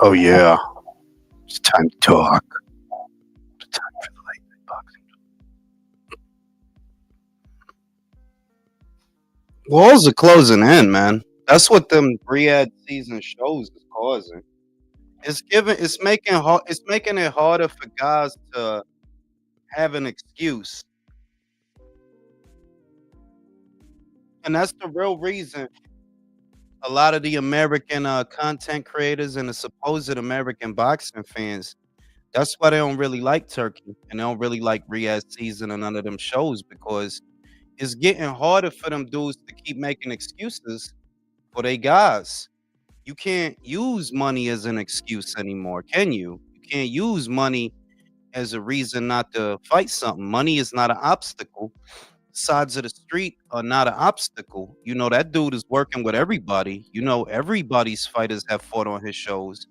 Oh yeah, it's time to talk. It's time for the late night boxing. Walls are closing in, man. That's what them Riyadh season shows is causing. It's making it harder for guys to have an excuse, and that's the real reason. A lot of the American content creators and the supposed American boxing fans, that's why they don't really like Turkey and they don't really like Riyadh season and none of them shows because it's getting harder for them dudes to keep making excuses for they guys. You can't use money as an excuse anymore, can you? You can't use money as a reason not to fight something. Money is not an obstacle. Sides of the street are not an obstacle. You know, that dude is working with everybody. You know, everybody's fighters have fought on his shows.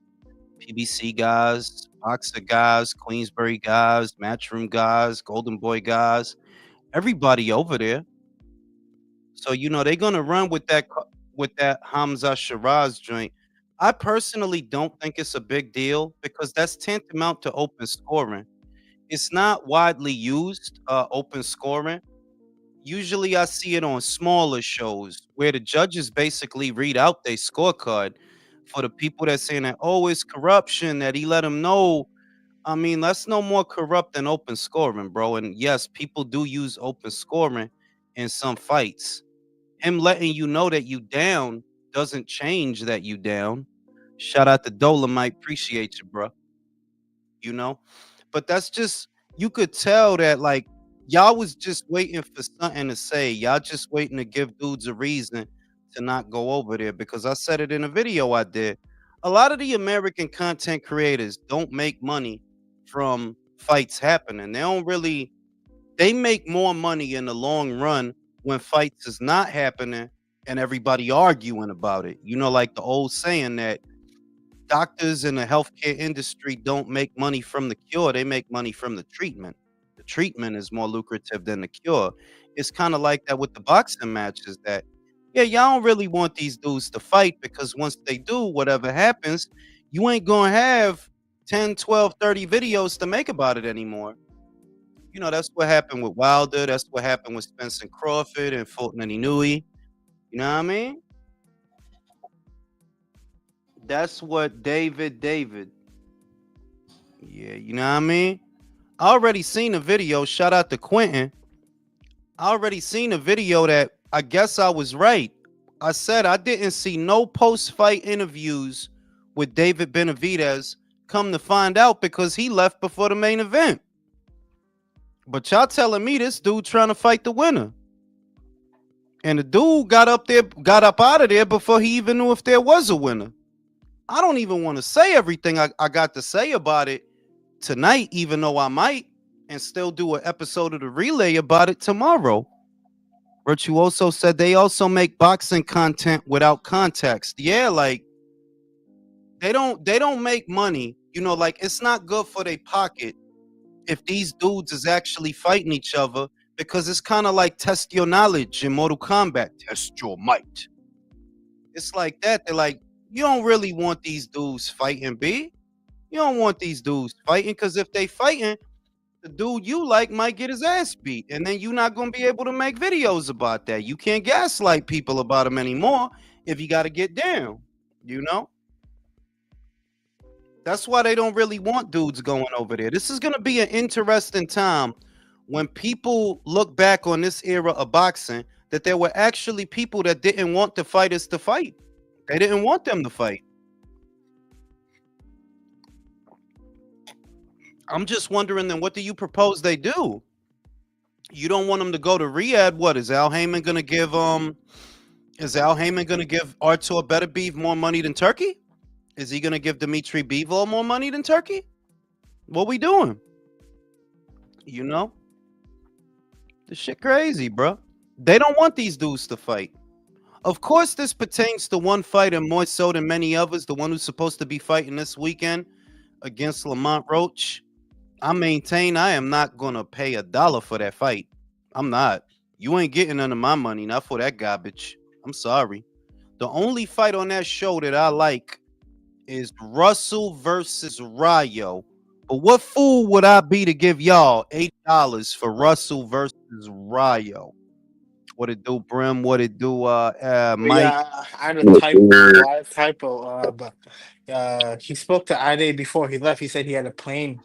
PBC guys, Boxer guys, Queensbury guys, Matchroom guys, Golden Boy guys, everybody over there. So, you know, they're gonna run with that Hamza Shiraz joint. I personally don't think it's a big deal because that's tantamount to open scoring. It's not widely used, open scoring. Usually I see it on smaller shows where the judges basically read out their scorecard for the people that saying that, oh, it's corruption, that he let them know. I mean, that's no more corrupt than open scoring, bro. And yes, people do use open scoring in some fights. Him letting you know that you down doesn't change that you down. Shout out to Dolomite, appreciate you, bro. You know, but that's just you could tell that like y'all was just waiting for something to say. Y'all just waiting to give dudes a reason to not go over there because I said it in a video I did. A lot of the American content creators don't make money from fights happening. They make more money in the long run when fights is not happening and everybody arguing about it. You know, like the old saying that doctors in the healthcare industry don't make money from the cure, they make money from the treatment. The treatment is more lucrative than the cure. It's kind of like that with the boxing matches that, yeah, y'all don't really want these dudes to fight because once they do, whatever happens, you ain't going to have 10, 12, 30 videos to make about it anymore. You know, that's what happened with Wilder. That's what happened with Spencer Crawford and Fulton and Inouye. You know what I mean? That's what David. Yeah, you know what I mean? I already seen a video. Shout out to Quentin. I already seen a video that I guess I was right. I said I didn't see no post-fight interviews with David Benavidez. Come to find out because he left before the main event. But y'all telling me this dude trying to fight the winner. And the dude got up out of there before he even knew if there was a winner. I don't even want to say everything I got to say about it tonight, even though I might, and still do an episode of the relay about it tomorrow. Virtuoso said they also make boxing content without context. Yeah, like they don't make money. You know, like it's not good for their pocket if these dudes is actually fighting each other because it's kind of like test your knowledge in Mortal Kombat. Test your might. It's like that. They're like, you don't really want these dudes fighting, B. You don't want these dudes fighting because if they fighting, the dude you like might get his ass beat. And then you're not going to be able to make videos about that. You can't gaslight people about them anymore if you got to get down, you know? That's why they don't really want dudes going over there. This is going to be an interesting time when people look back on this era of boxing that there were actually people that didn't want the fighters to fight. They didn't want them to fight. I'm just wondering then what do you propose they do? You don't want them to go to Riyadh. What is Al Haymon gonna give Artur-Beterbiev more money than Turkey? Is he gonna give Dimitri Bivol more money than Turkey? What we doing? You know? This shit crazy, bro. They don't want these dudes to fight. Of course, this pertains to one fighter more so than many others, the one who's supposed to be fighting this weekend against Lamont Roach. I maintain I am not going to pay $1 for that fight. I'm not. You ain't getting none of my money, not for that garbage. I'm sorry. The only fight on that show that I like is Russell versus Rayo. But what fool would I be to give y'all $8 for Russell versus Rayo? What it do, Brim? What it do, Mike? Yeah, I had a Look, typo. But he spoke to Ade before he left. He said he had a plane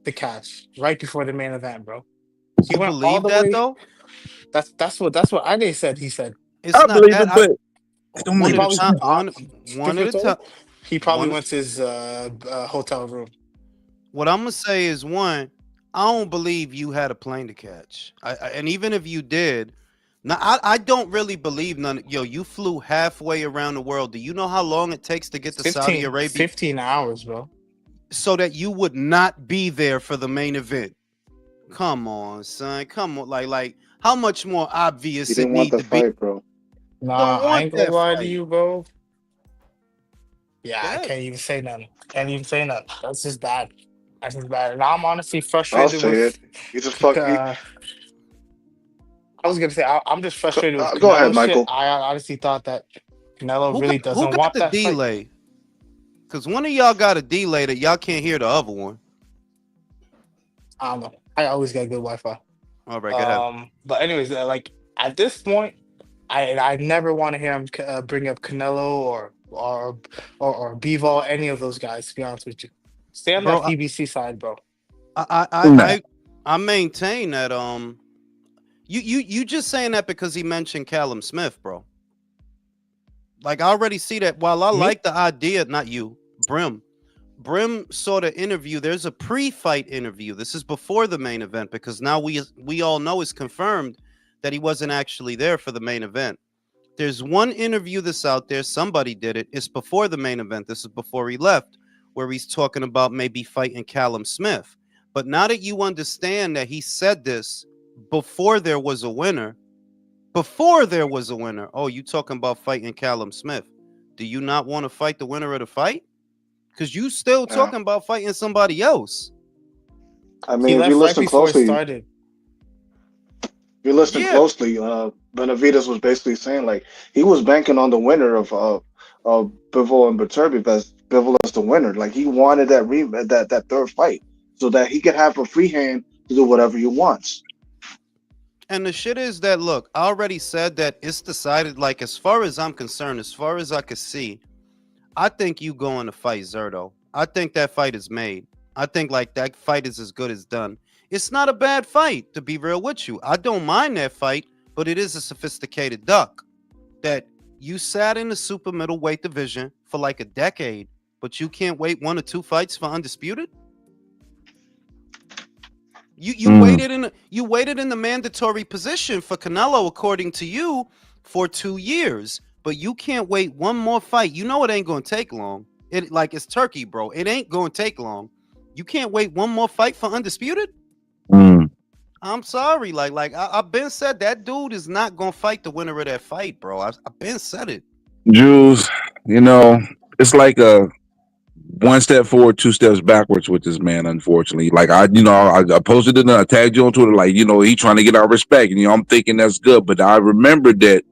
to catch right before the main event, bro. He You went all believe the that way. though? That's what Ade said. He said It's I not believe that. it, but it don't he One make at a no probably time. sense. One truth at be a time. told, he probably One. went to his hotel room. What I'm gonna say is one. I don't believe you had a plane to catch. And even if you did, now I don't really believe none. Yo, you flew halfway around the world. Do you know how long it takes to get to Saudi 15, Arabia 15 hours, bro. so that you would not be there for the main event? Come on, son. Come on. Like how much more He obvious it didn't want need the to be? fight, bro. Nah, Don't I want ain't gonna that lie to fight. you, bro. Yeah, I Yeah. can't even say nothing. Can't even say nothing. That's just bad. That's just bad. And I'm honestly I'll frustrated say with. it. You just fuck. I was gonna say I'm just frustrated with Go ahead, Canelo shit. Michael. I honestly thought that Canelo really Who doesn't got want the that fight. delay? Cause one of y'all got a delay that y'all can't hear the other one. I don't know. I always get good Wi-Fi. All right, go ahead. But anyways, like at this point, I never want to hear him bring up Canelo or Bivol, any of those guys. To be honest with you, stay on that Bro, PBC side, bro. I I Nah. I I maintain that you just saying that because he mentioned Callum Smith, bro. Like I already see that. While I Me? like the idea, not you, Brim sort of interview. There's a pre-fight interview. This is before the main event because now we all know it's confirmed that he wasn't actually there for the main event. There's one interview that's out there. Somebody did it. It's before the main event. This is before he left, where he's talking about maybe fighting Callum Smith. But now that you understand that he said this before there was a winner, oh, you talking about fighting Callum Smith. Do you not want to fight the winner of the fight? Because you still Yeah. talking about fighting somebody else. I He mean, if you left right listen before it closely, started. Yeah, Benavidez was basically saying like he was banking on the winner of Bivol and Beterbiev as Bivol as the winner. Like he wanted that third fight so that he could have a free hand to do whatever he wants. and the shit is that look, I already said that it's decided. Like as far as I'm concerned, as far as I could see, I think you going to fight Zerto. I think that fight is made. I think like that fight is as good as done. It's not a bad fight, to be real with you. I don't mind that fight, but it is a sophisticated duck that you sat in the super middleweight division for like a decade, but you can't wait 1 or 2 fights for undisputed. You waited in the mandatory position for Canelo, according to you, for 2 years, but you can't wait one more fight. You know it ain't gonna take long. It like it's turkey, bro. It ain't gonna take long. You can't wait one more fight for undisputed. Mm. I'm sorry, I've been said that dude is not gonna fight the winner of that fight, bro. I've been said it. Jules, it's like a one step forward, 2 steps backwards with this man. Unfortunately, like I posted it and I tagged you on Twitter, like he trying to get our respect, and I'm thinking that's good. But I remembered that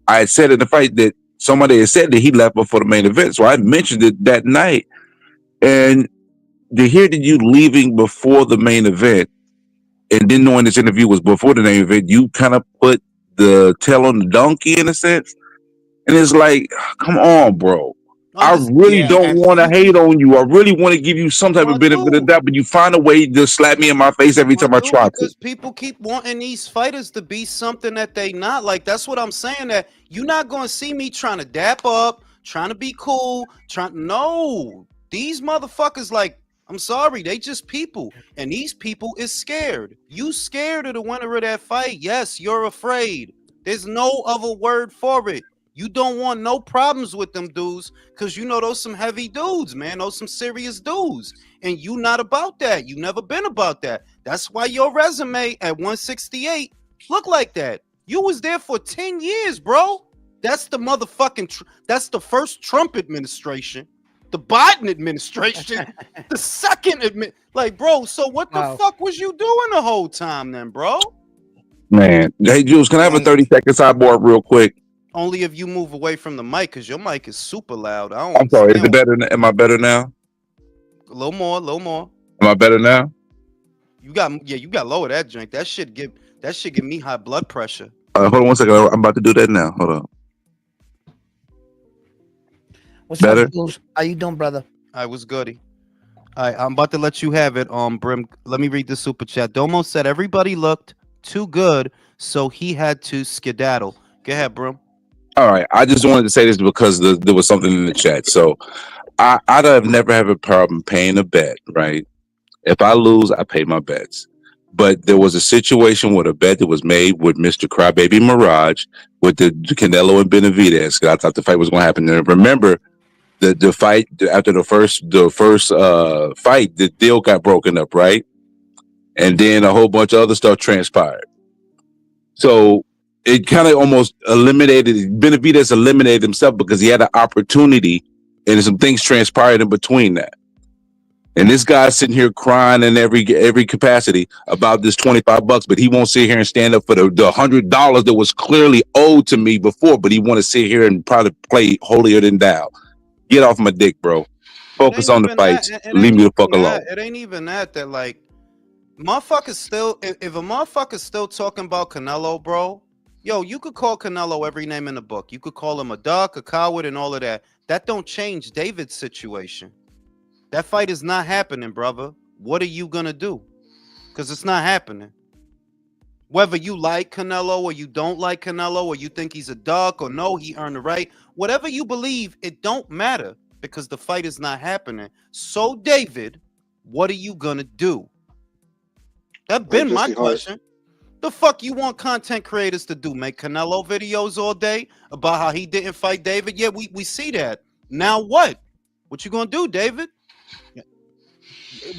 I had said in the fight that somebody had said that he left before the main event, so I mentioned it that night. And to hear that you leaving before the main event, and then knowing this interview was before the main event, you kind of put the tail on the donkey in a sense. And it's like, come on, bro. I really Yeah, don't and want to hate on you. I really want to give you some type No, I of benefit of do. that, but you find a way to slap me in my face every I time I do try to. because people keep wanting these fighters to be something that they not. Like that's what I'm saying. That you're not gonna see me trying to dap up, trying to be cool, no. These motherfuckers, like, I'm sorry, they just people, and these people is scared. You scared of the winner of that fight? Yes, you're afraid. There's no other word for it. You don't want no problems with them dudes because you know those some heavy dudes, man. Those some serious dudes. And you not about that. You never been about that. That's why your resume at 168 look like that. You was there for 10 years, bro. That's the motherfucking that's the first Trump administration, the Biden administration, the second like, bro, so what the wow. fuck was you doing the whole time then, bro? Man. Hey, Jules, can I have a And 30-second sidebar real quick? Only if you move away from the mic, because your mic is super loud. I don't I'm sorry. Is understand. it better? Am I better now? A little more, a little more. Am I better now? You got lower that drink. That shit give me high blood pressure. Hold on 1 second. I'm about to do that now. Hold on. What's Better? up, Jules? How you doing, brother? I was goody. All right, I'm about to let you have it. Brim, let me read the super chat. Domo said everybody looked too good, so he had to skedaddle. Go ahead, Brim. All right. I just wanted to say this because there was something in the chat. So I'd have never have a problem paying a bet, right? If I lose, I pay my bets. But there was a situation with a bet that was made with Mr. Crybaby Mirage with the Canelo and Benavidez. I thought the fight was going to happen. And remember, the fight after the first fight, the deal got broken up, right? And then a whole bunch of other stuff transpired. So it kind of almost Benavidez eliminated himself because he had an opportunity, and some things transpired in between that. And this guy's sitting here crying in every capacity about this $25, but he won't sit here and stand up for the $100 that was clearly owed to me before. But he want to sit here and probably play holier than thou. Get off my dick, bro. Focus on the fights. Leave me the fuck alone. It ain't even that like motherfuckers still. If a motherfucker's still talking about Canelo, bro, yo, you could call Canelo every name in the book. You could call him a duck, a coward, and all of that. That don't change David's situation. That fight is not happening, brother. What are you gonna do? Because it's not happening. Whether you like Canelo or you don't like Canelo, or you think he's a duck or no, he earned the right. Whatever you believe, it don't matter because the fight is not happening. So, David, what are you gonna do? That's been my question. The fuck you want content creators to do? Make Canelo videos all day about how he didn't fight David? Yeah, we see that. Now what? What you gonna do, David?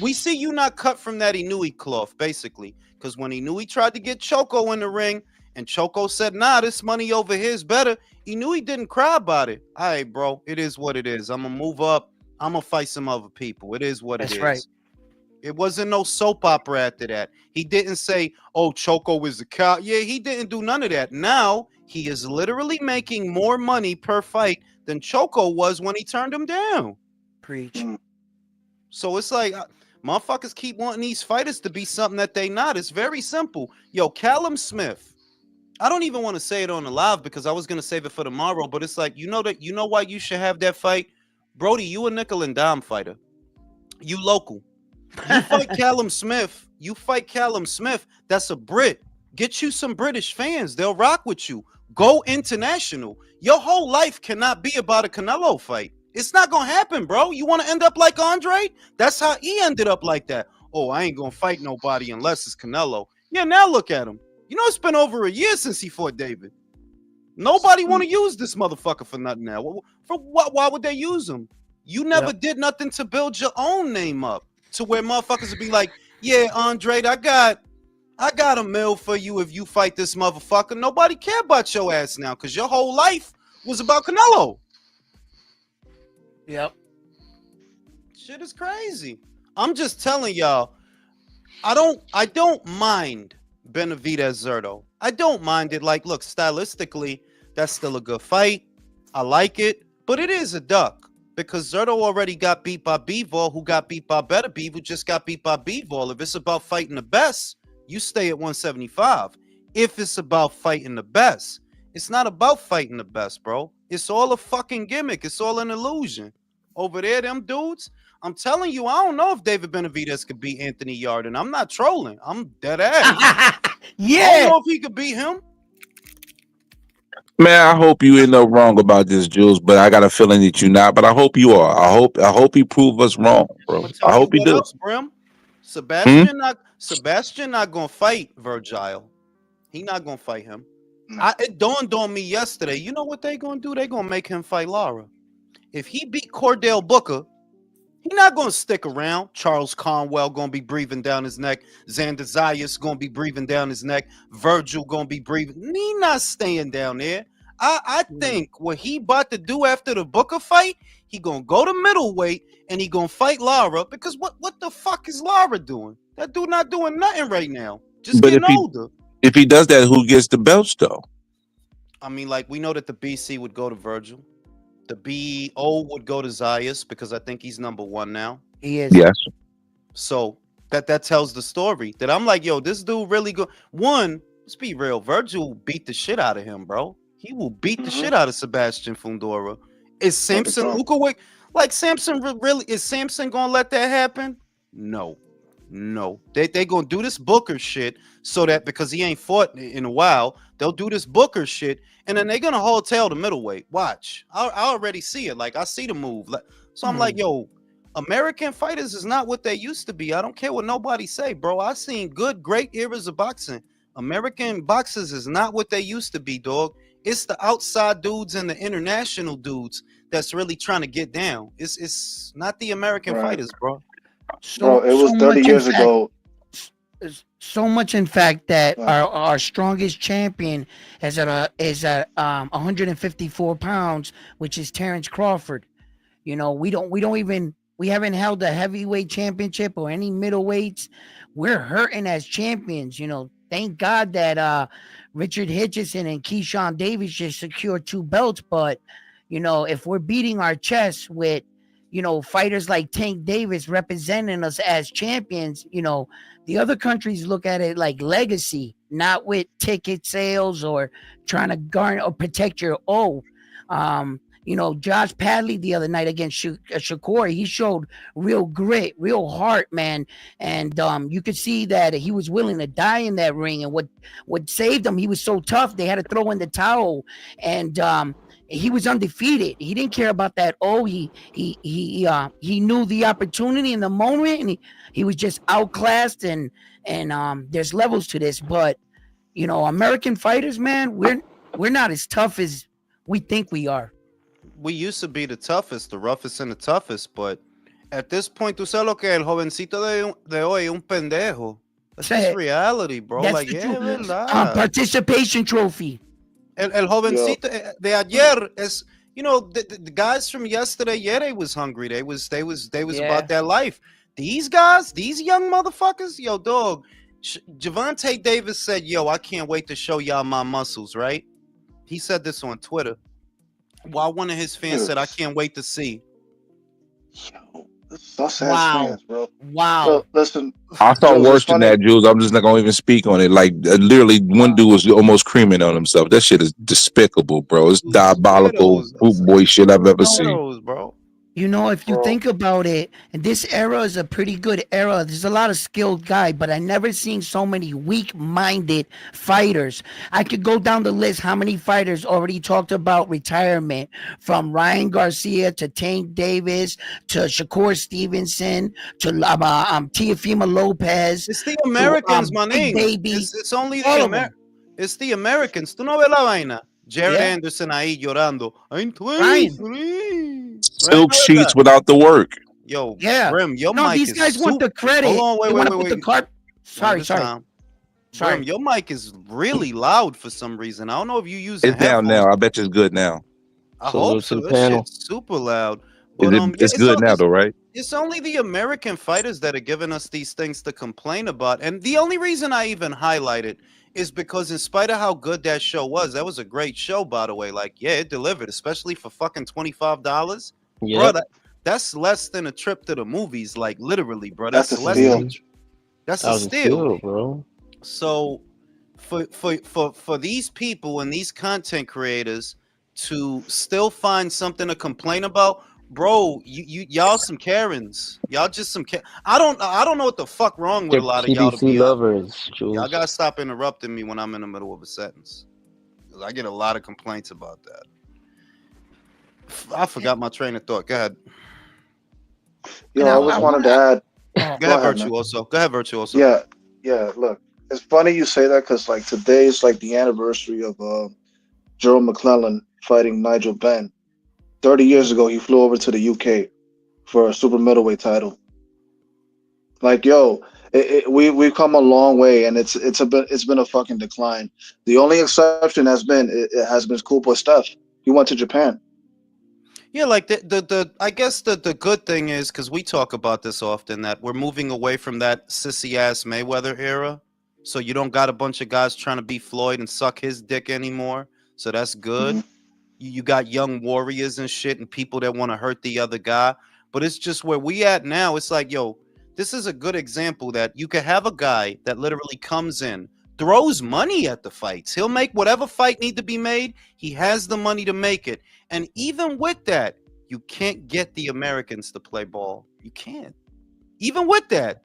We see you not cut from that Inouye cloth, basically. Because when Inouye tried to get Choco in the ring, and Choco said, nah, this money over here is better, Inouye didn't cry about it. All right, bro, it is what it is. I'm going to move up. I'm going to fight some other people. It is what it is. That's right. It wasn't no soap opera after that. He didn't say, oh, Choco is a cow. Yeah, he didn't do none of that. Now, he is literally making more money per fight than Choco was when he turned him down. Preach. So it's like motherfuckers keep wanting these fighters to be something that they not. It's very simple. Yo, Callum Smith. I don't even want to say it on the live because I was gonna save it for tomorrow. But it's like you know why you should have that fight, Brody. You a nickel and dime fighter. You local. You fight Callum Smith. You fight Callum Smith. That's a Brit. Get you some British fans. They'll rock with you. Go international. Your whole life cannot be about a Canelo fight. It's not gonna happen, bro. You want to end up like Andre? That's how he ended up like that. Oh, I ain't gonna fight nobody unless it's Canelo. Yeah, now look at him. You know, it's been over a year since he fought David. Nobody want to use this motherfucker for nothing now. For what? Why would they use him? You never did nothing to build your own name up to where motherfuckers would be like, yeah, Andre, I got a mill for you if you fight this motherfucker. Nobody care about your ass now because your whole life was about Canelo. Yep. Shit is crazy. I'm just telling y'all, I don't mind Benavidez Zerto. I don't mind it. Like, look, stylistically, that's still a good fight. I like it, but it is a duck because Zerto already got beat by Bivol, who got beat by Beterbiev, who just got beat by Bivol. If it's about fighting the best, you stay at 175. If it's about fighting the best, it's not about fighting the best, bro. It's all a fucking gimmick. It's all an illusion. Over there, them dudes, I'm telling you, I don't know if David Benavidez could beat Anthony Yarden. I'm not trolling. I'm dead ass. Yeah. I don't know if he could beat him. Man, I hope you end up wrong about this, Jules, but I got a feeling that you're not. But I hope you are. I hope he prove us wrong, bro. I hope he does. Sebastian not gonna fight Virgil. He not gonna fight him. It dawned on me yesterday. You know what they gonna do? They gonna make him fight Lara. If he beat Cordell Booker, he's not gonna stick around. Charles Conwell gonna be breathing down his neck. Xander Zayas gonna be breathing down his neck. Virgil gonna be breathing. He not staying down there. I think what he about to do after the Booker fight, he gonna go to middleweight and he gonna fight Lara because what the fuck is Lara doing? That dude not doing nothing right now. Just getting older. If he does that, who gets the belts though? I mean, like we know that the BC would go to Virgil. The BO would go to Zayas because I think he's number one now. He is. Yes. So that tells the story that I'm like, yo, this dude really good. One, let's be real, Virgil beat the shit out of him, bro. He will beat the shit out of Sebastian Fundora. Is Samson Lukowicz like Samson really? Is Samson gonna let that happen? No. They gonna do this Booker shit so that because he ain't fought in a while, they'll do this Booker shit and then they're gonna hotel the middleweight. Watch, I already see it. Like I see the move. So I'm like, yo, American fighters is not what they used to be. I don't care what nobody say, bro. I seen good, great eras of boxing. American boxers is not what they used to be, dog. It's the outside dudes and the international dudes that's really trying to get down. It's not the American fighters, bro. Bro, it was 30 years ago. So much, in fact, that our strongest champion is at 154 pounds, which is Terrence Crawford. You know, we haven't held a heavyweight championship or any middleweights. We're hurting as champions. You know, thank God that Richard Hitchison and Keyshawn Davis just secured 2 belts. But you know, if we're beating our chest with, you know, fighters like Tank Davis representing us as champions, you know, the other countries look at it like legacy, not with ticket sales or trying to garner or protect your you know, Josh Padley the other night against Shakur, he showed real grit, real heart, man. And you could see that he was willing to die in that ring. And what saved him, he was so tough, they had to throw in the towel. And he was undefeated. He didn't care about that. He knew the opportunity in the moment, and he was just outclassed. And there's levels to this, but you know, American fighters, man, we're not as tough as we think we are. We used to be the toughest, the roughest and the toughest, but at this point, tú sabes lo que el jovencito de hoy es un pendejo. That's just reality, bro. That's like, the yeah, truth. verdad. Participation trophy. El jovencito de ayer is, you know, the guys from yesterday, yeah, they was hungry. They was about that life. These guys, these young motherfuckers, yo, dog. Javante Davis said, yo, I can't wait to show y'all my muscles, right? He said this on Twitter. While one of his fans said, I can't wait to see. Yo, that's fans, bro. Wow. So, listen, I saw worse than that, Jules. I'm just not gonna even speak on it. Like literally, one dude was almost creaming on himself. That shit is despicable, bro. It's diabolical boot boy shit I've ever seen. Bro. You know, if you think about it, and this era is a pretty good era. There's a lot of skilled guys, but I never seen so many weak-minded fighters. I could go down the list how many fighters already talked about retirement, from Ryan Garcia to Tank Davis to Shakur Stevenson to Teofimo Lopez. It's the Americans, my name. It's only the Americans. It's the Americans. ¿Tú no ves la vaina? Jared Anderson ahí llorando. I'm 23. Silk sheets without the work. Yo, Grim, your mic these guys want the credit. Hold on, wait. The card. Sorry. Grim, your mic is really loud for some reason. I don't know if you use it. It's down now. I bet you it's good now. I hope so. This shit's super loud. But, it's good now, though, right? It's only the American fighters that are giving us these things to complain about. And the only reason I even highlight it is because in spite of how good that show was, that was a great show, by the way. Like, yeah, it delivered, especially for fucking $25. Yeah, bro, that's less than a trip to the movies, like literally, bro. That's a less steal. than that's a steal, bro. So for these people and these content creators to still find something to complain about, bro, y'all some Karens. Y'all just some I don't know what the fuck wrong with a lot of y'all. To be lovers, y'all gotta stop interrupting me when I'm in the middle of a sentence. Because I get a lot of complaints about that. I forgot my train of thought. Go ahead. Yo, I just wanted to add. Go ahead, Virtuoso. Go ahead, Virtuoso. Yeah. Look, it's funny you say that because like today is like the anniversary of Gerald McClellan fighting Nigel Benn. 30 years ago, he flew over to the UK for a super middleweight title. Like, yo, we've come a long way, and it's been a fucking decline. The only exception has been Schoolboy Steph. He went to Japan. Yeah, like I guess the good thing is, because we talk about this often, that we're moving away from that sissy ass Mayweather era. So you don't got a bunch of guys trying to be Floyd and suck his dick anymore. So that's good. You got young warriors and shit and people that want to hurt the other guy. But it's just where we at now. It's like, yo, this is a good example that you could have a guy that literally comes in, throws money at the fights. He'll make whatever fight need to be made. He has the money to make it. And even with that, you can't get the Americans to play ball. You can't. Even with that,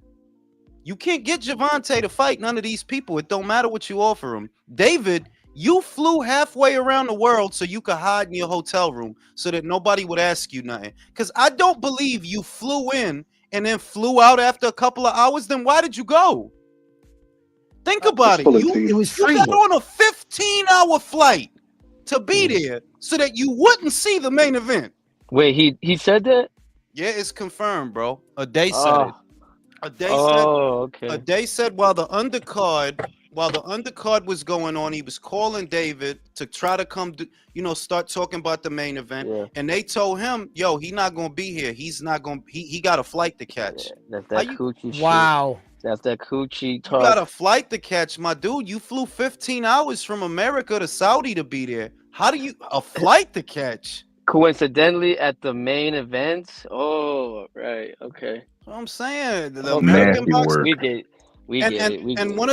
you can't get Gervonta to fight none of these people. It don't matter what you offer him. David, you flew halfway around the world so you could hide in your hotel room so that nobody would ask you nothing. Because I don't believe you flew in and then flew out after a couple of hours. Then why did you go? Think about it. It was free. You got on a 15-hour flight to be there so that you wouldn't see the main event. Wait, he said that? Yeah, it's confirmed, bro. A day said it. A day okay. A day said while the undercard was going on, he was calling David to try to come start talking about the main event. Yeah. And they told him, yo, he's not gonna be here. He's not gonna he got a flight to catch. Yeah, that's that coochie shit. Wow. That's that coochie talk. You got a flight to catch, my dude. You flew 15 hours from America to Saudi to be there. How do you a flight to catch? Coincidentally at the main event? Oh, right. Okay. What I'm saying. The American boxing. We get it. And one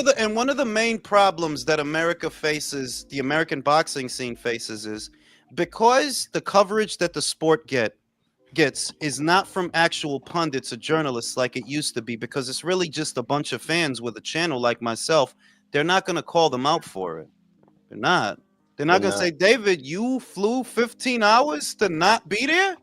of the main problems that America faces, the American boxing scene faces, is because the coverage that the sport gets is not from actual pundits or journalists like it used to be, because it's really just a bunch of fans with a channel like myself. They're not going to call them out for it. They're not going to say, David, you flew 15 hours to not be there?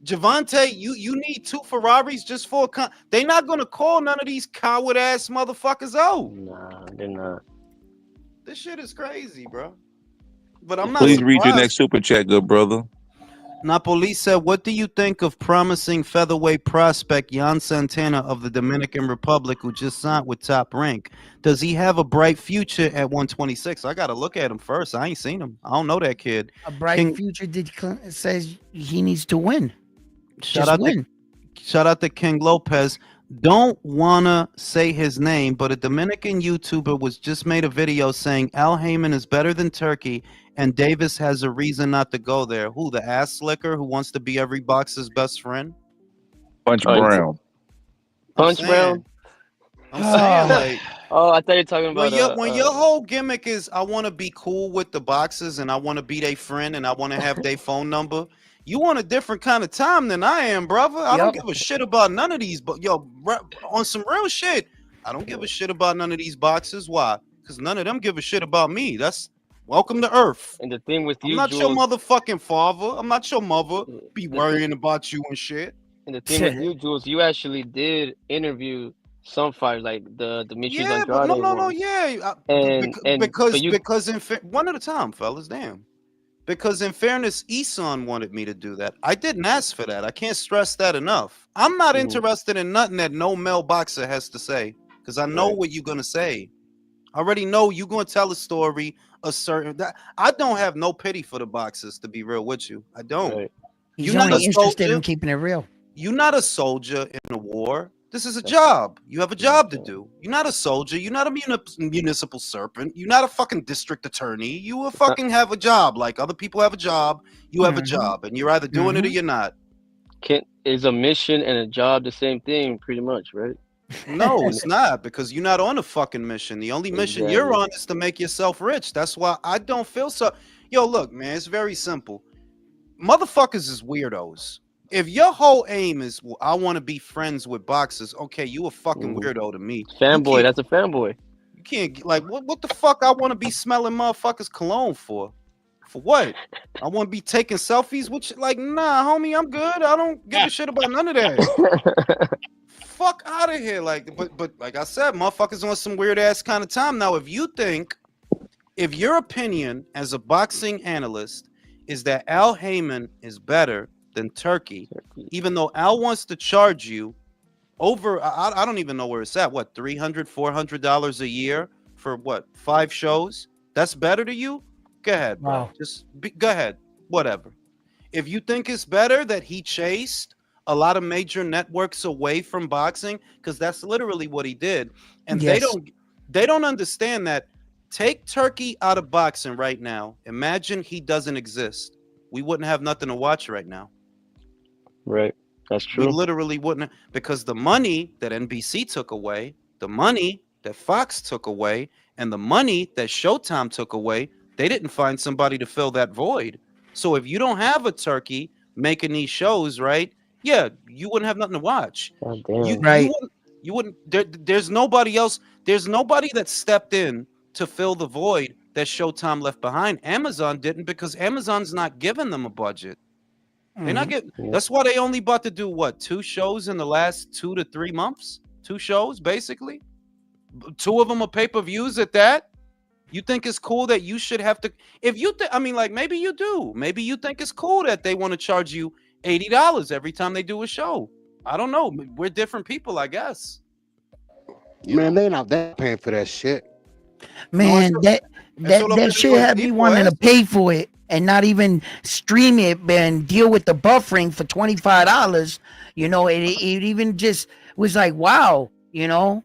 Gervonta, you need 2 Ferraris just for they're not going to call none of these coward ass motherfuckers out. Nah, they're not. This shit is crazy, bro. But I'm not Please surprised. read your next super chat, good brother. Napoli said, what do you think of promising featherweight prospect Jan Santana of the Dominican Republic, who just signed with Top Rank? Does he have a bright future at 126? I got to look at him first. I ain't seen him. I don't know that kid. A bright future says he needs to win. Shout out to King Lopez. Don't wanna say his name, but a Dominican YouTuber was just made a video saying Al Haymon is better than Turkey, and Davis has a reason not to go there. Who, the ass slicker who wants to be every boxer's best friend? Punch Brown. Punch Brown. I'm saying, like, I thought you were talking about when your whole gimmick is I want to be cool with the boxers and I want to be their friend and I want to have their phone number. You want a different kind of time than I am, brother. I don't give a shit about none of these. But on some real shit, I don't give a shit about none of these boxers. Why? Because none of them give a shit about me. That's welcome to Earth. And the thing with you, I'm not your motherfucking father. I'm not your mother. Be worrying about you and shit. And the thing with you, Jules, you actually did interview some fighters like the Demetrius Andrade. Because one at a time, fellas. Damn. Because in fairness, Eson wanted me to do that. I didn't ask for that. I can't stress that enough. I'm not interested in nothing that no male boxer has to say, because I know what you're going to say. I already know you're going to tell a story, I don't have no pity for the boxers, to be real with you. I don't. Right. He's only interested in keeping it real. You're not a soldier in a war. This is a job. You have a job to do. You're not a soldier. You're not a municipal serpent. You're not a fucking district attorney. You will fucking have a job. Like other people have a job. You have a job. And you're either doing it or you're not. Is a mission and a job the same thing, pretty much, right? No, it's not, because you're not on a fucking mission. The only mission you're on is to make yourself rich. That's why I don't feel so. Yo, look, man, it's very simple. Motherfuckers is weirdos. If your whole aim is, well, I want to be friends with boxers, okay, you a fucking weirdo to me. Fanboy, that's a fanboy. You can't, like, what the fuck I want to be smelling motherfuckers cologne for? For what? I want to be taking selfies with you? Like, nah, homie, I'm good. I don't give a shit about none of that. Fuck out of here. Like, but like I said, motherfuckers on some weird ass kind of time. Now, if your opinion as a boxing analyst is that Al Haymon is better than Turkey, even though Al wants to charge you over, I don't even know where it's at, what, $300, $400 a year for what, 5 shows? That's better to you? Go ahead, bro. Wow. Go ahead, whatever. If you think it's better that he chased a lot of major networks away from boxing, because that's literally what he did, and they don't understand that Take Turkey out of boxing right now. Imagine he doesn't exist. We wouldn't have nothing to watch right now. Right. That's We true. literally wouldn't, because the money that NBC took away, the money that Fox took away, and the money that Showtime took away, they didn't find somebody to fill that void. So if you don't have a Turkey making these shows, right? Yeah, you wouldn't have nothing to watch. God You damn. Right. you wouldn't there's nobody else. There's nobody that stepped in to fill the void that Showtime left behind. Amazon didn't, because Amazon's not giving them a budget. They're not getting. Yeah. That's why they only about to do what, 2 shows in the last 2 to 3 months. 2 shows basically. 2 of them are pay-per-views at that. You think it's cool that you should have to? If you think, I mean, like, maybe you do. Maybe you think it's cool that they want to charge you $80 every time they do a show. I don't know. We're different people, I guess. Man, they not that paying for that shit. Man, No, that all up in that the shit had me people, wanting eh? to pay for it and not even stream it and deal with the buffering for $25. You know, it even just was like, wow, you know.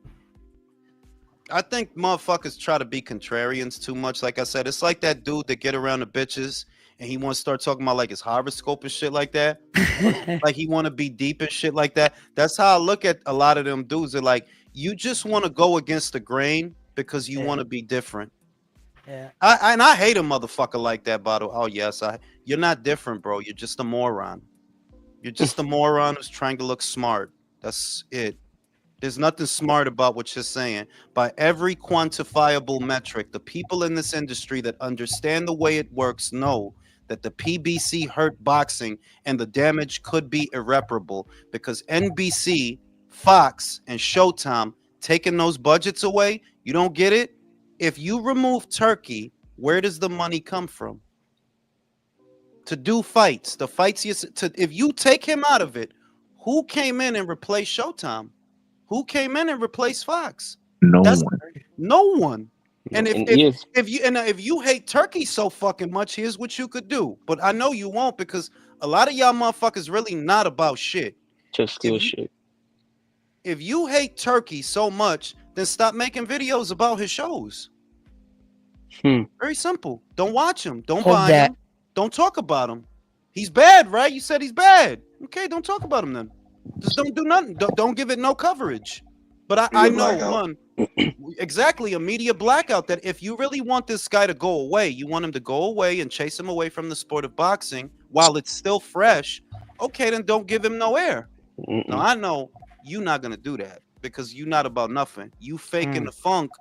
I think motherfuckers try to be contrarians too much. Like I said, it's like that dude that get around the bitches and he wants to start talking about like his horoscope and shit like that. Like he want to be deep and shit like that. That's how I look at a lot of them dudes. They're like, you just want to go against the grain because you want to be different. Yeah. I hate a motherfucker like that, Bottle. Oh yes, you're not different, bro. You're just a moron. You're just a moron who's trying to look smart. That's it. There's nothing smart about what you're saying. By every quantifiable metric, the people in this industry that understand the way it works know that the PBC hurt boxing and the damage could be irreparable, because NBC, Fox, and Showtime taking those budgets away. You don't get it? If you remove Turkey, where does the money come from? To do fights, the fights if you take him out of it, who came in and replaced Showtime? Who came in and replaced Fox? No That's one. no one. And And if you hate Turkey so fucking much, here's what you could do. But I know you won't, because a lot of y'all motherfuckers really not about shit. just steal shit. If you hate Turkey so much, then stop making videos about his shows. Very simple. Don't watch him. Don't buy him. Don't talk about him. He's bad, right? You said he's bad. Okay, don't talk about him then. Just don't do nothing. Don't give it no coverage. But I know one, exactly, a media blackout, that if you really want this guy to go away, you want him to go away and chase him away from the sport of boxing while it's still fresh. Okay, then don't give him no air. Now I know you're not gonna do that, because you're not about nothing. You faking the funk.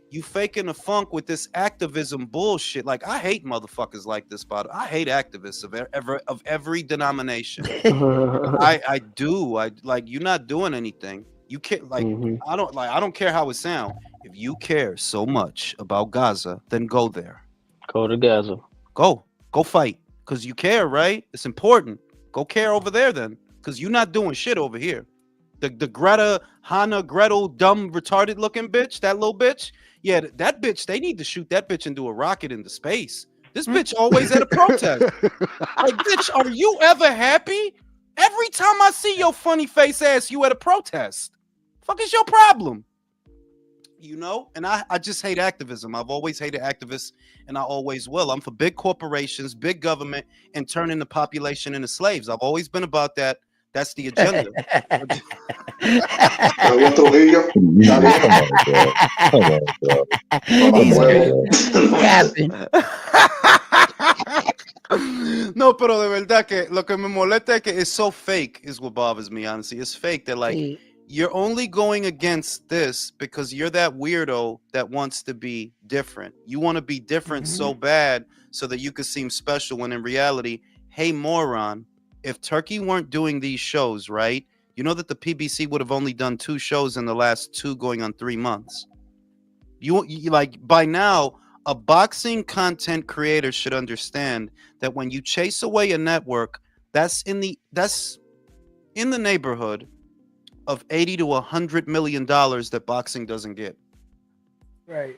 You faking the funk with this activism bullshit. Like, I hate motherfuckers like this, but I hate activists of every denomination. I do. I like, you're not doing anything. You can't, like, I don't care how it sounds. If you care so much about Gaza, then go there. Go to Gaza. Go fight, because you care, right? It's important. Go care over there then, because you're not doing shit over here. The Greta, Hannah, Gretel, dumb, retarded looking bitch, that little bitch. Yeah, that bitch, they need to shoot that bitch and do a rocket into space. This bitch always at a protest. Like, bitch, are you ever happy? Every time I see your funny face ass, you at a protest. Fuck is your problem? You know? And I just hate activism. I've always hated activists, and I always will. I'm for big corporations, big government, and turning the population into slaves. I've always been about that. That's the agenda. No, pero de verdad que lo que me molesta es que it's so fake is what bothers me, honestly. It's fake that, like, you're only going against this because you're that weirdo that wants to be different. You want to be different so bad so that you could seem special, when in reality, hey, moron, if Turkey weren't doing these shows, right, you know that the PBC would have only done 2 shows in the last 2 going on 3 months. You like, by now, a boxing content creator should understand that when you chase away a network, that's in the neighborhood of $80 to $100 million that boxing doesn't get. Right.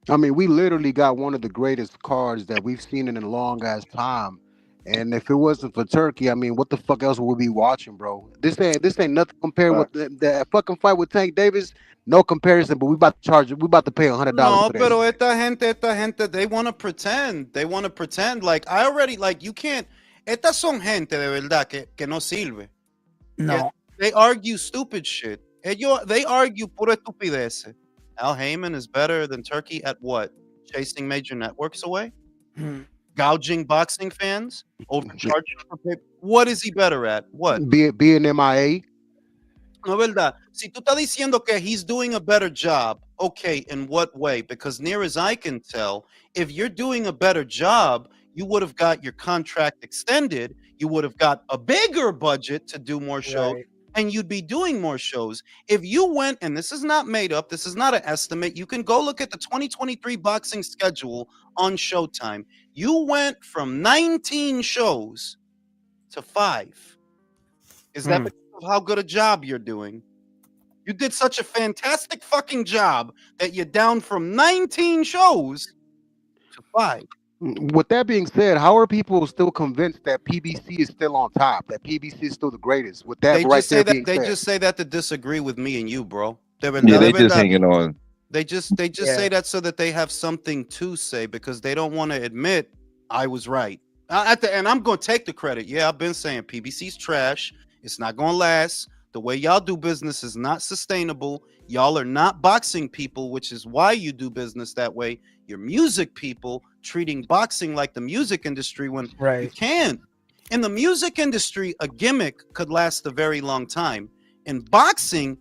I mean, we literally got one of the greatest cards that we've seen in a long ass time. And if it wasn't for Turkey, I mean, what the fuck else would we be watching, bro? This ain't nothing compared with that fucking fight with Tank Davis. No comparison, but we about to pay $100 No, for pero that. esta gente, they want to pretend. They want to pretend. Like, I already, like, you can't. Estas son gente de verdad que no sirve. No. They argue stupid shit. They argue pura estupidez. Al Haymon is better than Turkey at what? Chasing major networks away? Hmm. Gouging boxing fans? Overcharging for pay? What is he better at? What? Being MIA. No, verdad. Si tú estás diciendo que he's doing a better job, okay, in what way? Because near as I can tell, if you're doing a better job, you would have got your contract extended, you would have got a bigger budget to do more shows, Right. and you'd be doing more shows. If you went, and this is not made up, this is not an estimate, you can go look at the 2023 boxing schedule on Showtime. You went from 19 shows to 5. Is that because of how good a job you're doing? You did such a fantastic fucking job that you're down from 19 shows to 5. With that being said, how are people still convinced that PBC is still on top? That PBC is still the greatest? With that They right just say there that being they said, just say that to disagree with me and you, bro. Yeah, they just hanging on. They just Yeah. say that so that they have something to say because they don't want to admit I was right. At the end, I'm going to take the credit. Yeah, I've been saying PBC's trash. It's not going to last. The way y'all do business is not sustainable. Y'all are not boxing people, which is why you do business that way. You're music people treating boxing like the music industry when you Right. can't. In the music industry, a gimmick could last a very long time. In boxing,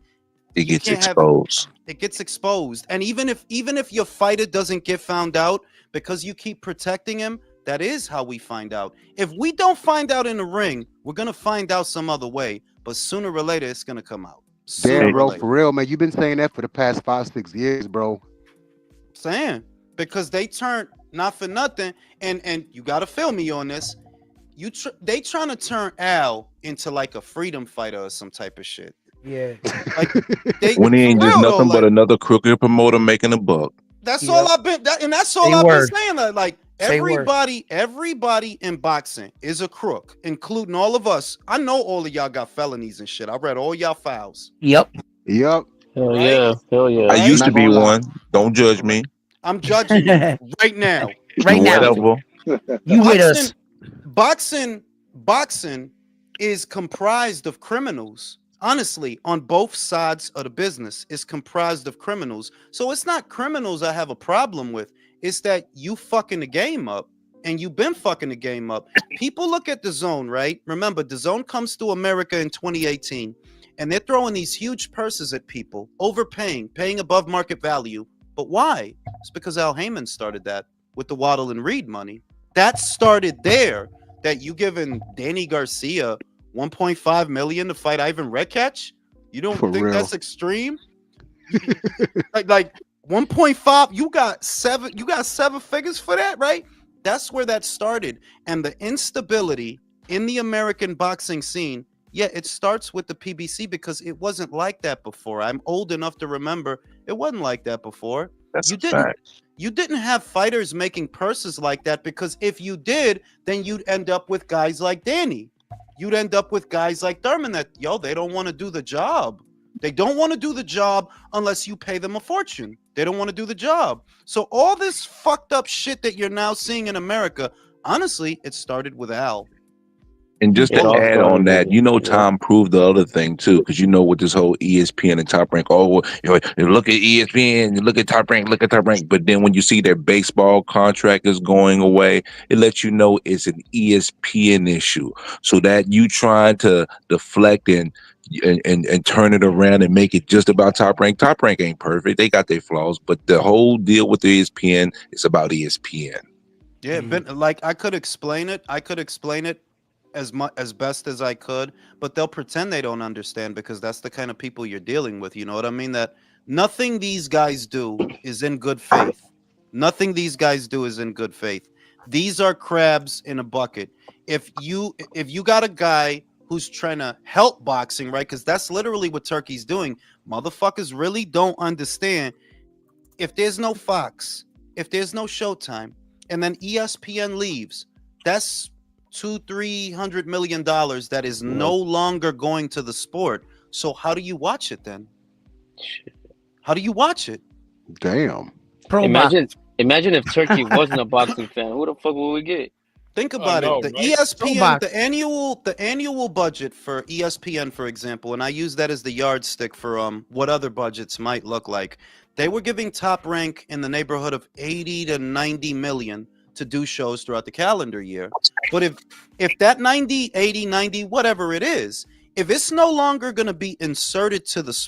It you gets can't have exposed. it gets exposed. And even if your fighter doesn't get found out because you keep protecting him, that is how we find out. If we don't find out in the ring, we're gonna find out some other way. But sooner or later, it's gonna come out. Sooner damn, or bro, later. for real, man, you've been saying that for the past 5-6 years, bro. Saying because they turned not for nothing, and you gotta feel me on this. They trying to turn Al into like a freedom fighter or some type of shit. Yeah. Like they When he for ain't just real, though, nothing but like, another crooked promoter making a buck. that's Yep. all I've been, and that's all Say I've word. been saying. Like Say word. everybody in boxing is a crook, including all of us. I know all of y'all got felonies and shit. I read all y'all files. Yep. Yep. Hell Right? yeah, hell yeah. I Right? used to Not be gonna lie. one. Don't judge me. I'm judging you right now. Right now. Whatever. You with us. Boxing is comprised of criminals. Honestly, on both sides of the business, it's comprised of criminals. So it's not criminals I have a problem with. It's that you fucking the game up, and you've been fucking the game up. People look at the Zone, right? Remember, the Zone comes to America in 2018, and they're throwing these huge purses at people, overpaying, paying above market value. But why? It's because Al Haymon started that with the Waddle and Reed money. That started there. That you giving Danny Garcia 1.5 million to fight Ivan Redkach? You don't For think real. that's extreme? like 1.5, you got seven figures for that, right? That's where that started. And the instability in the American boxing scene, yeah, it starts with the PBC because it wasn't like that before. I'm old enough to remember it wasn't like that before. That's You a didn't. fact. You didn't have fighters making purses like that because if you did, then you'd end up with guys like Danny. You'd end up with guys like Thurman that, they don't want to do the job. They don't want to do the job unless you pay them a fortune. They don't want to do the job. So all this fucked up shit that you're now seeing in America, honestly, it started with Al. And just It to all add started on that, with- Tom proved the other thing too, because with this whole ESPN and Top Rank, you look at ESPN, you look at Top Rank, but then when you see their baseball contract is going away, it lets you know it's an ESPN issue. So that you trying to deflect and turn it around and make it just about Top Rank. Top Rank ain't perfect; they got their flaws, but the whole deal with the ESPN is about ESPN. Yeah, like I could explain it. As best as I could, but they'll pretend they don't understand because that's the kind of people you're dealing with. You know what I mean? That nothing these guys do is in good faith. Nothing these guys do is in good faith. These are crabs in a bucket. If you got a guy who's trying to help boxing, right? Because that's literally what Turkey's doing. Motherfuckers really don't understand. If there's no Fox, if there's no Showtime, and then ESPN leaves, that's $200-300 million that is no longer going to the sport. So how do you watch it then? How do you watch it? Damn. Pro box. Imagine if Turkey wasn't a boxing fan. Who the fuck would we get? Think I about know, it. The right? ESPN, box. the annual budget for ESPN, for example, and I use that as the yardstick for what other budgets might look like. They were giving Top Rank in the neighborhood of 80 to 90 million to do shows throughout the calendar year. But if that 90, 80, 90, whatever it is, if it's no longer going to be inserted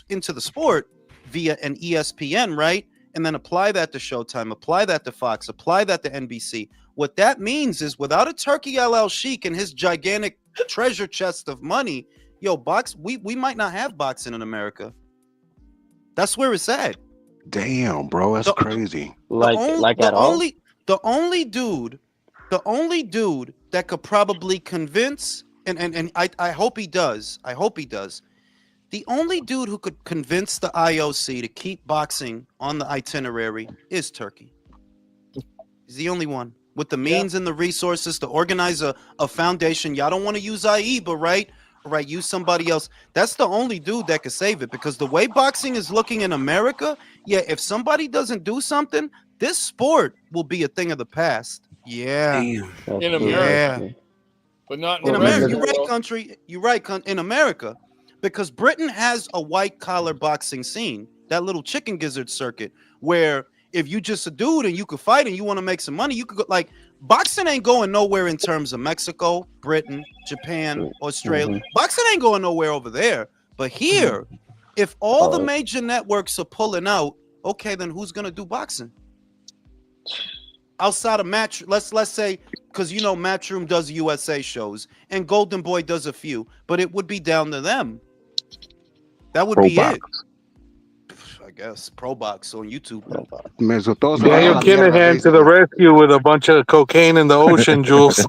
into the sport via an ESPN, right? And then apply that to Showtime, apply that to Fox, apply that to NBC. What that means is without a Turkey LL Sheik and his gigantic treasure chest of money, we might not have boxing in America. That's where it's at. Damn, bro, that's crazy. At all? The only dude that could probably convince, and I hope he does. I hope he does. The only dude who could convince the IOC to keep boxing on the itinerary is Turkey. He's the only one with the means and the resources to organize a foundation. Y'all don't want to use AIBA, right? Right, use somebody else. That's the only dude that could save it, because the way boxing is looking in America, if somebody doesn't do something, this sport will be a thing of the past. Yeah. Damn. In America, but not In the America. rest You're of the right, world. country. You're right, in America. Because Britain has a white collar boxing scene, that little chicken gizzard circuit, where if you just a dude and you could fight and you want to make some money, you could go, like, boxing ain't going nowhere in terms of Mexico, Britain, Japan, Australia. Boxing ain't going nowhere over there. But here, if all the major networks are pulling out, okay, then who's gonna do boxing? Outside of let's say, because Matchroom does USA shows and Golden Boy does a few, but it would be down to them. That would be it. I guess Pro Box on YouTube. Man, so todos se Daniel van a la mierda, Kinahan to the basically. rescue with a bunch of cocaine in the ocean, Jules. Is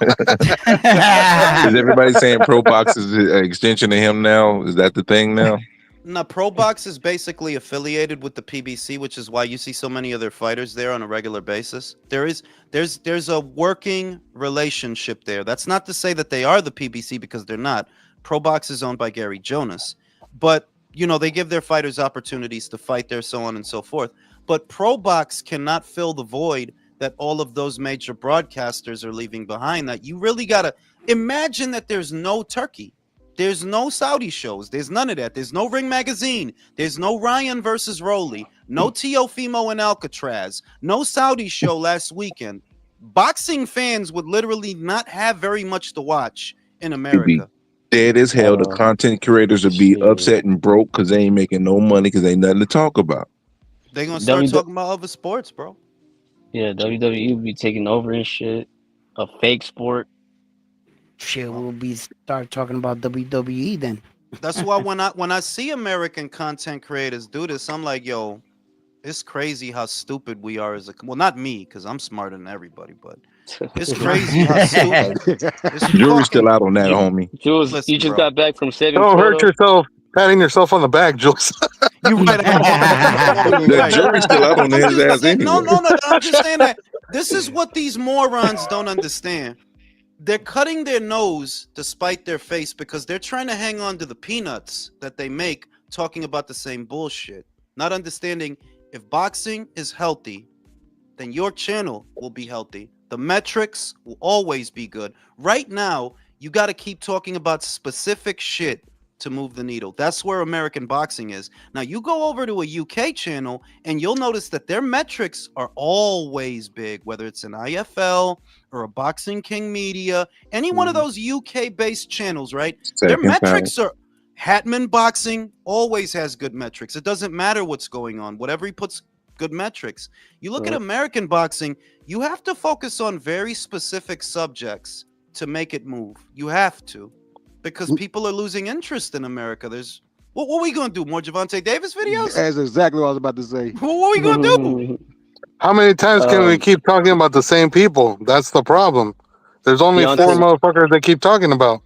everybody saying Pro Box is an extension of him now? Is that the thing now? No, Pro Box is basically affiliated with the PBC, which is why you see so many of their fighters there on a regular basis. There's a working relationship there. That's not to say that they are the PBC, because they're not. Pro Box is owned by Gary Jonas, but they give their fighters opportunities to fight there, so on and so forth. But Pro Box cannot fill the void that all of those major broadcasters are leaving behind. That you really gotta imagine that there's no Turkey. There's no Saudi shows. There's none of that. There's no Ring Magazine. There's no Ryan versus Rolly. No Teofimo and Alcatraz. No Saudi show last weekend. Boxing fans would literally not have very much to watch in America. Dead as hell. The content curators would be upset and broke because they ain't making no money because ain't nothing to talk about. They're gonna start talking about other sports, bro. Yeah, WWE will be taking over and shit. A fake sport. Shit, we'll start talking about WWE then. That's why when I see American content creators do this, I'm like, yo, it's crazy how stupid we are not me, because I'm smarter than everybody, but it's crazy how stupid. Jury's still out on that, homie. Jules, Listen, you just bro. got back from saving. Don't hurt yourself patting yourself on the back, Jules. You're right. The jury's still out on his ass anyway. No. I'm just saying that this is what these morons don't understand. They're cutting their nose to spite their face because they're trying to hang on to the peanuts that they make talking about the same bullshit. Not understanding if boxing is healthy, then your channel will be healthy. The metrics will always be good. Right now, you got to keep talking about specific shit to move the needle. That's where American boxing is. Now, you go over to a UK channel and you'll notice that their metrics are always big, whether it's an IFL or a Boxing King Media, any one of those UK-based channels, right? Their metrics are... Hatman Boxing always has good metrics. It doesn't matter what's going on. Whatever he puts, good metrics. You look at American boxing, you have to focus on very specific subjects to make it move. You have to. Because people are losing interest in America. What are we going to do? More Gervonta Davis videos? That's exactly what I was about to say. What are we going to do? How many times can we keep talking about the same people? That's the problem. There's only four motherfuckers they keep talking about.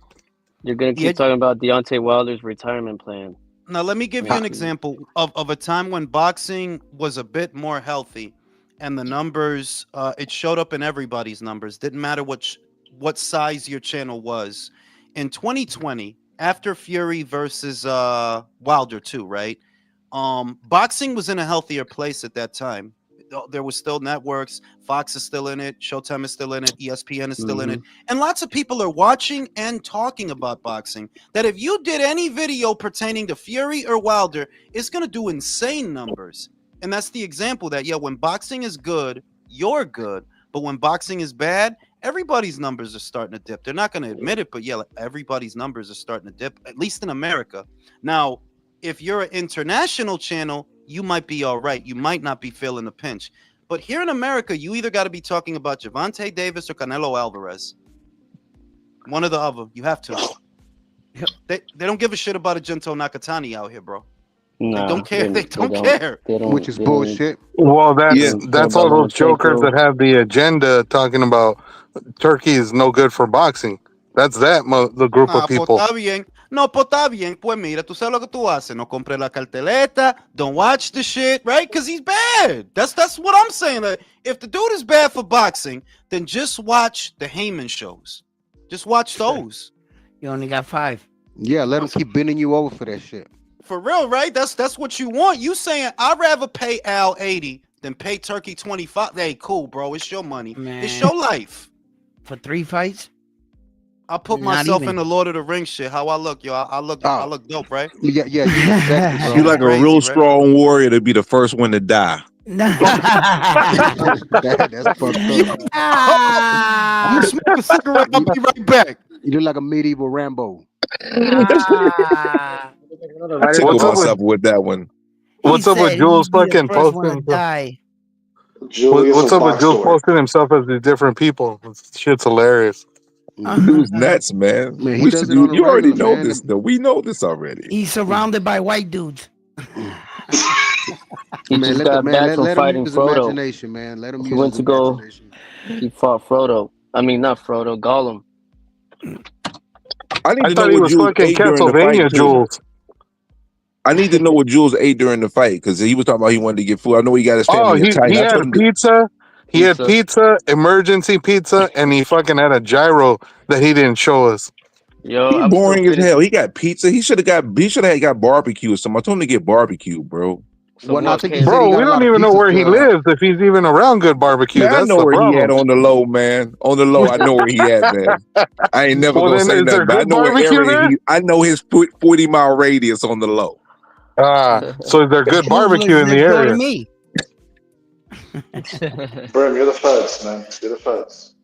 You're going to keep talking about Deontay Wilder's retirement plan. Now, let me give you an example of a time when boxing was a bit more healthy and the numbers, it showed up in everybody's numbers. Didn't matter what size your channel was. In 2020, after Fury versus Wilder 2, right? Boxing was in a healthier place at that time. There was still networks. Fox is still in it. Showtime is still in it. ESPN is still in it. And lots of people are watching and talking about boxing. That if you did any video pertaining to Fury or Wilder, it's going to do insane numbers. And that's the example that, when boxing is good, you're good. But when boxing is bad, everybody's numbers are starting to dip. They're not going to admit it, but everybody's numbers are starting to dip, at least in America. Now, if you're an international channel, you might be all right. You might not be feeling the pinch. But here in America, you either got to be talking about Gervonta Davis or Canelo Alvarez. One or the other. You have to. They don't give a shit about a Gento Nakatani out here, bro. No, they don't care. They don't care. Which is bullshit. Well, that's all those jokers that have the agenda talking about Turkey is no good for boxing. That's the group of people. Está bien. No, pues está bien. Pues mira, tú sabes lo que tú haces. No compre la carteleta. Don't watch the shit, right? Because he's bad. That's what I'm saying. Like, if the dude is bad for boxing, then just watch the Haymon shows. Just watch those. You only got 5. Yeah, let him keep bending you over for that shit. For real, right? That's what you want. You saying I'd rather pay Al 80 than pay Turkey 25. Hey, cool, bro. It's your money. Man. It's your life. For 3 fights? I put myself in the Lord of the Rings shit. How I look, yo. I look dope, right? Yeah. Exactly, you like crazy, a real right? strong warrior to be the first one to die. That's fucked up. I'm gonna smoke a cigarette. I'll be right back. You look like a medieval Rambo. I tickled myself with that one. What's up with Jules fucking posting? What's up with Jules posting himself as the different people? Shit's hilarious. Dude's nuts, man. You already know this, though. We know this already. He's surrounded by white dudes. He just got back from fighting Frodo. Imagination, man. Let him he went to go. He fought Frodo. I mean, not Frodo. Gollum. I thought he was fucking Castlevania, Jules. I need to know what Jules ate during the fight because he was talking about he wanted to get food. I know he got his family. He had pizza. He had pizza, emergency pizza, and he fucking had a gyro that he didn't show us. Yo, he's boring as hell. He got pizza. He should have got barbecue or something. I told him to get barbecue, bro. So bro, we don't even know where he lives if he's even around good barbecue. Man, that's I know the where problem. he at on the low, man. On the low, I know where he at, man. I ain't never gonna say nothing, but I know where area I know his 40-mile radius on the low. So is there good barbecue in the area? Brim, you're the feds, man. You're the feds.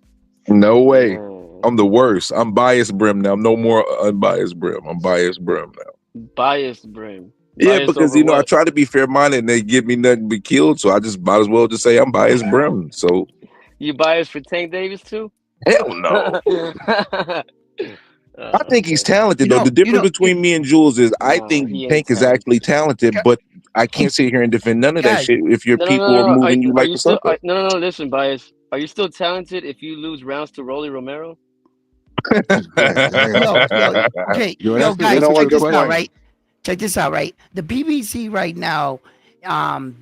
No way. I'm the worst. I'm biased Brim now. I'm no more unbiased Brim. I'm biased Brim now. Biased Brim. Yeah, Biased because I try to be fair minded and they give me nothing but killed, so I just might as well just say I'm biased Brim. So you biased for Tank Davis too? Hell no. I think he's talented though. The difference between me and Jules is I think Tank is actually talented, but I can't sit here and defend none of that shit if your people are moving you like a sucker. No, listen, Bias. Are you still talented if you lose rounds to Rolly Romero? Okay, guys, check this out, right? Check this out, right? The BBC right now,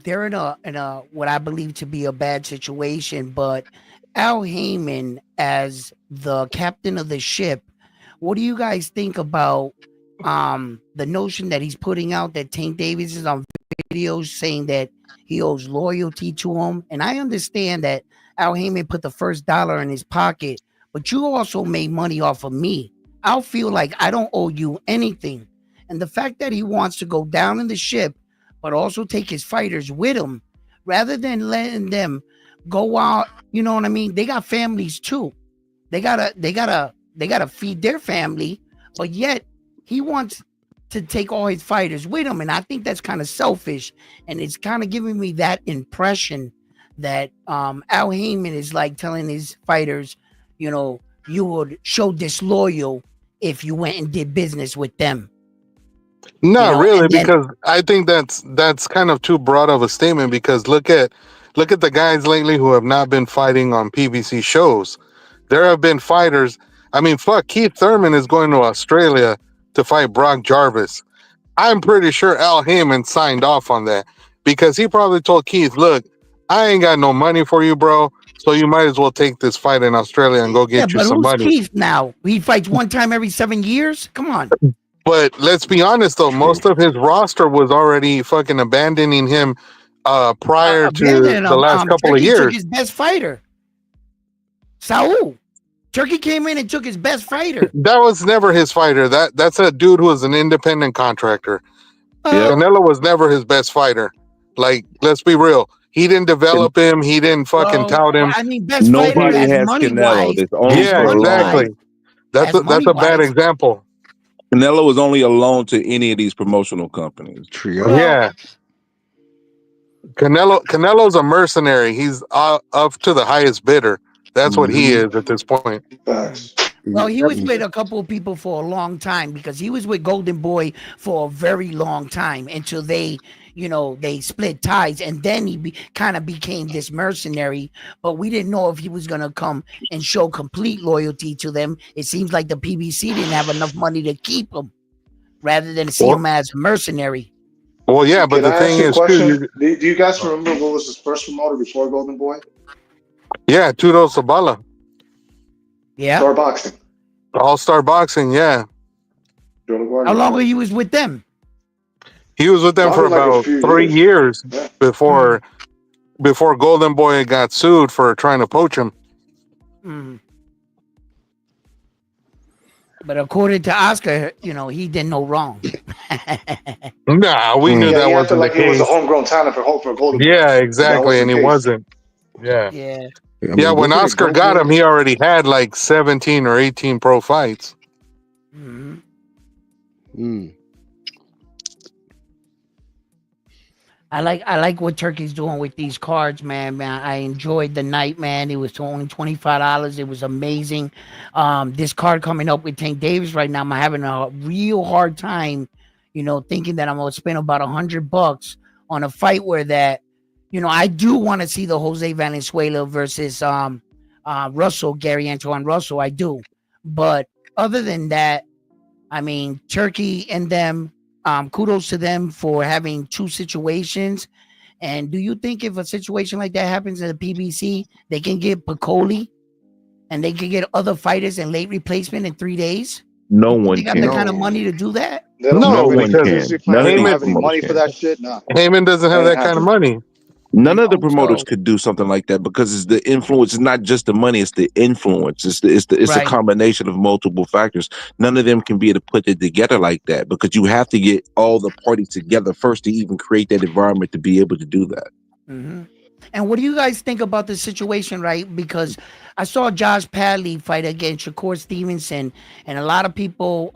they're in a what I believe to be a bad situation, but Al Haymon as the captain of the ship, what do you guys think about the notion that he's putting out that Tank Davis is on videos saying that he owes loyalty to him? And I understand that Al Haymon put the first dollar in his pocket, but you also made money off of me. I'll feel like I don't owe you anything. And the fact that he wants to go down in the ship, but also take his fighters with him, rather than letting them go out, you know what I mean? They got families too. They gotta feed their family, but yet he wants to take all his fighters with him. And I think that's kind of selfish. And it's kind of giving me that impression that Al Haymon is like telling his fighters, you know, you would show disloyal if you went and did business with them. Not really, because I think that's kind of too broad of a statement. Because look at the guys lately who have not been fighting on PBC shows. There have been fighters. I mean, fuck, Keith Thurman is going to Australia to fight Brock Jarvis. I'm pretty sure Al Haymon signed off on that because he probably told Keith, "Look, I ain't got no money for you, bro. So you might as well take this fight in Australia and go get you some money." Keith now? He fights one time every 7 years? Come on. But let's be honest, though, most of his roster was already fucking abandoning him prior to Abandoning the him. last couple of Turkey took years. his best fighter, Saul. Turkey came in and took his best fighter. That was never his fighter. That's a dude who was an independent contractor. Canelo was never his best fighter. Like, let's be real. He didn't develop him. He didn't fucking tout him. I mean, best Nobody fighter as has money Canelo. wise. That's only Yeah, for exactly. alone. That's a bad example. Canelo is only a loan to any of these promotional companies. Yeah. Canelo's a mercenary. He's up to the highest bidder. That's what he is at this point. Well, he was with a couple of people for a long time because he was with Golden Boy for a very long time until they, they split ties, and then he kind of became this mercenary. But we didn't know if he was gonna come and show complete loyalty to them. It seems like the PBC didn't have enough money to keep him, rather than see him as a mercenary. Well, yeah, but the thing is, do you guys remember what was his first promoter before Golden Boy? Yeah, Tudo Sabala. Yeah. Star Boxing. All-Star Boxing, yeah. How long he was with them? He was with them for about 3 years before Golden Boy got sued for trying to poach him. But according to Oscar, he did no wrong. Nah, we knew that wasn't like the case. He was a homegrown talent for Golden Boy. Yeah, exactly, and he wasn't. Yeah. Yeah, when Oscar got him, he already had like 17 or 18 pro fights. I like what Turkey's doing with these cards, man. I enjoyed the night, man. It was only $25. It was amazing. This card coming up with Tank Davis right now, I'm having a real hard time, thinking that I'm gonna spend about $100 on a fight where that, I do want to see the Jose Valenzuela versus Russell, Gary Antoine Russell. I do, but other than that, I mean, Turkey and them. Kudos to them for having two situations. And do you think if a situation like that happens at the PBC, they can get Piccoli and they can get other fighters and late replacement in 3 days? No one they got can. the kind of money to do that? No one can. None of have any money for that shit. Nah. Haymon doesn't have that kind of money. None of the promoters could do something like that because it's the influence. It's not just the money; it's the influence. It's a combination of multiple factors. None of them can be able to put it together like that because you have to get all the parties together first to even create that environment to be able to do that. And what do you guys think about the situation, right? Because I saw Josh Padley fight against Shakur Stevenson, and a lot of people,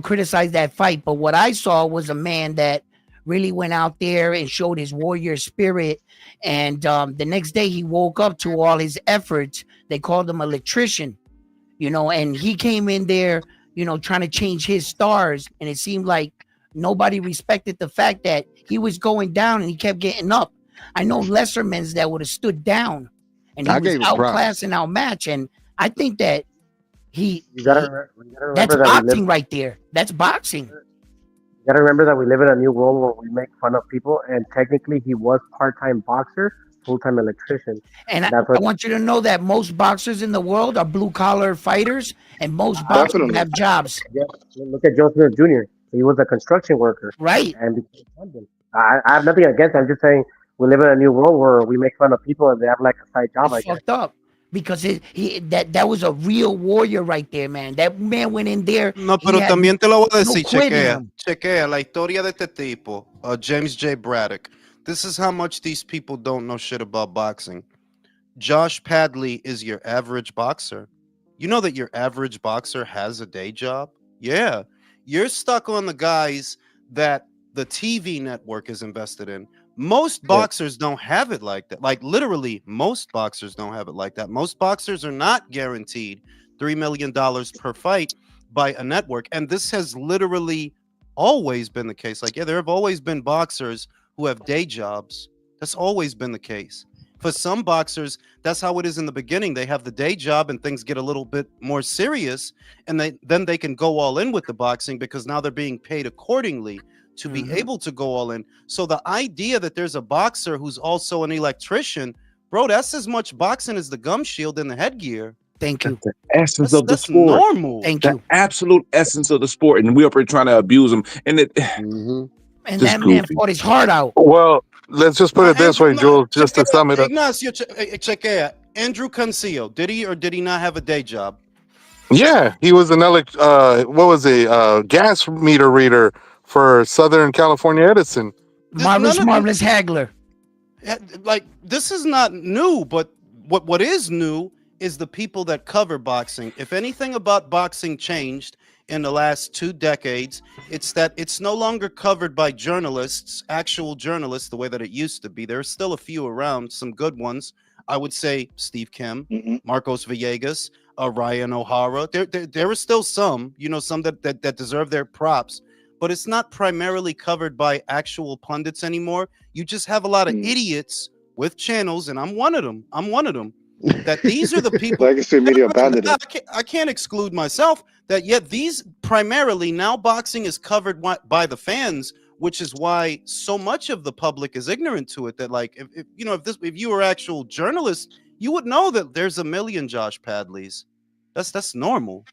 criticized that fight. But what I saw was a man that really went out there and showed his warrior spirit. And the next day he woke up to all his efforts. They called him an electrician, and he came in there, trying to change his stars. And it seemed like nobody respected the fact that he was going down and he kept getting up. I know lesser men that would have stood down and he was outclassed and outmatched. And I think that that's boxing right there. That's boxing. You gotta remember that we live in a new world where we make fun of people, and technically he was part-time boxer, full-time electrician. And I want you to know that most boxers in the world are blue-collar fighters, and most boxers have jobs. Yeah. Look at Joe Smith Jr. He was a construction worker. Right. And I have nothing against him. I'm just saying we live in a new world where we make fun of people and they have like a side job. It's fucked up. Because that was a real warrior right there, man. That man went in there. No, pero también te lo voy a decir, chequea la historia de este tipo, James J. Braddock. This is how much these people don't know shit about boxing. Josh Padley is your average boxer. You know that your average boxer has a day job? Yeah. You're stuck on the guys that the TV network is invested in. Most boxers don't have it like that. Like literally, most boxers don't have it like that. Most boxers are not guaranteed $3 million per fight by a network. And this has literally always been the case. Like, yeah, there have always been boxers who have day jobs. That's always been the case. For some boxers, that's how it is in the beginning. They have the day job and things get a little bit more serious. And then they can go all in with the boxing because now they're being paid accordingly to be able to go all in. So the idea that there's a boxer who's also an electrician, bro, that's as much boxing as the gum shield and the headgear. Thank you. The essence of the That's sport. normal. Thank The you. absolute essence of the sport, and we up here trying to abuse them, and it And just that man goofy. fought his heart out. Well, let's just put it this way, Jules, just to sum it up. Ignacio, check it. Andrew Cancio, did he or did he not have a day job? Yeah, he was an gas meter reader for Southern California Edison. Marvelous Hagler. Like, this is not new, but what is new is the people that cover boxing. If anything about boxing changed in the last 2 decades, it's that it's no longer covered by journalists, actual journalists, the way that it used to be. There's still a few around, some good ones. I would say Steve Kim, Marcos Villegas, Ryan O'Hara. There are still some, some that deserve their props, but it's not primarily covered by actual pundits anymore. You just have a lot of idiots with channels, and I'm one of them. That these are the people. Legacy media abandoned it. I can't exclude myself. That yet these primarily now boxing is covered by the fans, which is why so much of the public is ignorant to it. That like if you were actual journalists, you would know that there's a million Josh Padleys. That's normal.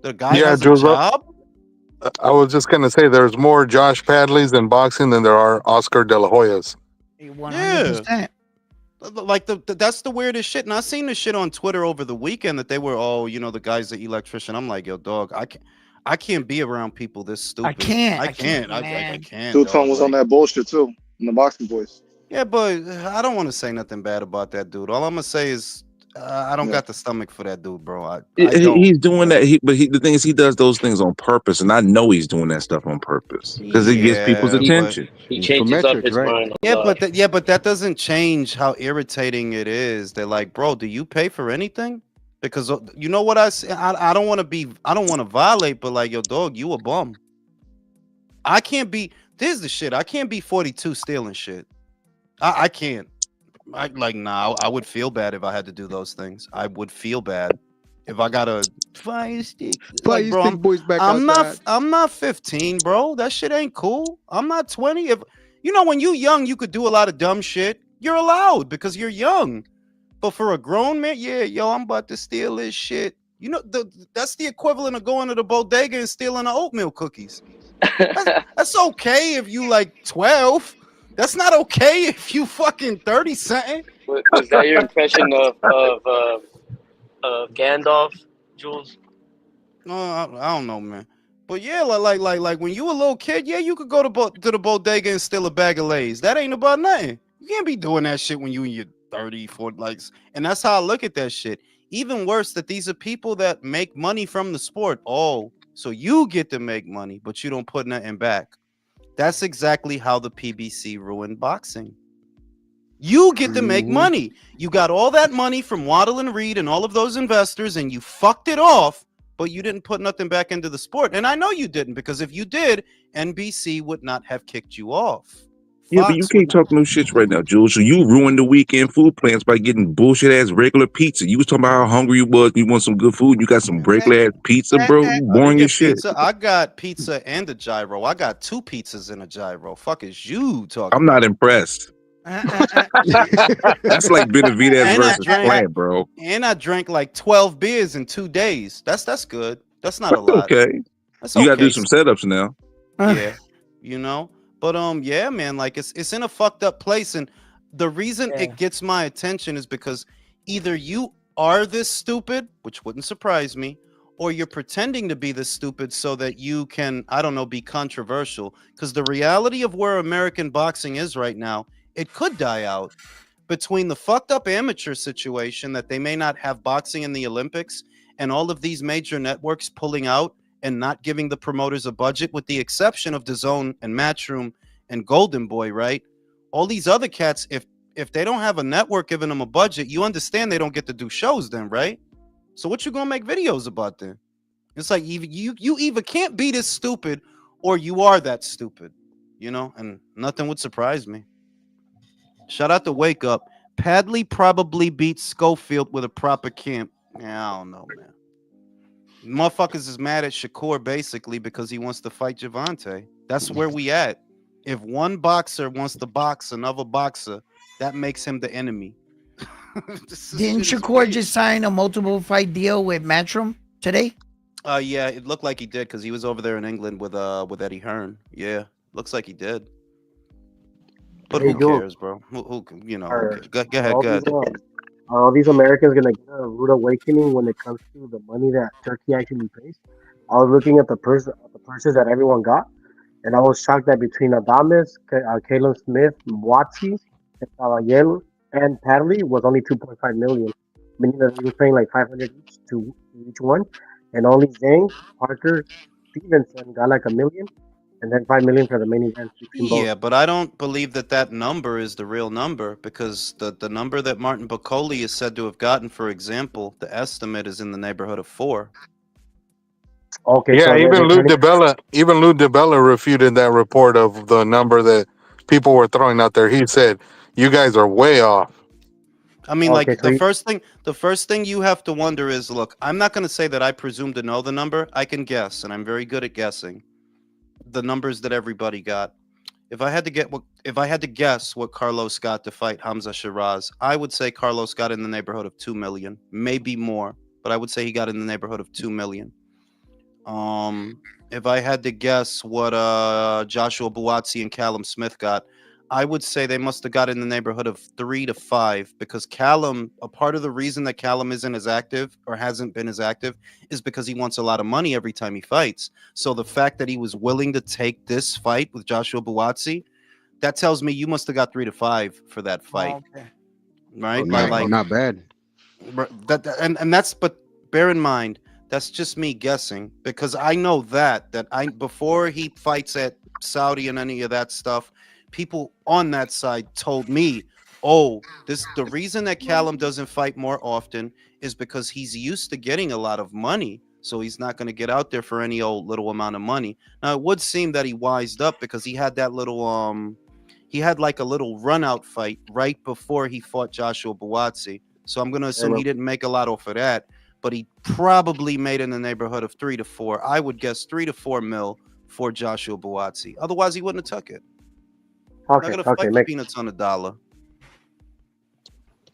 The guy has a job. I was just gonna say there's more Josh Padleys in boxing than there are Oscar De La Hoyas. 100%. Like that's the weirdest shit. And I seen this shit on Twitter over the weekend that they were the guy's the electrician. I'm like, yo, dog, I can't be around people this stupid. I can't. I can't. Two-Tone was on that bullshit too in the boxing voice. Yeah, but I don't want to say nothing bad about that dude. All I'm gonna say is I don't got the stomach for that dude, bro. I don't. He's doing that. The thing is, he does those things on purpose, and I know he's doing that stuff on purpose because it gets people's attention. He changes up his mind. But that doesn't change how irritating it is. They're like, bro, do you pay for anything? Because you know what I say. I don't want to violate, but like, yo, dog, you a bum. I can't be. This is the shit. I can't be 42 stealing shit. I can't. I would feel bad if I had to do those things. I would feel bad if I got a fire stick. Boys back I'm outside. not 15, bro. That shit ain't cool. I'm not 20. If when you young, you could do a lot of dumb shit. You're allowed because you're young. But for a grown man, I'm about to steal this shit. That's the equivalent of going to the bodega and stealing the oatmeal cookies. That's okay if you like 12. That's not okay if you fucking 30 something. Was that your impression of Gandalf, Jules? I don't know, man. But yeah, like when you a little kid, you could go to the bodega and steal a bag of Lay's. That ain't about nothing. You can't be doing that shit when you in your 30, 40, and that's how I look at that shit. Even worse, that these are people that make money from the sport. Oh, so you get to make money, but you don't put nothing back. That's exactly how the PBC ruined boxing. You get to make money. You got all that money from Waddle and Reed and all of those investors, and you fucked it off, but you didn't put nothing back into the sport. And I know you didn't, because if you did, NBC would not have kicked you off. Yeah, but you can't talk no shit right now, Jules. So you ruined the weekend food plans by getting bullshit ass regular pizza. You was talking about how hungry you was. You want some good food. You got some regular ass pizza, bro. You boring as shit. I got pizza and a gyro. I got 2 pizzas and a gyro. Fuck is you talking? I'm not impressed. That's like Benavidez versus Plant, bro. And I drank like 12 beers in 2 days. That's good. That's not a lot. Okay. That's you got to do some setups now. Yeah, But yeah, man, like it's in a fucked up place, and the reason it gets my attention is because either you are this stupid, which wouldn't surprise me, or you're pretending to be this stupid so that you can, I don't know, be controversial. Because the reality of where American boxing is right now, it could die out between the fucked up amateur situation that they may not have boxing in the Olympics and all of these major networks pulling out and not giving the promoters a budget, with the exception of DAZN and Matchroom and Golden Boy, right? All these other cats, if they don't have a network giving them a budget, you understand they don't get to do shows then, right? So what you gonna make videos about then? It's like you either can't be this stupid or you are that stupid, and nothing would surprise me. Shout out to Wake Up. Padley probably beat Schofield with a proper camp. Yeah, I don't know, man. Motherfuckers is mad at Shakur basically because he wants to fight Javante. That's where we at. If one boxer wants to box another boxer, that makes him the enemy. Didn't Shakur just sign a multiple fight deal with Matchroom today? Yeah, it looked like he did because he was over there in England with Eddie Hearn. Yeah, looks like he did. But who cares, bro? Who you know? Are, Go are ahead, all go these ahead. are all these Americans gonna get a rude awakening when it comes to the money that Turkey actually pays? I was looking at the purses that everyone got, and I was shocked that between Adames, Caleb Smith, Watsi, and Caballero and Padley was only 2.5 million, meaning that they were paying like 500 each to each one, and only Zhang, Parker, Stevenson got like a million, and then 5 million for the main events between both. Yeah, but I don't believe that number is the real number because the number that Martin Bacoli is said to have gotten, for example, the estimate is in the neighborhood of 4. Okay, Yeah, so even Lou DiBella refuted that report of the number that people were throwing out there. He said, "You guys are way off." I mean, Okay, like so the first thing you have to wonder is, look, I'm not going to say that I presume to know the number. I can guess, and I'm very good at guessing the numbers that everybody got. If I had to guess what Carlos got to fight Hamza Shiraz, I would say Carlos got in the neighborhood of 2 million, maybe more, but I would say he got in the neighborhood of 2 million. If I had to guess what Joshua Buatsi and Callum Smith got, I would say they must have got in the neighborhood of 3 to 5 because Callum, a part of the reason that Callum isn't as active or hasn't been as active is because he wants a lot of money every time he fights. So the fact that he was willing to take this fight with Joshua Buatsi, that tells me you must have got 3 to 5 for that fight. Okay. Right? Not bad. And that's, but bear in mind, that's just me guessing because I know that before he fights at Saudi and any of that stuff, people on that side told me, oh, the reason that Callum doesn't fight more often is because he's used to getting a lot of money, so he's not going to get out there for any old little amount of money. Now it would seem that he wised up because he had that little he had like a little run out fight right before he fought Joshua Buatsi, so I'm going to assume he didn't make a lot off of that, but he probably made in the neighborhood of 3 to 4. I would guess 3 to 4 mil for Joshua Buatsi. Otherwise he wouldn't have took it. Okay, Not gonna fight for peanuts on a dollar.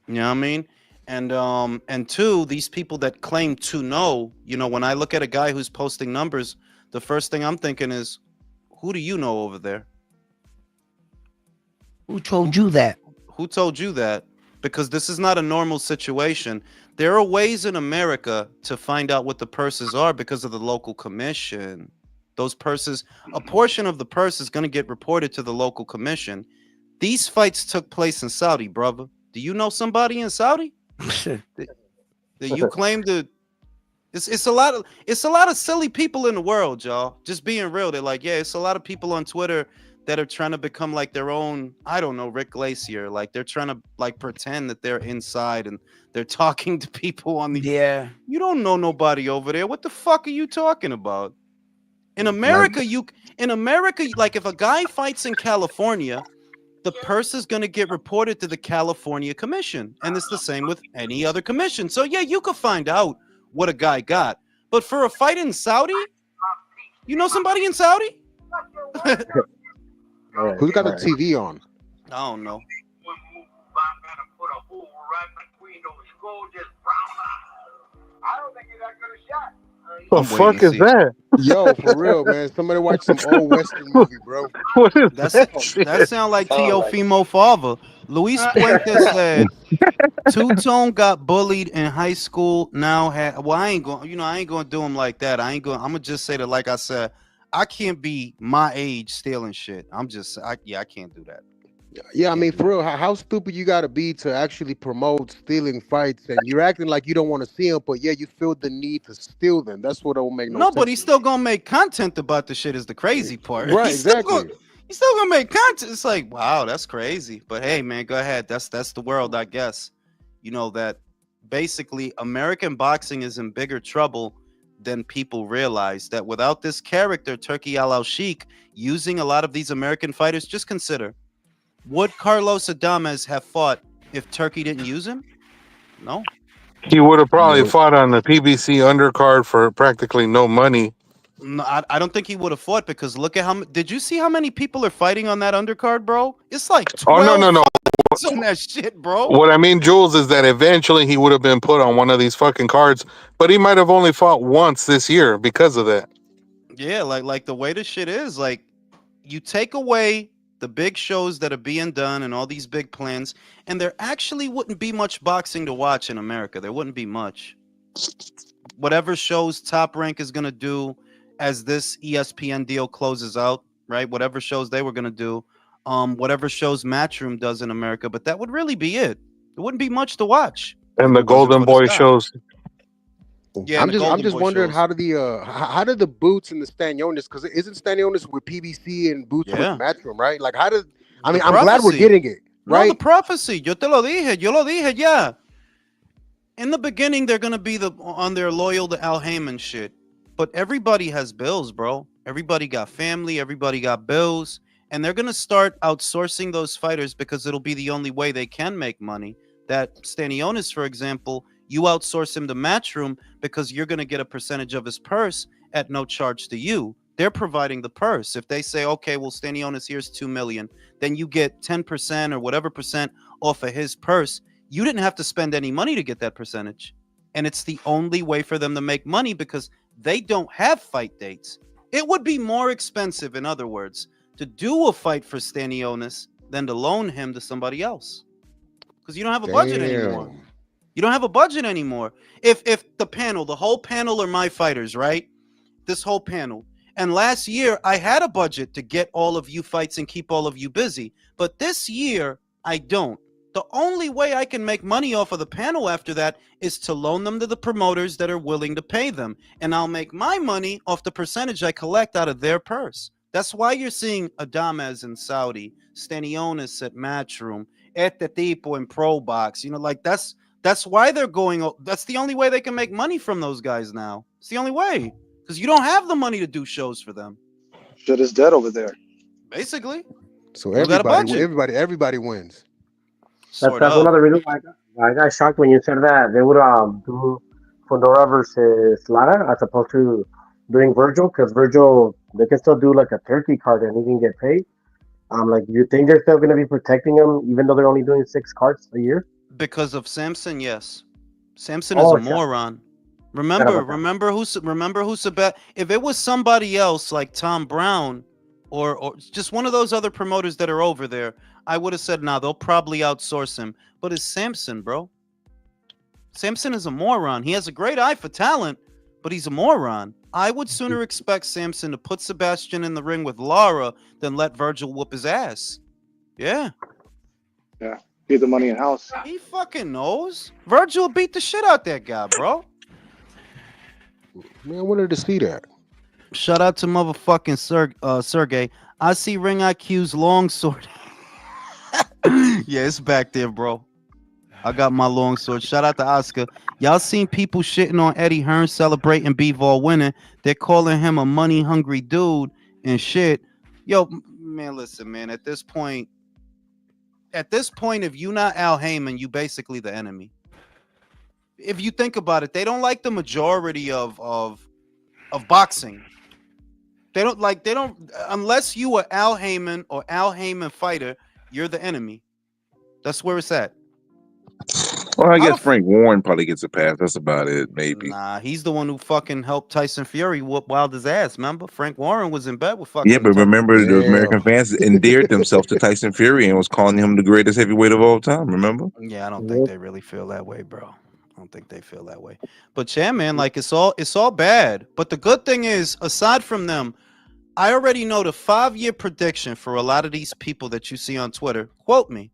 You know what I mean? And two, these people that claim to know, you know, when I look at a guy who's posting numbers, the first thing I'm thinking is, who do you know over there? Who told you that? Who told you that? Because this is not a normal situation. There are ways in America to find out what the purses are because of the local commission. Those purses, a portion of the purse is going to get reported to the local commission. These fights took place in Saudi, brother. Do you know somebody in Saudi? that you claim to? It's a lot of silly people in the world, y'all. Just being real, they're like, yeah, it's a lot of people on Twitter that are trying to become like their own, I don't know, Rick Glacier. Like they're trying to like pretend that they're inside and they're talking to people on the. Yeah. You don't know nobody over there. What the fuck are you talking about? In America, like if a guy fights in California, the purse is going to get reported to the California Commission. And it's the same with any other commission. So yeah, you could find out what a guy got. But for a fight in Saudi, you know somebody in Saudi? Who's got the TV on? I don't know. The fuck is that? Yo, for real, man. Somebody watch some old Western movie, bro. What is that sound like Teofimo Fava. Luis Puente said Two-Tone got bullied in high school. Now I ain't gonna do him like that. I'm gonna just say that, like I said, I can't be my age stealing shit. I can't do that. Yeah, I mean, for real, how stupid you gotta be to actually promote stealing fights, and you're acting like you don't want to see them, but yeah, you feel the need to steal them. That's what don't make no sense. But he's still gonna make content about the shit. Is the crazy part, right? Exactly. He's still gonna make content. It's like, wow, that's crazy. But hey, man, go ahead. That's the world, I guess. You know that basically American boxing is in bigger trouble than people realize. That without this character, Turki Al-Sheikh, using a lot of these American fighters, just consider. Would Carlos Adames have fought if Turkey didn't use him? No. He would have probably fought on the PBC undercard for practically no money. No, I don't think he would have fought because look at did you see how many people are fighting on that undercard, bro? It's like 12. Oh, no. bucks on that shit, bro. What I mean, Jules, is that eventually he would have been put on one of these fucking cards, but he might have only fought once this year because of that. Yeah, like the way the shit is, like you take away the big shows that are being done and all these big plans, and there actually wouldn't be much boxing to watch in America. There wouldn't be much. Whatever shows Top Rank is gonna do as this ESPN deal closes out, right? Whatever shows they were gonna do, whatever shows Matchroom does in America, but that would really be it. There wouldn't be much to watch. And the Golden Boy shows. Yeah, I'm and the just Golden Boy wondering shows. how did the boots and the Stanionis, because isn't Stanionis with PBC and boots Yeah. with Matchroom, right? Like how did I mean The I'm glad we're prophecy. getting it, No, right? the prophecy. Yo lo dije, yeah. In the beginning, they're gonna be on their loyal to Al Haymon shit. But everybody has bills, bro. Everybody got family, everybody got bills. And they're gonna start outsourcing those fighters because it'll be the only way they can make money. That Stanionis, for example, you outsource him to Matchroom because you're gonna get a percentage of his purse at no charge to you. They're providing the purse. If they say, okay, well, Stanionis, here's 2 million, then you get 10% or whatever percent off of his purse. You didn't have to spend any money to get that percentage. And it's the only way for them to make money because they don't have fight dates. It would be more expensive, in other words, to do a fight for Stanionis than to loan him to somebody else. Because you don't have a budget anymore. You don't have a budget anymore. If the panel, the whole panel are my fighters, right? This whole panel. And last year, I had a budget to get all of you fights and keep all of you busy. But this year, I don't. The only way I can make money off of the panel after that is to loan them to the promoters that are willing to pay them. And I'll make my money off the percentage I collect out of their purse. That's why you're seeing Adames in Saudi, Stanionis at Matchroom, Tipo in Pro Box. You know, like that's why they're going. That's the only way they can make money from those guys now. It's the only way. Because you don't have the money to do shows for them. Shit is dead over there. Basically. So You got a budget. everybody wins. That's one of the reasons why I got shocked when you said that they would do Fundora versus Lara as opposed to doing Virgil, because Virgil, they can still do like a turkey card and he can get paid. Like, you think they're still going to be protecting him even though they're only doing 6 cards a year? Because of Samson, yes. Samson is a moron. Remember who's if it was somebody else like Tom Brown or just one of those other promoters that are over there, I would have said, nah, they'll probably outsource him. But it's Samson, bro. Samson is a moron. He has a great eye for talent, but he's a moron. I would sooner expect Samson to put Sebastian in the ring with Lara than let Virgil whoop his ass. Yeah. Yeah. Keep the money in house. He fucking knows. Virgil beat the shit out that guy, bro. Man, I wanted to see that. Shout out to motherfucking Sergey. I see Ring IQ's longsword. Yeah, it's back there, bro. I got my longsword. Shout out to Oscar. Y'all seen people shitting on Eddie Hearn celebrating Bivol winning. They're calling him a money-hungry dude and shit. Yo, man, listen, man. At this point, if you're not Al Haymon, you basically the enemy. If you think about it, they don't like the majority of boxing. They don't unless you are Al Haymon or Al Haymon fighter, you're the enemy. That's where it's at. Well, I guess Frank Warren probably gets a pass. That's about it, maybe. Nah, he's the one who fucking helped Tyson Fury whoop Wilder's ass. Remember, Frank Warren was in bed with fucking. Yeah, but remember, the American fans endeared themselves to Tyson Fury and was calling him the greatest heavyweight of all time. Remember? Yeah, I don't think they really feel that way, bro. I don't think they feel that way. But yeah, man, like it's all bad. But the good thing is, aside from them, I already know the 5-year prediction for a lot of these people that you see on Twitter. Quote me.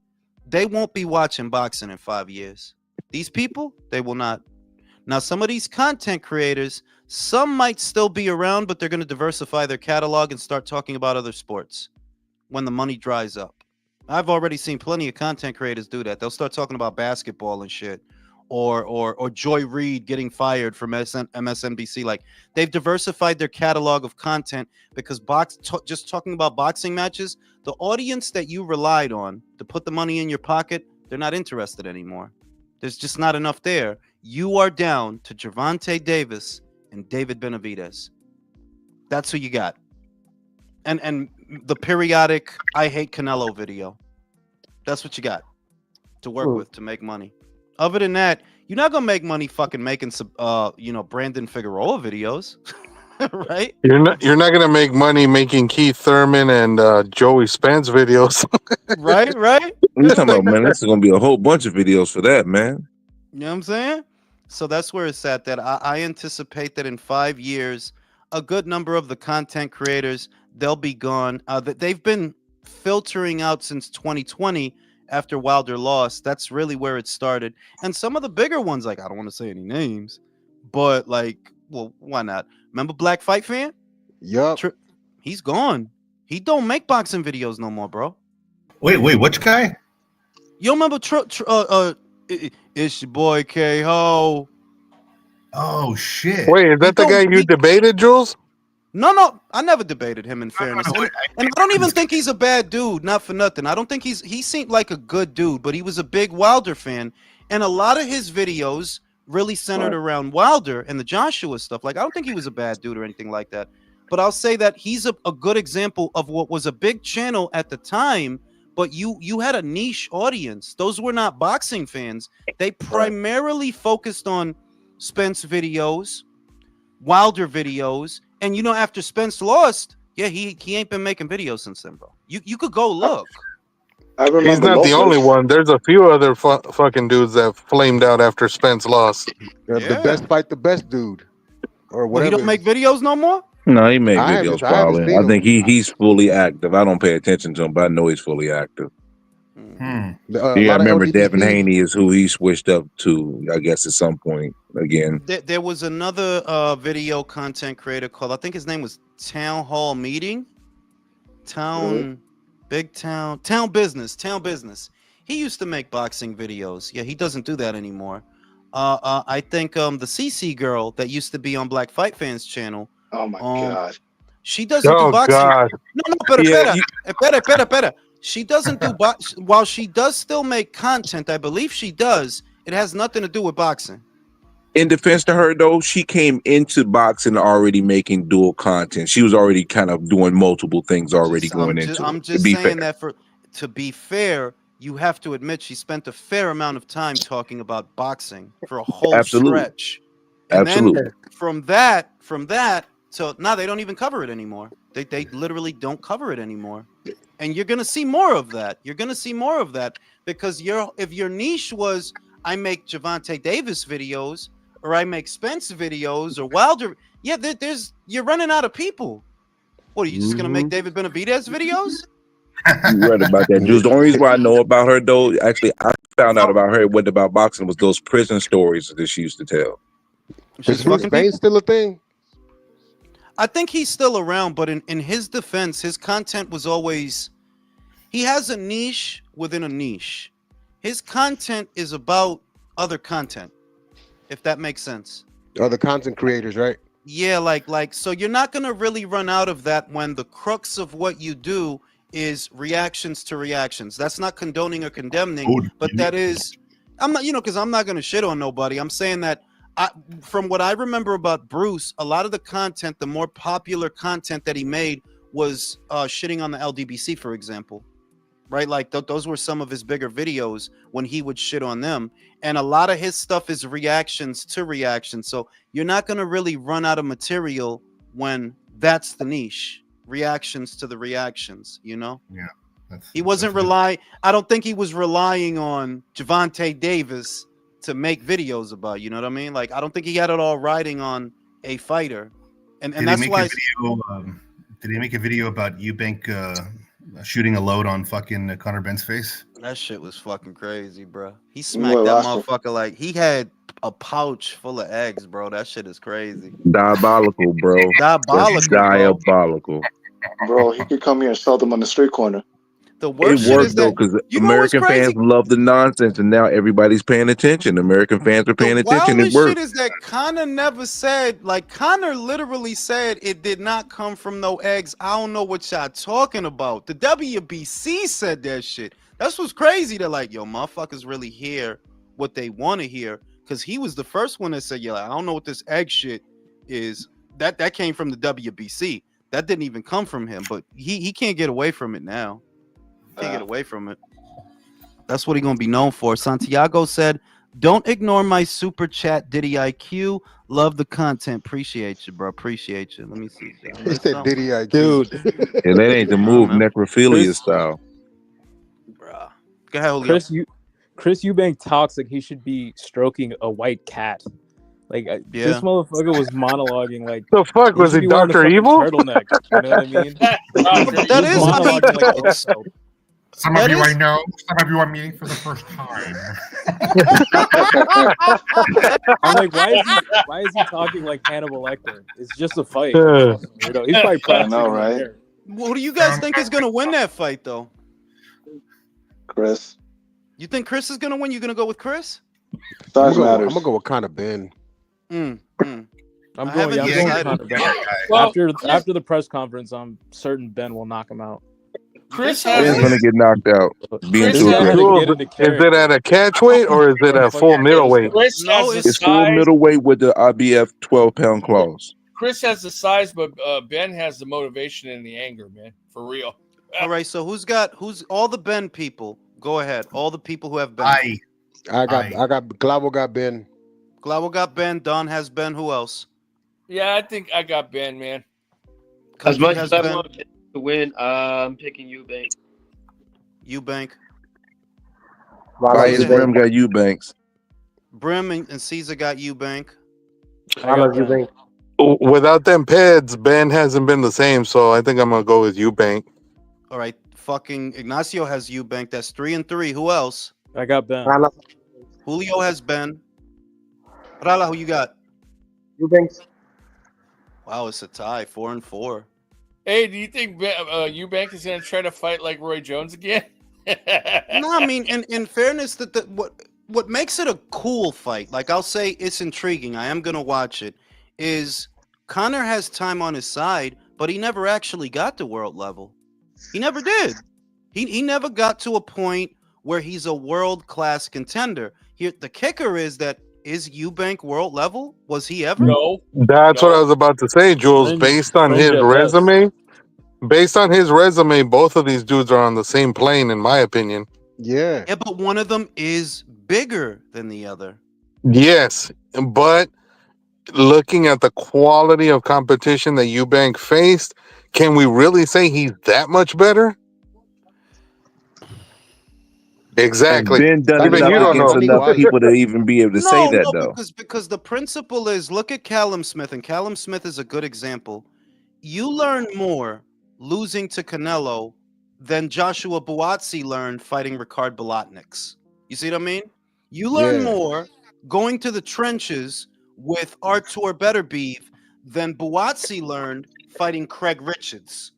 They won't be watching boxing in 5 years. These people, they will not. Now, some of these content creators, some might still be around, but they're going to diversify their catalog and start talking about other sports when the money dries up. I've already seen plenty of content creators do that. They'll start talking about basketball and shit. Or Joy Reid getting fired from MSNBC. Like, they've diversified their catalog of content because just talking about boxing matches, the audience that you relied on to put the money in your pocket, they're not interested anymore. There's just not enough there. You are down to Gervonta Davis and David Benavidez. That's who you got. And the periodic I hate Canelo video. That's what you got. to work with to make money. Other than that, you're not gonna make money fucking making some Brandon Figueroa videos. Right? You're not gonna make money making Keith Thurman and Joey Spence videos. Right? What you talking about, man? This is gonna be a whole bunch of videos for that, man. You know what I'm saying? So that's where it's at. That I anticipate that in 5 years, a good number of the content creators, they'll be gone. They've been filtering out since 2020 after Wilder lost. That's really where it started. And some of the bigger ones, like I don't want to say any names, but like, well, why not? Remember Black Fight Fan? Yup. He's gone. He don't make boxing videos no more, bro. Wait, which guy? You remember it's your boy K-Ho. Oh shit. Wait, is that the guy you debated, Jules? No, I never debated him in fairness. And I don't even think he's a bad dude, not for nothing. I don't think he seemed like a good dude, but he was a big Wilder fan. And a lot of his videos really centered around Wilder and the Joshua stuff. Like, I don't think he was a bad dude or anything like that. But I'll say that he's a good example of what was a big channel at the time, but you had a niche audience. Those were not boxing fans. They primarily focused on Spence videos, Wilder videos, and after Spence lost, he ain't been making videos since then, bro. You could go look. I remember he's not the only one. There's a few other fucking dudes that flamed out after Spence lost. The best fight, the best dude, or whatever. Well, he don't make videos no more. No, he made videos probably. I think he's fully active. I don't pay attention to him, but I know he's fully active. I remember Devin Haney is who he switched up to, I guess, at some point again. There was another video content creator called, I think his name was Town Hall Meeting. Town Business. He used to make boxing videos. Yeah, he doesn't do that anymore. I think the CC girl that used to be on Black Fight Fans channel. Oh my god. She doesn't do boxing. God. No, better. She doesn't do while she does still make content, I believe she does. It has nothing to do with boxing. In defense to her, though, she came into boxing already making dual content. She was already kind of doing multiple things already going into it. I'm just saying that to be fair, you have to admit she spent a fair amount of time talking about boxing for a whole stretch. And then from that, so now they don't even cover it anymore. They literally don't cover it anymore. And you're gonna see more of that. Because if your niche was I make Gervonta Davis videos or I make Spence videos or Wilder, you're running out of people. What are you just gonna make David Benavidez videos? You read about that, Jules. The only reason why I know about her, though, actually, I found out about her. What about boxing was those prison stories that she used to tell. Is Spain still a thing? I think he's still around, but in his defense, his content was always, he has a niche within a niche. His content is about other content, if that makes sense. Other content creators, right? Yeah, like so you're not gonna really run out of that when the crux of what you do is reactions to reactions. That's not condoning or condemning, but that is, I'm not, because I'm not gonna shit on nobody. I'm saying that from what I remember about Bruce, a lot of the content, the more popular content that he made was shitting on the LDBC, for example, right? Like those were some of his bigger videos when he would shit on them. And a lot of his stuff is reactions to reactions. So you're not going to really run out of material when that's the niche, reactions to the reactions, Yeah. He wasn't I don't think he was relying on Gervonta Davis to make videos about, you know what I mean? Like, I don't think he had it all riding on a fighter. And that's why. Did he make a video about Eubank shooting a load on fucking Conor Ben's face? That shit was fucking crazy, bro. He smacked that motherfucker like he had a pouch full of eggs, bro. That shit is crazy. Diabolical, bro. Diabolical. Bro, he could come here and sell them on the street corner. The worst it worked though, because American fans love the nonsense, and now everybody's paying attention. American fans are paying attention. It worked. Shit is that Conor never said, like Conor literally said, it did not come from no eggs. I don't know what y'all talking about. The WBC said that shit. That's what's crazy. They're like, yo, motherfuckers really hear what they want to hear, because he was the first one that said, yeah, I don't know what this egg shit is. That came from the WBC. That didn't even come from him, but he can't get away from it now. Can't get away from it. That's what he's gonna be known for. Santiago said, "Don't ignore my super chat, Diddy IQ. Love the content. Appreciate you, bro. Appreciate you." Let me see. Did I He miss said something? Diddy IQ. Dude, And that ain't the Nah, move, man. necrophilia Chris, style. Bruh. Go ahead, Julio. Chris Eubank talks like he should be stroking a white cat. Like Yeah. this motherfucker was monologuing like The fuck was he, should be wearing a Doctor fucking Evil? turtleneck. You know what I mean? Doctor That He is, was I mean, monologuing like it's- Orfeld. Some That of you is- I know, some of you I'm meeting for the first time. I'm like, why is he talking like Hannibal Lecter? It's just a fight. Yeah. You know, he's probably I practicing know, in right? there. Who do you guys think is gonna win that fight, though? Chris. You think Chris is gonna win? You gonna go with Chris? Size I'm matters. gonna go with Conor Ben. I'm I going haven't decided. Conor Ben. Well, After the press conference, I'm certain Ben will knock him out. Chris Ben's has gonna get knocked out. Being Chris too has- aggressive. Jules, is it at a catch weight or is it at full middleweight? Chris No, has the It's full size. middleweight with the IBF 12-pound clause. Chris has the size, but Ben has the motivation and the anger, man. For real. All right, so who's all the Ben people? Go ahead. All the people who have Ben. I got Glavo got Ben. Glavo got Ben. Don has Ben. Who else? Yeah, I think I got Ben, man. As much has as I Ben. want to win, I'm picking Eubank. Eubank. Bias Brim got Eubanks. Brim and Caesar got Eubank. Without them peds, Ben hasn't been the same, so I think I'm gonna go with Eubank. All right, fucking Ignacio has Eubank. That's 3-3. Who else? I got Ben. Julio has Ben. Rala, who you got? Eubank. Wow, it's a tie. 4-4. Hey, do you think Eubank is going to try to fight like Roy Jones again? No, I mean, in fairness, what makes it a cool fight, like I'll say it's intriguing, I am going to watch it, is Conor has time on his side, but he never actually got to world level. He never did. He never got to a point where he's a world-class contender. Here, the kicker is that, is Eubank world level? Was he ever? No. That's what I was about to say, Jules. Based on his resume, both of these dudes are on the same plane, in my opinion. Yeah. Yeah, but one of them is bigger than the other. Yes, but looking at the quality of competition that Eubank faced, can we really say he's that much better? Exactly. Ben done Even it you up don't against know. enough people to even be able to say that, though. Because the principle is, look at Callum Smith, and Callum Smith is a good example. You learn more losing to Canelo than Joshua Buatsi learned fighting Ricard Bolotniks. You see what I mean? You learn more going to the trenches with Artur Beterbiev than Buatsi learned fighting Craig Richards.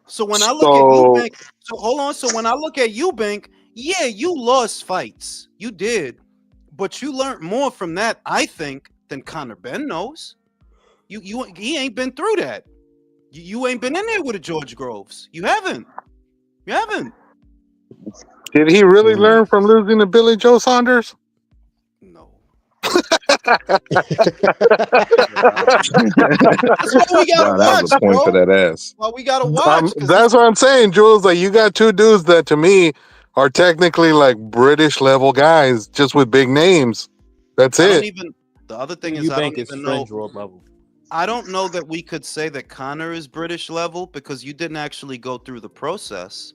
So when I look at Eubank, so when I look at Eubank, yeah, you lost fights. You did. But you learned more from that, I think, than Conor Ben knows. He ain't been through that. You ain't been in there with a George Groves. You haven't. You haven't. Did he really learn from losing to Billy Joe Saunders? No. That's what we gotta That watch, was a point bro. for that ass. Well, we gotta watch. That's what I'm saying, Jules. Like, you got two dudes that to me are technically like British level guys, just with big names. That's I don't it. even. The other thing is, I Eubank don't is even know. fringe world level. I don't know that we could say that Conor is British level because you didn't actually go through the process.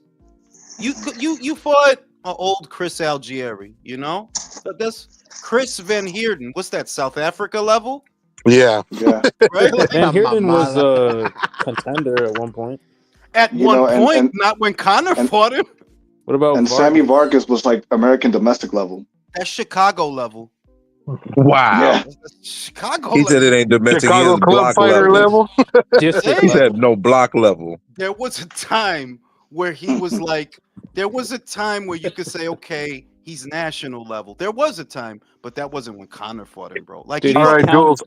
You fought an old Chris Algieri, you know? That's Chris Van Heerden. What's that? South Africa level? Yeah. Right? Like, Van Heerden was a contender at one point. at You one know, and- point, and- not when Conor fought him. What about And Sammy Vargas was like American domestic level. That's Chicago level. Wow. Yeah. That's Chicago He level. said it ain't domestic. Chicago He is club block fighter level. He said no block level. There was a time where he was like, there was a time where you could say, okay, he's national level. There was a time, but that wasn't when Conor fought him, bro. Like, Dude, All right, Jules.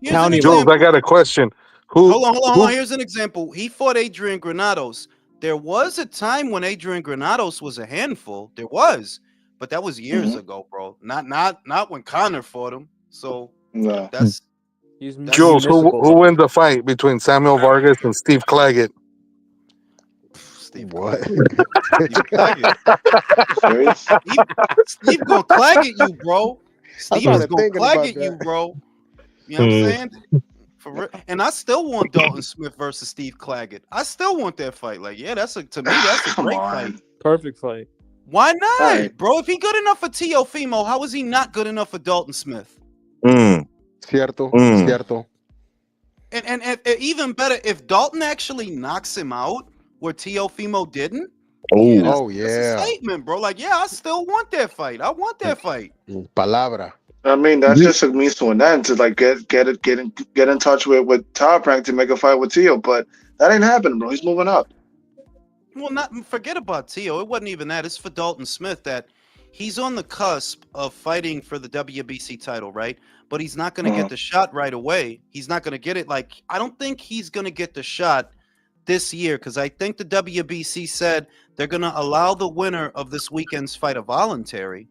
here's an Jules, I example. got a question. Hold on. Here's an example. He fought Adrian Granados. There was a time when Adrian Granados was a handful. There was, but that was years ago, bro. Not when Conor fought him. So No. that's Jules, who wins the fight between Samuel Vargas and Steve Clagett? Steve What? Steve Clagett. Serious? Steve gonna Clagett you, bro. Steve is started gonna thinking about Clagett that. you, bro. You know what I'm saying? For real. And I still want Dalton Smith versus Steve Clagett. I still want that fight. Like, yeah, to me, that's a Come great on. fight. Perfect fight. Why not, Right. bro? If he good enough for Teofimo, how is he not good enough for Dalton Smith? Cierto, Mm. cierto. And even better, if Dalton actually knocks him out where Teofimo didn't, Oh, that's, Oh, that's yeah. a statement, bro. Like, yeah, I still want that fight. I want that fight. Palabra. I mean, that's just a means to an end to like get in touch with Top Rank to make a fight with Tio, but that ain't happening, bro. He's moving up. Well, not forget about Tio. It wasn't even that. It's for Dalton Smith that he's on the cusp of fighting for the WBC title, right? But he's not going to get the shot right away. He's not going to get it. Like, I don't think he's going to get the shot this year because I think the WBC said they're going to allow the winner of this weekend's fight a voluntary.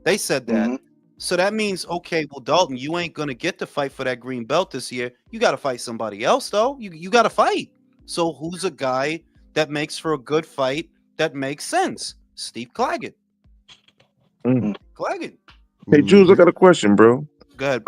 They said that. So that means, okay, well, Dalton, you ain't going to get to fight for that green belt this year. You got to fight somebody else, though. You got to fight. So who's a guy that makes for a good fight that makes sense? Steve Clagett. Clagett. Hey, Jules, I got a question, bro. Go ahead.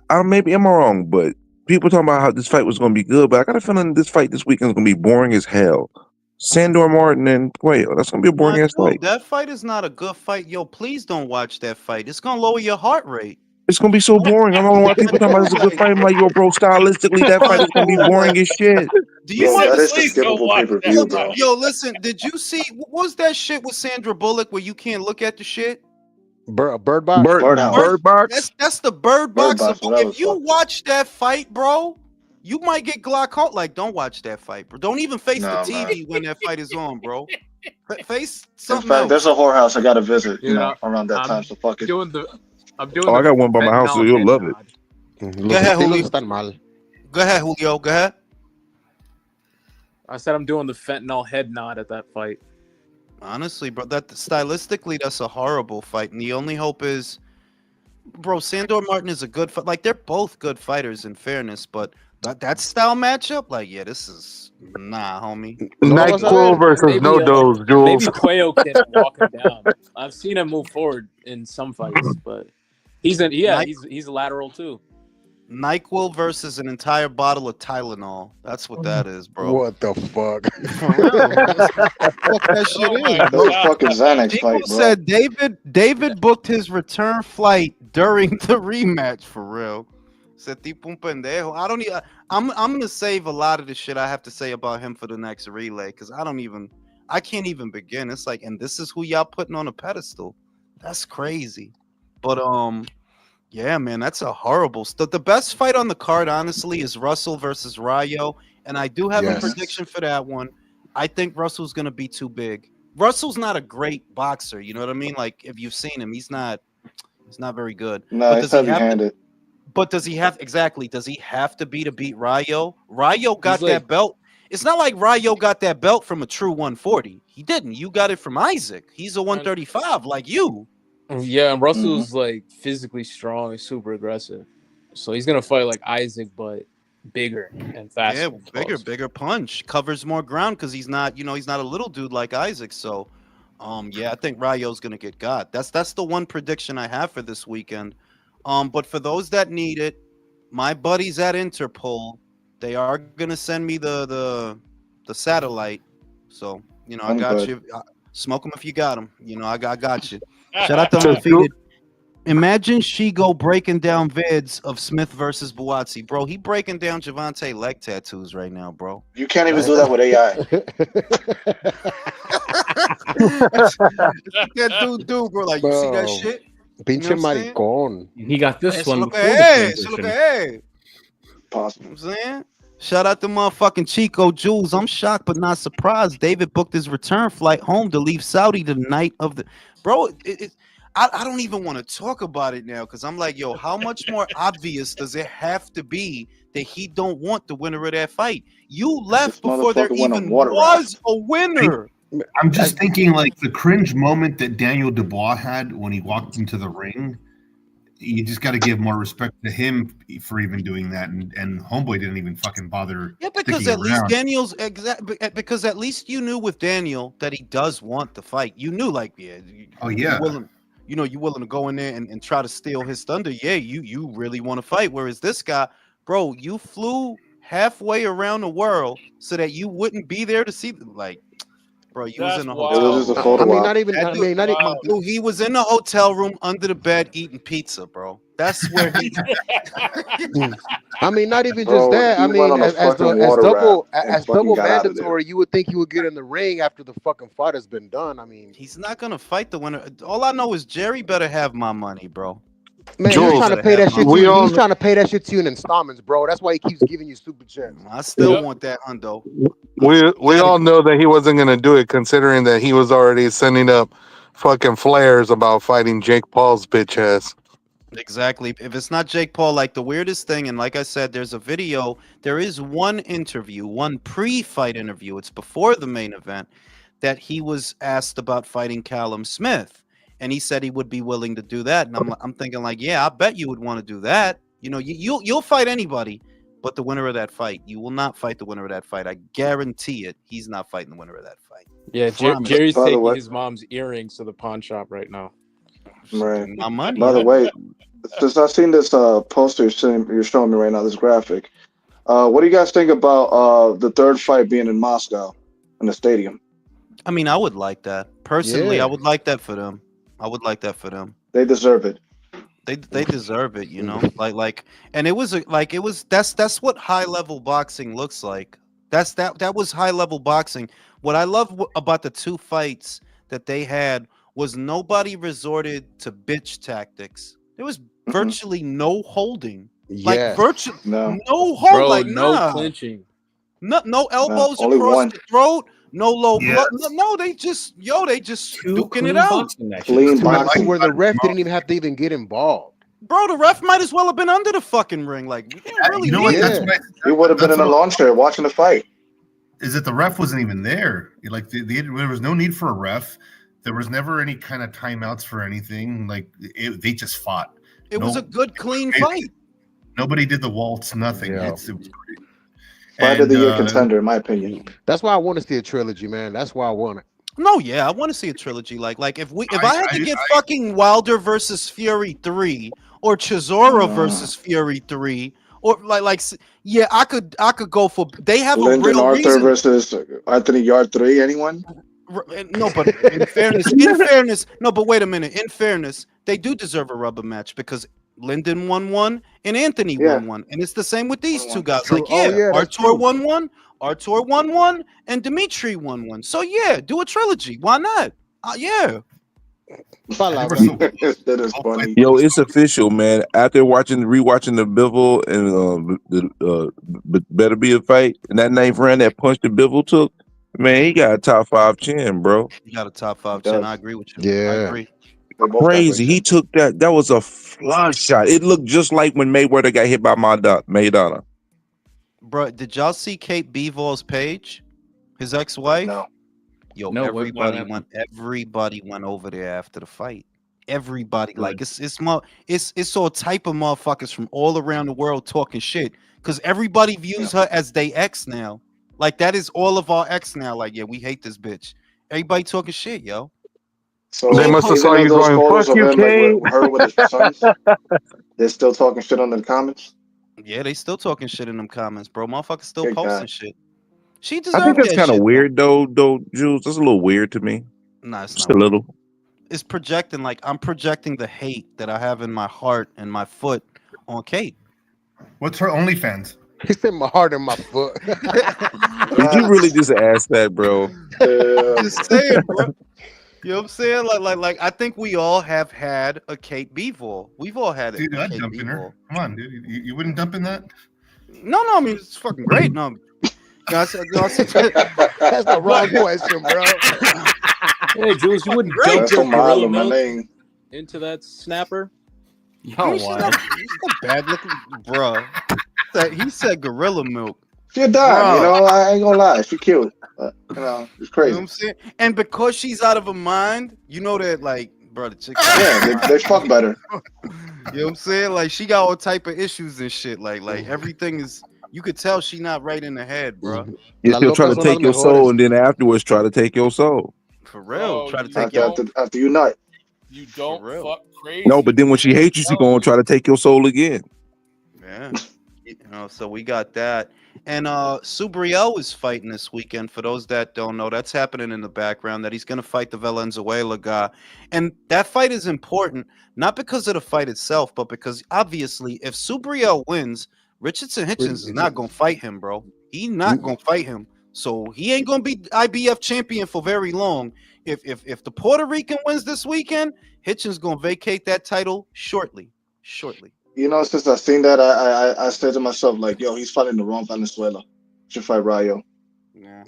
I maybe am wrong, but people talking about how this fight was going to be good, but I got a feeling this fight this weekend is going to be boring as hell. Sandor Martin and Cuello. That's going to be a boring ass fight. That fight is not a good fight. Yo, please don't watch that fight. It's going to lower your heart rate. It's going to be so boring. I don't know why people talking about it's a good fight. I'm like, yo, bro, stylistically, that fight is going to be boring as shit. Do you Bro, that is understand? the skippable pay-per-view, bro. Yo, listen, did you see, what was that shit with Sandra Bullock where you can't look at the shit? Bird box. Bird box. That's the Bird Box. Box, that was If you fucked. watch that fight, bro, you might get glaucoma. Like, don't watch that fight, bro. Don't even face the TV when that fight is on, bro. Face In something fact, else. there's a whorehouse I gotta visit, You know, around that time. So fuck it. Oh, I got one by my house, so you'll love it. Go ahead, Julio. Están mal. Go ahead, Julio. Go ahead. I said I'm doing the fentanyl head nod at that fight. Honestly, bro, that stylistically, that's a horrible fight. And the only hope is, bro, Sandor Martin is a good fight. Like, they're both good fighters in fairness, but that style matchup, like, yeah, this is nah, homie. NyQuil versus No Dose, Jules. Maybe Cuello can walk him down. I've seen him move forward in some fights, but he's lateral too. NyQuil versus an entire bottle of Tylenol. That's what that is, bro. What the fuck? What that shit is, That bro. was fucking Xanax People fight, bro. said David booked his return flight during the rematch for real. Said tipo un pendejo. I'm gonna save a lot of the shit I have to say about him for the next relay because I can't even begin. It's like, and this is who y'all putting on a pedestal. That's crazy. But yeah, man, that's a horrible stuff. The best fight on the card, honestly, is Russell versus Rayo, and I do have a prediction for that one. I think Russell's gonna be too big. Russell's not a great boxer, you know what I mean? Like, if you've seen him, he's not very good. Nah, But it's heavy-handed. does he have to beat Rayo? Rayo got that belt. It's not like Rayo got that belt from a true 140. He didn't. You got it from Isaac. He's a 135 like you. Yeah, and Russell's like physically strong and super aggressive. So he's gonna fight like Isaac, but bigger and faster. Yeah, bigger punch. Covers more ground because he's not a little dude like Isaac. So yeah, I think Rayo's gonna get got. That's the one prediction I have for this weekend. But for those that need it, my buddies at Interpol, they are gonna send me the satellite. So I got you. Smoke them if you got them. I got you. Shout out to Undefeated. Imagine Shigo breaking down vids of Smith versus Buatsi, bro. He breaking down Javante leg tattoos right now, bro. You can't even do that with AI. That dude do, bro. Like, you see that shit? Pinche maricón. He got this one before Possible. You know what I'm saying? Shout out to motherfucking Chico Jules. I'm shocked but not surprised. David booked his return flight home to leave Saudi the night of the bro. I don't even want to talk about it now because I'm like, yo, how much more obvious does it have to be that he don't want the winner of that fight? You left before there even was a winner. I'm just thinking like the cringe moment that Daniel Dubois had when he walked into the ring. you just got to give more respect to him for even doing that, and Homeboy didn't even fucking bother. Yeah, because at least Daniel's because at least you knew with Daniel that he does want the fight. You knew, like, yeah, you're willing, you're willing to go in there and try to steal his thunder. Yeah, you really want to fight. Whereas this guy, bro, you flew halfway around the world so that you wouldn't be there to see, like. Bro, you was in the hotel. It was just a photo op. not even. Dude, he was in the hotel room under the bed eating pizza, bro. That's where he. I mean, not even just that. I mean, as double mandatory, you would think he would get in the ring after the fucking fight has been done. I mean, he's not gonna fight the winner. All I know is Jerry better have my money, bro. Man, he's trying to pay that shit to you. He's trying to pay that shit to you in installments, bro. That's why he keeps giving you super checks. I still want that hundo. We all know that he wasn't gonna do it, considering that he was already sending up fucking flares about fighting Jake Paul's bitch ass. Exactly. If it's not Jake Paul, like the weirdest thing, and like I said, there's a video. There is one interview, one pre-fight interview. It's before the main event that he was asked about fighting Callum Smith. And he said he would be willing to do that, and I'm thinking like, yeah, I bet you would want to do that. You know, you'll fight anybody, but the winner of that fight, you will not fight the winner of that fight. I guarantee it. He's not fighting the winner of that fight. Yeah, Jerry's taking his mom's earrings to the pawn shop right now. Right. My money. By the way, since I've seen this poster you're showing me right now, this graphic, what do you guys think about the third fight being in Moscow in the stadium? I mean, I would like that personally. I would like that for them. I would like that for them. They deserve it. They deserve it, you know. Like, and it was that's what high level boxing looks like. That was high level boxing. What I love about the two fights that they had was nobody resorted to bitch tactics. There was virtually no holding. Like virtually no hold. Bro, like no clinching. No elbows across the throat. No low blood. No, they just duking it out. Clean boxing where the ref didn't even have to even get involved. Bro, the ref might as well have been under the fucking ring. Like, we didn't really he would have been in a lawn chair watching the fight. Is that the ref wasn't even there? Like, there was no need for a ref. There was never any kind of timeouts for anything. Like, they just fought. It was a good, clean fight. Nobody did the waltz. Nothing. It was great. Fight of the year contender, in my opinion. That's why I want to see a trilogy, man. That's why I want it. No, yeah, I want to see a trilogy. Like if I had to get fucking Wilder versus Fury 3 or Chisora versus Fury 3 or yeah, I could go for. They have Lyndon a real Arthur reason. Versus Anthony Yard 3. Anyone? No, but in fairness, no, but wait a minute. In fairness, they do deserve a rubber match because Lyndon won one and Anthony won one, and it's the same with these two guys. Like, Artur won one, Artur won one, and Dimitri won one. So yeah, do a trilogy. Why not? Yeah. That is funny. Yo, it's official, man. After rewatching the Bivol and the Beterbiev fight, and that 9th round that punch that Bivol took, man, he got a top 5 chin, bro. He got a top 5 chin. I agree with you. Yeah. I agree. Crazy. He took that. That was a flush shot. It looked just like when Mayweather got hit by Maidana. Bro, did y'all see Kate Bevol's page? His ex-wife? No. Yo, everybody went over there after the fight. Everybody, like it's all type of motherfuckers from all around the world talking shit. Cause everybody views her as they ex now. Like that is all of our ex now. Like, yeah, we hate this bitch. Everybody talking shit, yo. So they must have saw you going, fuck you, Kane. Like, her with his sons, they're still talking shit on the comments? Yeah, they still talking shit in them comments, bro. Motherfuckers still posting shit. She deserves I think that's kind of shit, weird, though, Jules. That's a little weird to me. Nah, it's just not a little. It's projecting, like, I'm projecting the hate that I have in my heart and my foot on Kate. What's her OnlyFans? He said my heart and my foot. Did you really just ask that, bro? Just saying, bro. You know what I'm saying? Like I think we all have had a Kate Bivol. We've all had it. Dude, I'd dump in her. Come on, dude. You wouldn't dump in that? No, I mean it's fucking great. No, that's the wrong question, bro. Hey, Jules, you wouldn't dump your gorilla milk into that snapper? Yo, he's not bad looking, bro. He said gorilla milk. She died, you know. I ain't gonna lie, she cute. You know, it's crazy. You know what I'm saying? And because she's out of her mind, you know that, like, bro, the chick. Yeah, they fuck better. You know what I'm saying? Like she got all type of issues and shit. Like everything is. You could tell she not right in the head, bro. Yeah, Las she'll try locas to son las take your soul, mejores. and then afterwards try to take your soul. For real, Bro, try to you take your. After you nut. You For don't real. fuck crazy. No, but then when she hates you, she gonna try to take your soul again. Yeah. You know, so we got that. And Subriel is fighting this weekend. For those that don't know, that's happening in the background. That he's going to fight the Valenzuela guy, and that fight is important not because of the fight itself, but because obviously, if Subriel wins, Richardson Hitchens is not going to fight him, bro. He's not going to fight him, so he ain't going to be IBF champion for very long. If the Puerto Rican wins this weekend, Hitchens going to vacate that title shortly. You know, since I seen that, I said to myself, like, yo, he's fighting the wrong Venezuela. Should fight Rayo. Yeah.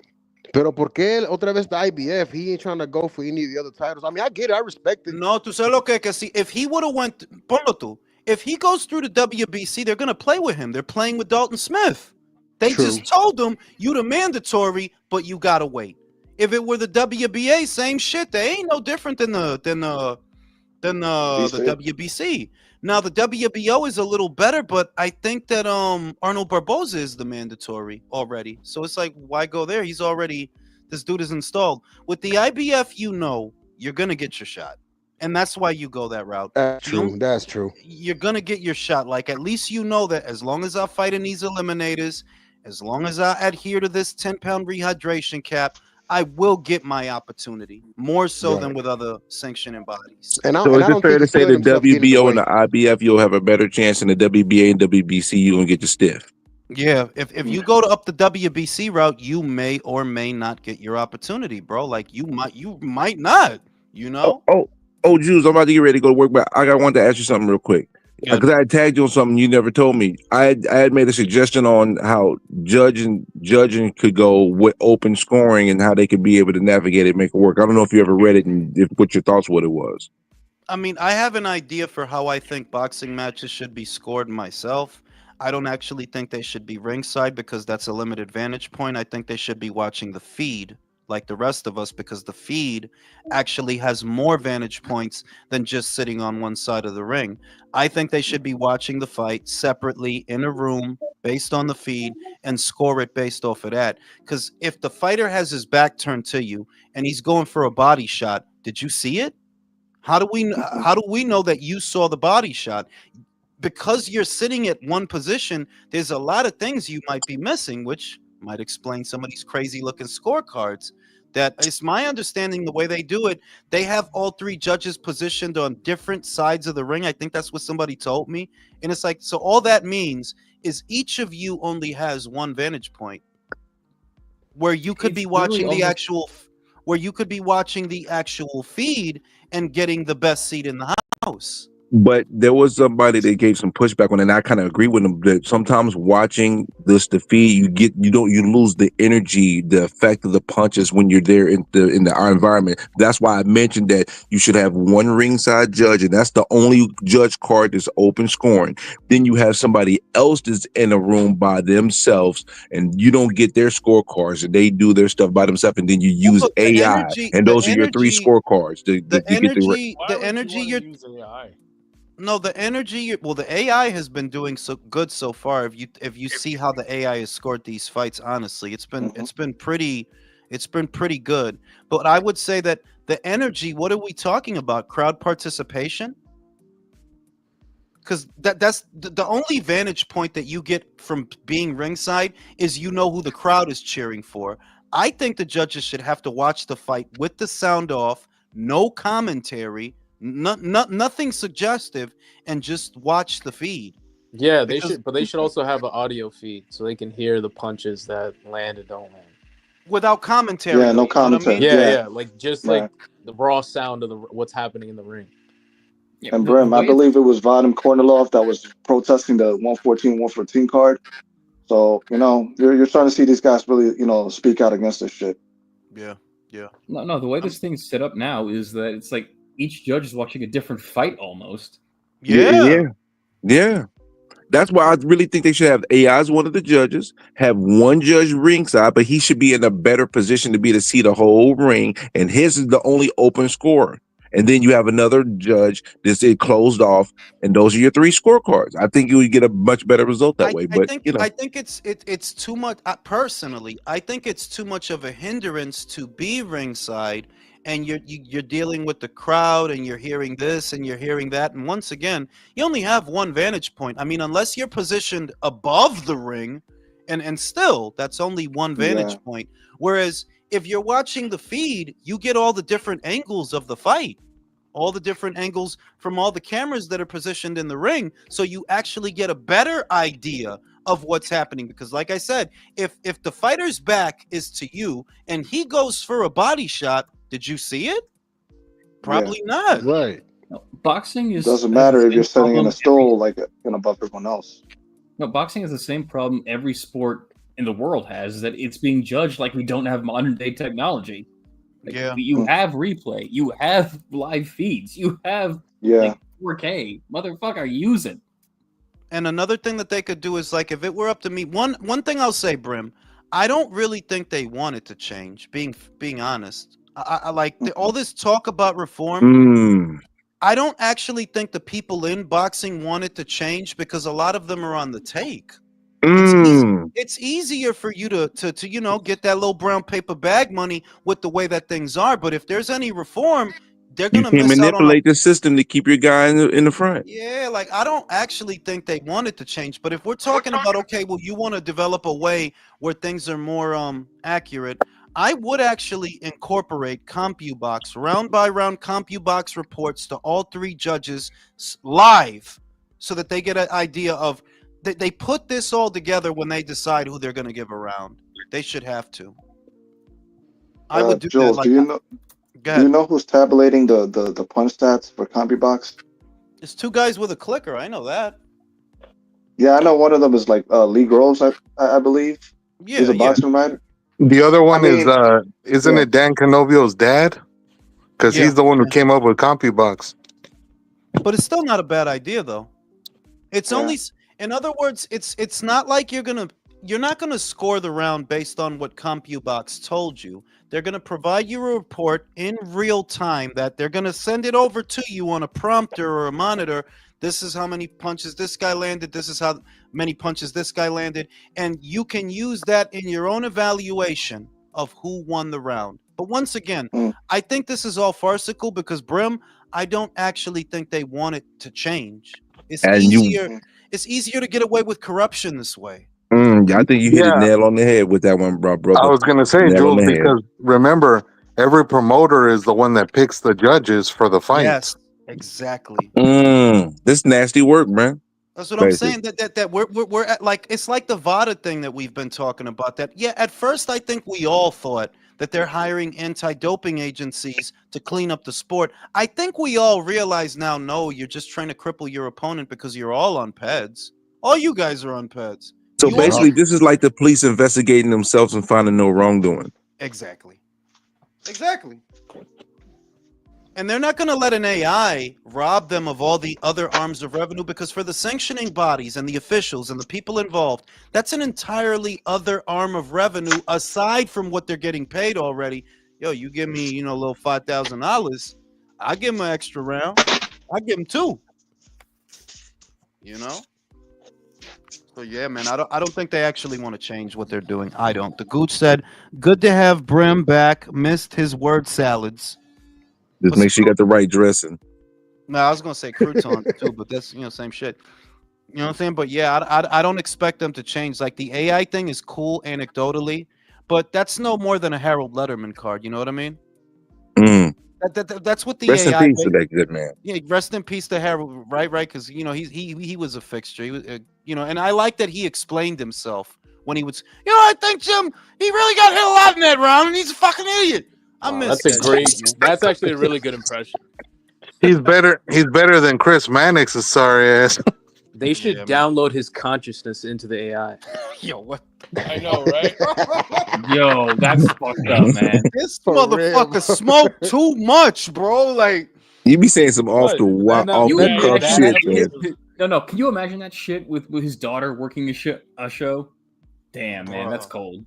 Pero ¿por qué otra vez the IBF? He ain't trying to go for any of the other titles. I mean, I get it. I respect it. No, tú sabes lo que see, if he would have went, ponlo tú, if he goes through the WBC, they're going to play with him. They're playing with Dalton Smith. They True. just told him, you the mandatory, but you got to wait. If it were the WBA, same shit. They ain't no different than the WBC. Now the WBO is a little better, but I think that Arnold Barboza is the mandatory already. So it's like, why go there? He's already, this dude is installed. With the IBF, you know you're gonna get your shot, and that's why you go that route. That's true. That's true. You're gonna get your shot. Like at least you know that as long as I fight in these eliminators, as long as I adhere to this 10-pound rehydration cap, I will get my opportunity more so than with other sanctioning bodies. And So is it fair to say the WBO and the IBF, you'll have a better chance in the WBA and WBC, you're gonna get your stiff? Yeah, if you go to up the WBC route, you may or may not get your opportunity, bro. Like you might not, you know. Oh, Jules, I'm about to get ready to go to work, but I wanted to ask you something real quick. Because I had tagged you on something you never told me. I had made a suggestion on how judging could go with open scoring and how they could be able to navigate it, make it work. I don't know if you ever read it and what your thoughts what it was. I mean, I have an idea for how I think boxing matches should be scored myself. I don't actually think they should be ringside because that's a limited vantage point. I think they should be watching the feed like the rest of us because the feed actually has more vantage points than just sitting on one side of the ring. I think they should be watching the fight separately in a room based on the feed and score it based off of that. Because if the fighter has his back turned to you and he's going for a body shot, did you see it? How do we know that you saw the body shot? Because you're sitting at one position, there's a lot of things you might be missing, which might explain some of these crazy looking scorecards. That it's my understanding the way they do it, they have all three judges positioned on different sides of the ring. I think that's what somebody told me. And it's like, so all that means is each of you only has one vantage point where you could be watching the actual feed and getting the best seat in the house. But there was somebody that gave some pushback on it, and I kind of agree with them that sometimes watching the feed, you lose the energy, the effect of the punches when you're there in our environment. That's why I mentioned that you should have one ringside judge, and that's the only judge card that's open scoring. Then you have somebody else that's in a room by themselves, and you don't get their scorecards, and they do their stuff by themselves, and then you use AI, and those are your three scorecards. The AI has been doing so good so far. If you see how the AI has scored these fights, honestly, it's been pretty good. But I would say that the energy, what are we talking about? Crowd participation? Because that's the only vantage point that you get from being ringside is you know who the crowd is cheering for. I think the judges should have to watch the fight with the sound off, no commentary, nothing suggestive, and just watch the feed. Yeah, they should, but they should also have an audio feed so they can hear the punches that land and don't land without commentary. Yeah, no commentary. I mean? Yeah, like just like the raw sound of what's happening in the ring. Yeah, and Brim, I believe it was Vadim Kornilov that was protesting the 114 card. So, you're starting to see these guys really, speak out against this shit. Yeah. No, the way this thing's set up now is that it's like each judge is watching a different fight almost. Yeah. That's why I really think they should have AI as one of the judges, have one judge ringside, but he should be in a better position to see the whole ring, and his is the only open scorer. and then you have another judge that's it closed off, and those are your 3 scorecards. I think you would get a much better result that way. But I think it's too much. Personally, I think it's too much of a hindrance to be ringside, and you're dealing with the crowd, and you're hearing this and you're hearing that, and once again, you only have one vantage point. I mean, unless you're positioned above the ring, and still that's only one vantage point. Whereas if you're watching the feed, you get all the different angles of the fight, all the different angles from all the cameras that are positioned in the ring, so you actually get a better idea of what's happening. Because like I said, if the fighter's back is to you and he goes for a body shot, did you see it? Probably not. Right. No, boxing is doesn't matter if you're sitting in a stool like above everyone else. No, boxing has the same problem every sport in the world has, is that it's being judged like we don't have modern day technology. Like, you have replay, you have live feeds, you have like 4K. Motherfucker, use it. And another thing that they could do is, like, if it were up to me, one thing I'll say, Brim, I don't really think they want it to change. Being honest, I like all this talk about reform. I don't actually think the people in boxing want it to change, because a lot of them are on the take. It's easier for you to get that little brown paper bag money with the way that things are. But if there's any reform, they're gonna manipulate the system to keep your guy in the front. Yeah, like, I don't actually think they want it to change. But if we're talking about, okay, well, you want to develop a way where things are more accurate, I would actually incorporate CompuBox, round by round CompuBox reports to all 3 judges live, so that they get an idea of. They put this all together when they decide who they're going to give a round. They should have to. I would do Jules, that. Do you know who's tabulating the punch stats for CompuBox? It's 2 guys with a clicker. I know that. Yeah, I know one of them is like Lee Groves, I believe. Yeah, he's a boxing writer. The other one isn't it Dan Canovio's dad? Because he's the one who came up with CompuBox. But it's still not a bad idea, though. It's only. In other words, it's not like you're not gonna score the round based on what CompuBox told you. They're gonna provide you a report in real time that they're gonna send it over to you on a prompter or a monitor. This is how many punches this guy landed. This is how many punches this guy landed, and you can use that in your own evaluation of who won the round. But once again, I think this is all farcical, because Brim, I don't actually think they want it to change. It's easier. It's easier to get away with corruption this way. I think you hit a nail on the head with that one, bro. I was going to say, Jules, because remember, every promoter is the one that picks the judges for the fight. Yes, exactly. This nasty work, man. That's what I'm saying. That we're at, like, it's like the VADA thing that we've been talking about. That at first I think we all thought that they're hiring anti-doping agencies to clean up the sport. I think we all realize now, no, you're just trying to cripple your opponent because you're all on PEDs. All you guys are on PEDs. So basically, this is like the police investigating themselves and finding no wrongdoing. Exactly. And they're not going to let an AI rob them of all the other arms of revenue, because for the sanctioning bodies and the officials and the people involved, that's an entirely other arm of revenue aside from what they're getting paid already. Yo, you give me, a little $5,000, I give them an extra round. I give them 2. So yeah, man, I don't think they actually want to change what they're doing. I don't. The Gooch said, "Good to have Brim back. Missed his word salads." Just make sure you got the right dressing. No, I was gonna say croutons too, but that's same shit. You know what I'm saying? But yeah, I don't expect them to change. Like, the AI thing is cool anecdotally, but that's no more than a Harold Letterman card. You know what I mean? That's what the rest AI. Rest in peace to that good man. Yeah, rest in peace to Harold. Right, because he was a fixture. He was, and I like that he explained himself when he was. I think Jim, he really got hit a lot in that round, and he's a fucking idiot. That's a great. That's actually a really good impression. He's better than Chris Mannix's sorry ass. They should download his consciousness into the AI. Yo, what? I know, right? Yo, that's fucked up, man. This motherfucker smoked too much, bro. Like, you be saying some off the cuff shit, man. No. Can you imagine that shit with his daughter working a show? Damn, man, that's cold.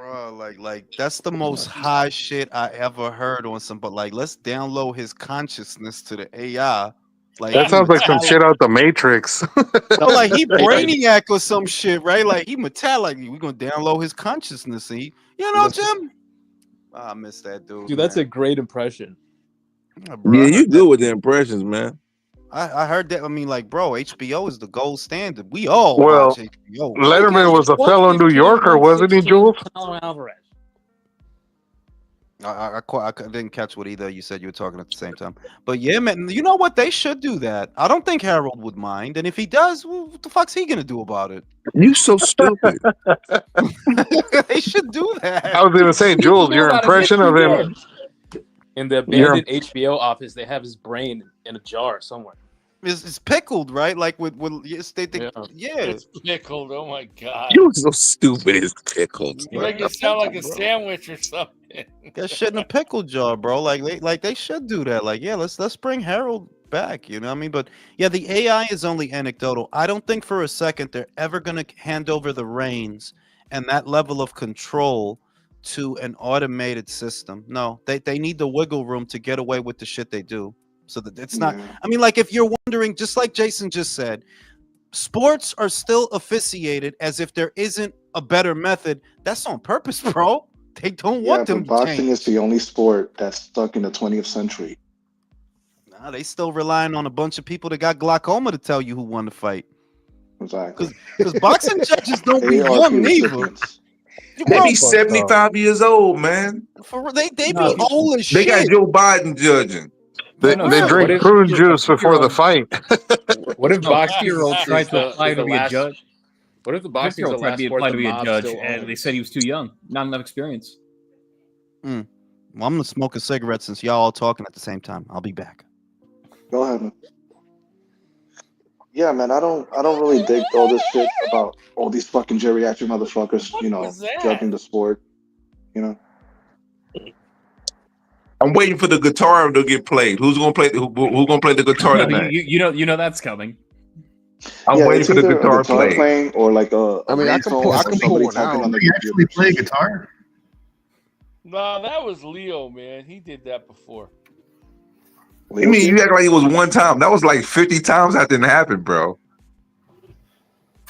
Bro, like that's the most high shit I ever heard on some. But like, let's download his consciousness to the AI. Like That he sounds like some metallic. shit out the Matrix. No, like he brainiac or some shit, right? Like he metallic. We gonna download his consciousness. And Jim. I miss that dude. Dude, that's a great impression. Yeah, bro, Yeah, I you heard good that. with the impressions, man. I heard that. I mean, like, bro, HBO is the gold standard. We all Well, watch HBO. Letterman was a fellow New Yorker, wasn't he, Jules? Canelo Alvarez. I didn't catch what either you said. You were talking at the same time. But yeah, man, you know what? They should do that. I don't think Harold would mind. And if he does, well, what the fuck's he gonna do about it? You so stupid. They should do that. I was gonna say, Jules, your impression of him. In the abandoned HBO office, they have his brain in a jar somewhere. It's pickled, right? Like with yes, they think, yeah. It's pickled. Oh my god. You so stupid. It's pickled. You make it sound like a sandwich or something. That shit in a pickle jar, bro. Like they should do that. Like, yeah, let's bring Harold back. You know what I mean? But yeah, the AI is only anecdotal. I don't think for a second they're ever gonna hand over the reins and that level of control to an automated system. No, they need the wiggle room to get away with the shit they do. So that it's not. I mean, like if you're wondering, just like Jason just said, sports are still officiated as if there isn't a better method. That's on purpose, bro. They don't want them. But boxing is the only sport that's stuck in the 20th century. Nah, they still relying on a bunch of people that got glaucoma to tell you who won the fight. Exactly. Because boxing judges don't be young neither. They be 75 years old, man. They be old as They shit. got Joe Biden judging. They drink prune juice before the fight. What if boxing year-old tried to apply to be a last- judge? What if the boxing is the tried last to sport apply the to be a mob judge, still and owns? they said he was too young, not enough experience. Well, I'm gonna smoke a cigarette since y'all all talking at the same time. I'll be back. Go ahead, man. Yeah, man, I don't really dig all this shit about all these fucking geriatric motherfuckers, judging the sport, I'm waiting for the guitar to get played. Who's gonna play? Who gonna play the guitar tonight? you know that's coming. I'm Yeah, waiting it's for the either a guitar guitar played. playing or like a I mean, I can pull somebody one typing out. on the You computer. actually play guitar? No, that was Leo, man. He did that before. You mean you act like it was one time? That was like 50 times that didn't happen, bro.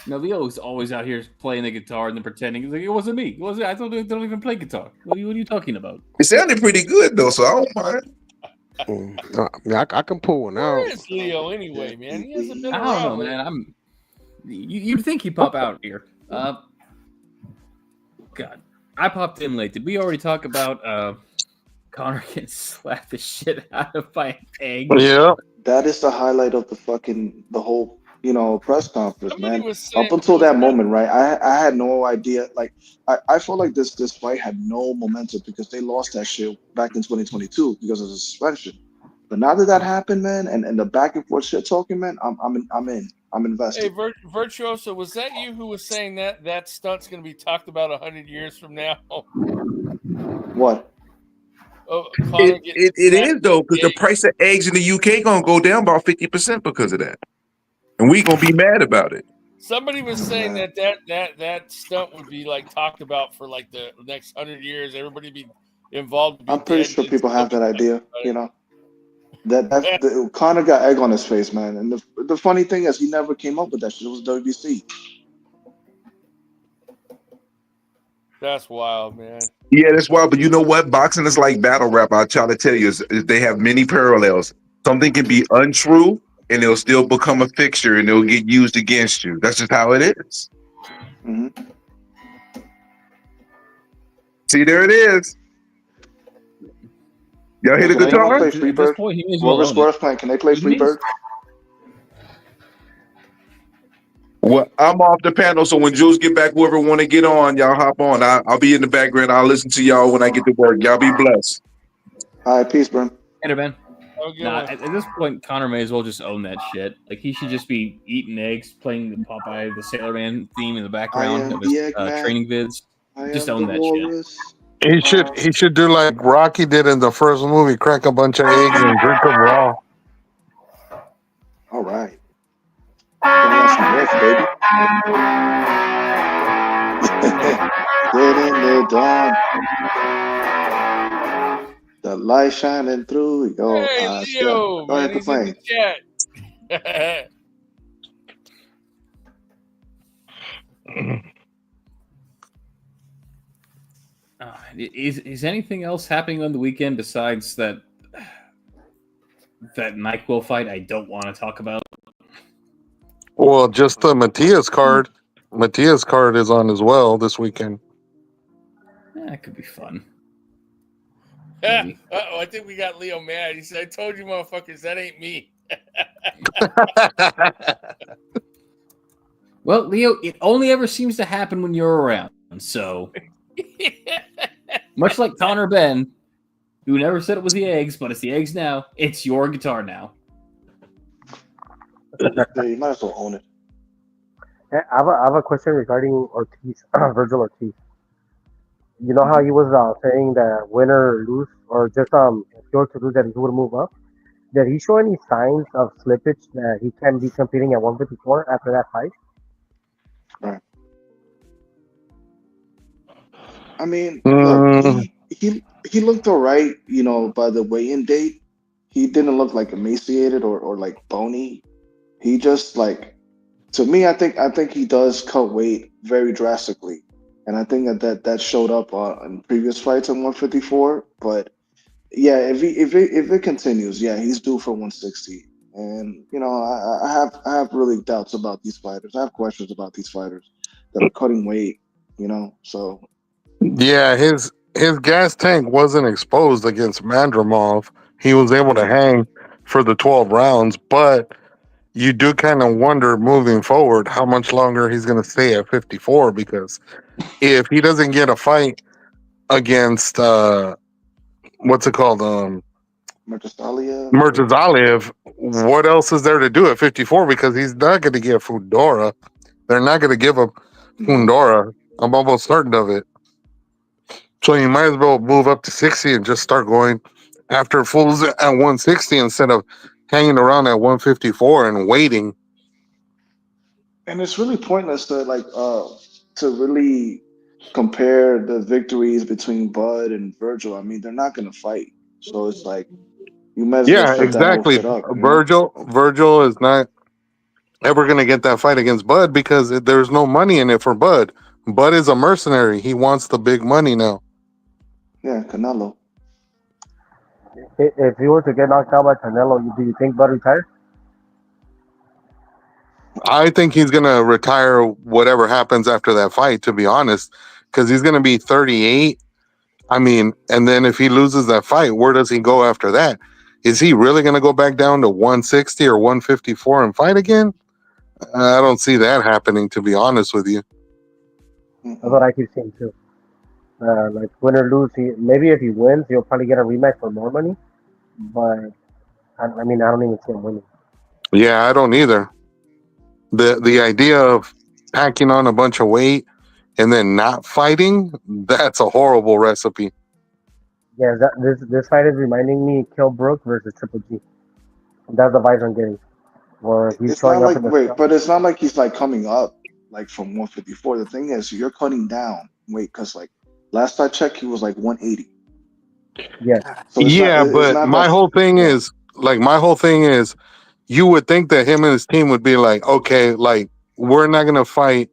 No, Leo's always out here playing the guitar and then pretending he's like, it wasn't me. It wasn't. I don't even play guitar. What are you talking about? It sounded pretty good though, so I don't mind. I can pull one out. Where is Leo anyway, man? He hasn't been I around. don't know, man. You'd think he'd pop out here. God, I popped in late. Did we already talk about Conor getting slapped the shit out of by an egg? Yeah. That is the highlight of the whole press conference, Somebody man. was saying- Up until that moment, right? I had no idea. Like I felt like this fight had no momentum because they lost that shit back in 2022 because of the suspension. But now that happened, man, and the back and forth shit talking, man, I'm in. I'm invested. Hey, Virtuoso, was that you who was saying that stunt's going to be talked about 100 years from now? What? Oh, It is though, because the price of eggs in the UK gonna go down about 50% because of that, and we gonna be mad about it. Somebody was saying that stunt would be like talked about for like the next 100 years. Everybody be involved. I'm pretty sure people have that idea. That Conor got egg on his face, man. And the funny thing is, he never came up with that shit. It was WBC. That's wild, man. Yeah, that's wild. But you know what? Boxing is like battle rap. I'll try to tell you, is they have many parallels. Something can be untrue, and it'll still become a fixture, and it'll get used against you. That's just how it is. Mm-hmm. See, there it is. Y'all hear the Can anyone guitar? play Freebird? Whoever scores playing, can they play Freebird? Well, I'm off the panel, so when Jules get back, whoever want to get on, y'all hop on. I'll be in the background. I'll listen to y'all when I get to work. Y'all be blessed. All right, peace, bro. Later, man. Nah, at this point, Conor may as well just own that shit. Like, he should just be eating eggs, playing the Popeye the Sailor Man theme in the background of his training vids. Just own that shit. He should do like Rocky did in the first movie, crack a bunch of eggs and drink them raw. All right. Some riff, baby. Dead in the dawn. The light shining through your Hey, eyes. Yeah. Leo, Go man, ahead, he's in complain. the chat. Is anything else happening on the weekend besides that NyQuil fight I don't want to talk about? Well, just the Matias card. Matias card is on as well this weekend. That could be fun. Uh-oh, I think we got Leo mad. He said, I told you motherfuckers, that ain't me. Well, Leo, it only ever seems to happen when you're around. So, much like Conor Ben, who never said it was the eggs, but it's the eggs now, it's your guitar now. Yeah, you might as well own it. I have a question regarding Ortiz, Virgil Ortiz. You know how he was saying that win or lose, or just if he were to lose, that he would move up. Did he show any signs of slippage that he can be competing at 154 after that fight? Right. I mean, look, he looked all right, you know, by the weigh-in date. He didn't look like emaciated or like bony. He just like, to me, I think he does cut weight very drastically, and I think that showed up in previous fights at 154. But yeah, if it continues, yeah, he's due for 160. And you know, I have really doubts about these fighters. I have questions about these fighters that are cutting weight. You know, so Yeah, his gas tank wasn't exposed against Mandramov. He was able to hang for the 12 rounds, but you do kind of wonder moving forward how much longer he's going to stay at 54, because if he doesn't get a fight against what's it called, Murtazaliev, what else is there to do at 54? Because he's not going to get Fundora. They're not going to give up Fundora. I'm almost certain of it. So you might as well move up to 60 and just start going after fools at 160 instead of hanging around at 154 and waiting. and it's really pointless to really compare the victories between Bud and Virgil. I mean, they're not gonna fight, so it's like you might as well Yeah, shut that whole exactly. shit up. You know? Virgil is not ever going to get that fight against Bud because there's no money in it for Bud. Bud is a mercenary. He wants the big money now. Yeah, Canelo. If he were to get knocked out by Canelo, do you think Bud retires? I think he's going to retire whatever happens after that fight, to be honest, because he's going to be 38. I mean, and then if he loses that fight, where does he go after that? Is he really going to go back down to 160 or 154 and fight again? I don't see that happening, to be honest with you. That's what I keep saying too. Like win or lose, maybe if he wins, he'll probably get a rematch for more money. But I mean, I don't even see him winning. Yeah, I don't either. The idea of packing on a bunch of weight and then not fighting, that's a horrible recipe. Yeah, this fight is reminding me of Kill Brook versus Triple G. That's the vibes I'm getting. Where he's It's not showing up like in the wait, but it's not like he's like coming up like from 154. The thing is, you're cutting down weight because like last I checked, he was like 180. Yeah. So it's Yeah, not, but not my that, whole thing is you would think that him and his team would be like, okay, like we're not gonna fight